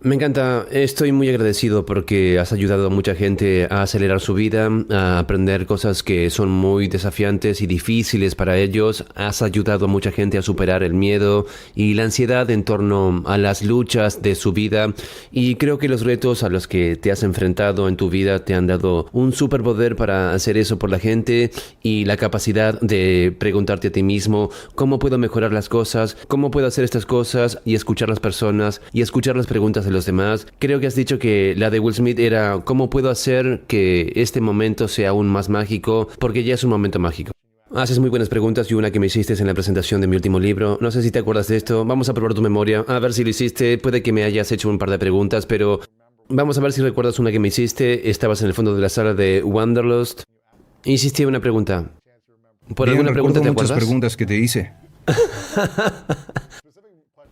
Me encanta, estoy muy agradecido porque has ayudado a mucha gente a acelerar su vida, a aprender cosas que son muy desafiantes y difíciles para ellos. Has ayudado a mucha gente a superar el miedo y la ansiedad en torno a las luchas de su vida, y creo que los retos a los que te has enfrentado en tu vida te han dado un superpoder para hacer eso por la gente y la capacidad de preguntarte a ti mismo cómo puedo mejorar las cosas, cómo puedo hacer estas cosas, y escuchar las personas y escuchar las preguntas de los demás. Creo que has dicho que la de Will Smith era ¿cómo puedo hacer que este momento sea aún más mágico? Porque ya es un momento mágico. Haces muy buenas preguntas, y una que me hiciste en la presentación de mi último libro. No sé si te acuerdas de esto. Vamos a probar tu memoria, a ver si lo hiciste. Puede que me hayas hecho un par de preguntas, pero vamos a ver si recuerdas una que me hiciste. Estabas en el fondo de la sala de Wanderlust. Hiciste una pregunta. ¿Por Bien, alguna pregunta te muchas acuerdas? preguntas que te hice.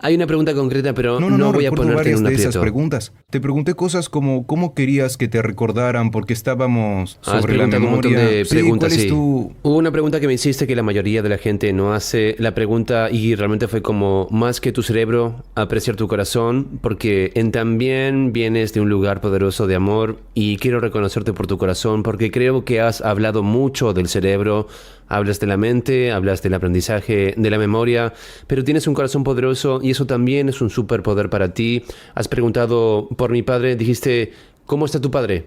Hay una pregunta concreta, pero No voy a recuerdo ponerte en varias un de esas aprieto. preguntas. Te pregunté cosas como cómo querías que te recordaran porque estábamos Has sobre la preguntado un montón memoria. de Sí, preguntas, ¿cuál es sí. tu...? Hubo una pregunta que me hiciste que la mayoría de la gente no hace. La pregunta, y realmente fue como, más que tu cerebro, apreciar tu corazón, porque también vienes de un lugar poderoso de amor, y quiero reconocerte por tu corazón, porque creo que has hablado mucho del cerebro. Hablas de la mente, hablas del aprendizaje, de la memoria, pero tienes un corazón poderoso y eso también es un superpoder para ti. Has preguntado por mi padre, dijiste, ¿cómo está tu padre?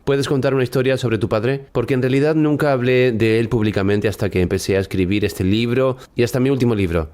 ¿Puedes contar una historia sobre tu padre? Porque en realidad nunca hablé de él públicamente hasta que empecé a escribir este libro y hasta mi último libro.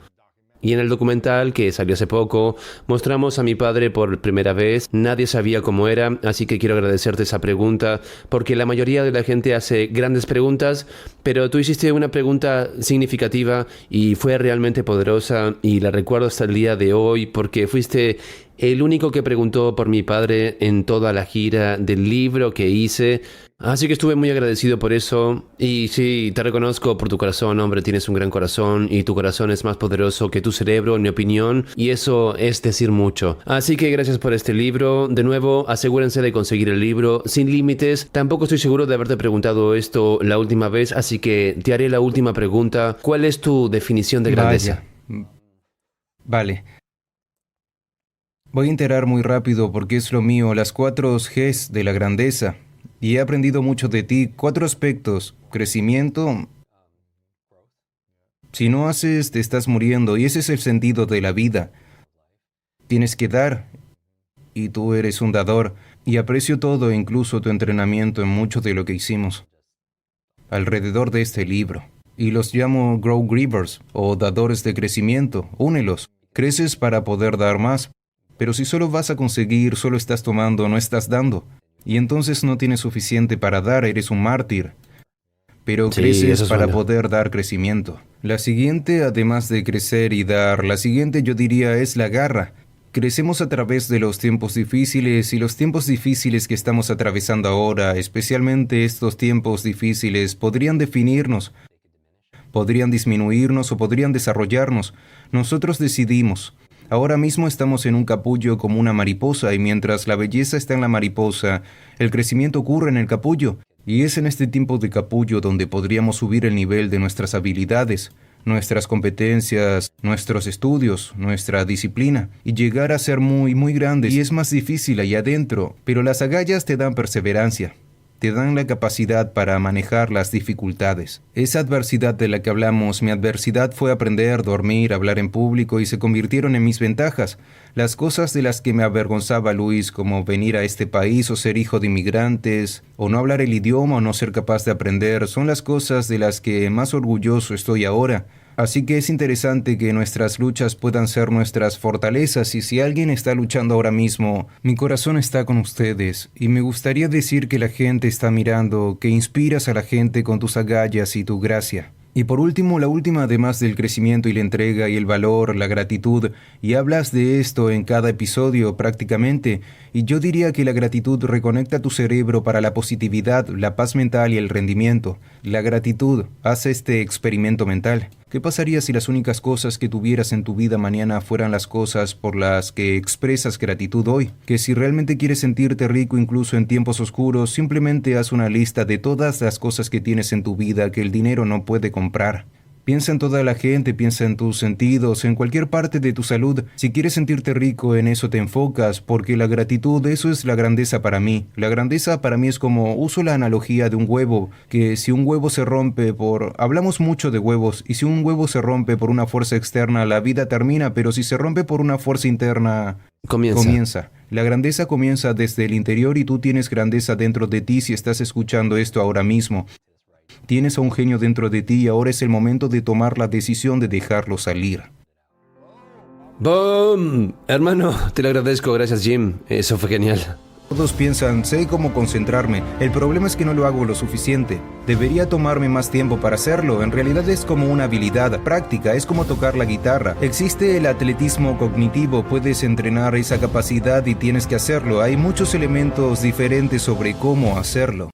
Y en el documental que salió hace poco, mostramos a mi padre por primera vez. Nadie sabía cómo era, así que quiero agradecerte esa pregunta, porque la mayoría de la gente hace grandes preguntas, pero tú hiciste una pregunta significativa y fue realmente poderosa, y la recuerdo hasta el día de hoy, porque fuiste el único que preguntó por mi padre en toda la gira del libro que hice. Así que estuve muy agradecido por eso. Y sí, te reconozco por tu corazón, hombre, tienes un gran corazón y tu corazón es más poderoso que tu cerebro, en mi opinión, y eso es decir mucho. Así que gracias por este libro. De nuevo, asegúrense de conseguir el libro Sin Límites. Tampoco estoy seguro de haberte preguntado esto la última vez, así que te haré la última pregunta. ¿Cuál es tu definición de grandeza? Vaya. Vale. Voy a enterar muy rápido porque es lo mío, las 4 Gs de la grandeza. Y he aprendido mucho de ti, 4 aspectos, crecimiento. Si no haces, te estás muriendo y ese es el sentido de la vida. Tienes que dar y tú eres un dador y aprecio todo, incluso tu entrenamiento en mucho de lo que hicimos alrededor de este libro. Y los llamo Grow Givers o dadores de crecimiento, únelos. Creces para poder dar más, pero si solo vas a conseguir, solo estás tomando, no estás dando. Y entonces no tienes suficiente para dar, eres un mártir. Pero Sí, creces eso es para bueno. poder dar crecimiento. La siguiente, además de crecer y dar, la siguiente yo diría es la garra. Crecemos a través de los tiempos difíciles y los tiempos difíciles que estamos atravesando ahora, especialmente estos tiempos difíciles, podrían definirnos, podrían disminuirnos o podrían desarrollarnos. Nosotros decidimos. Ahora mismo estamos en un capullo como una mariposa y mientras la belleza está en la mariposa, el crecimiento ocurre en el capullo. Y es en este tiempo de capullo donde podríamos subir el nivel de nuestras habilidades, nuestras competencias, nuestros estudios, nuestra disciplina, y llegar a ser muy, muy grandes. Y es más difícil ahí adentro, pero las agallas te dan perseverancia. Te dan la capacidad para manejar las dificultades. Esa adversidad de la que hablamos, mi adversidad fue aprender, dormir, hablar en público y se convirtieron en mis ventajas. Las cosas de las que me avergonzaba Luis, como venir a este país o ser hijo de inmigrantes, o no hablar el idioma o no ser capaz de aprender, son las cosas de las que más orgulloso estoy ahora. Así que es interesante que nuestras luchas puedan ser nuestras fortalezas y si alguien está luchando ahora mismo, mi corazón está con ustedes y me gustaría decir que la gente está mirando, que inspiras a la gente con tus agallas y tu gracia. Y por último, la última, además del crecimiento y la entrega y el valor, la gratitud, y hablas de esto en cada episodio prácticamente, y yo diría que la gratitud reconecta tu cerebro para la positividad, la paz mental y el rendimiento. La gratitud hace este experimento mental. ¿Qué pasaría si las únicas cosas que tuvieras en tu vida mañana fueran las cosas por las que expresas gratitud hoy? Que si realmente quieres sentirte rico incluso en tiempos oscuros, simplemente haz una lista de todas las cosas que tienes en tu vida que el dinero no puede comprar. Piensa en toda la gente, piensa en tus sentidos, en cualquier parte de tu salud. Si quieres sentirte rico, en eso te enfocas, porque la gratitud, eso es la grandeza para mí. La grandeza para mí es como, uso la analogía de un huevo, que si un huevo se rompe por... Hablamos mucho de huevos, y si un huevo se rompe por una fuerza externa, la vida termina, pero si se rompe por una fuerza interna... Comienza. La grandeza comienza desde el interior y tú tienes grandeza dentro de ti si estás escuchando esto ahora mismo. Tienes a un genio dentro de ti y ahora es el momento de tomar la decisión de dejarlo salir. ¡Boom! Hermano, te lo agradezco, gracias Jim. Eso fue genial. Todos piensan, sé cómo concentrarme. El problema es que no lo hago lo suficiente. Debería tomarme más tiempo para hacerlo. En realidad es como una habilidad práctica, es como tocar la guitarra. Existe el atletismo cognitivo, puedes entrenar esa capacidad y tienes que hacerlo. Hay muchos elementos diferentes sobre cómo hacerlo.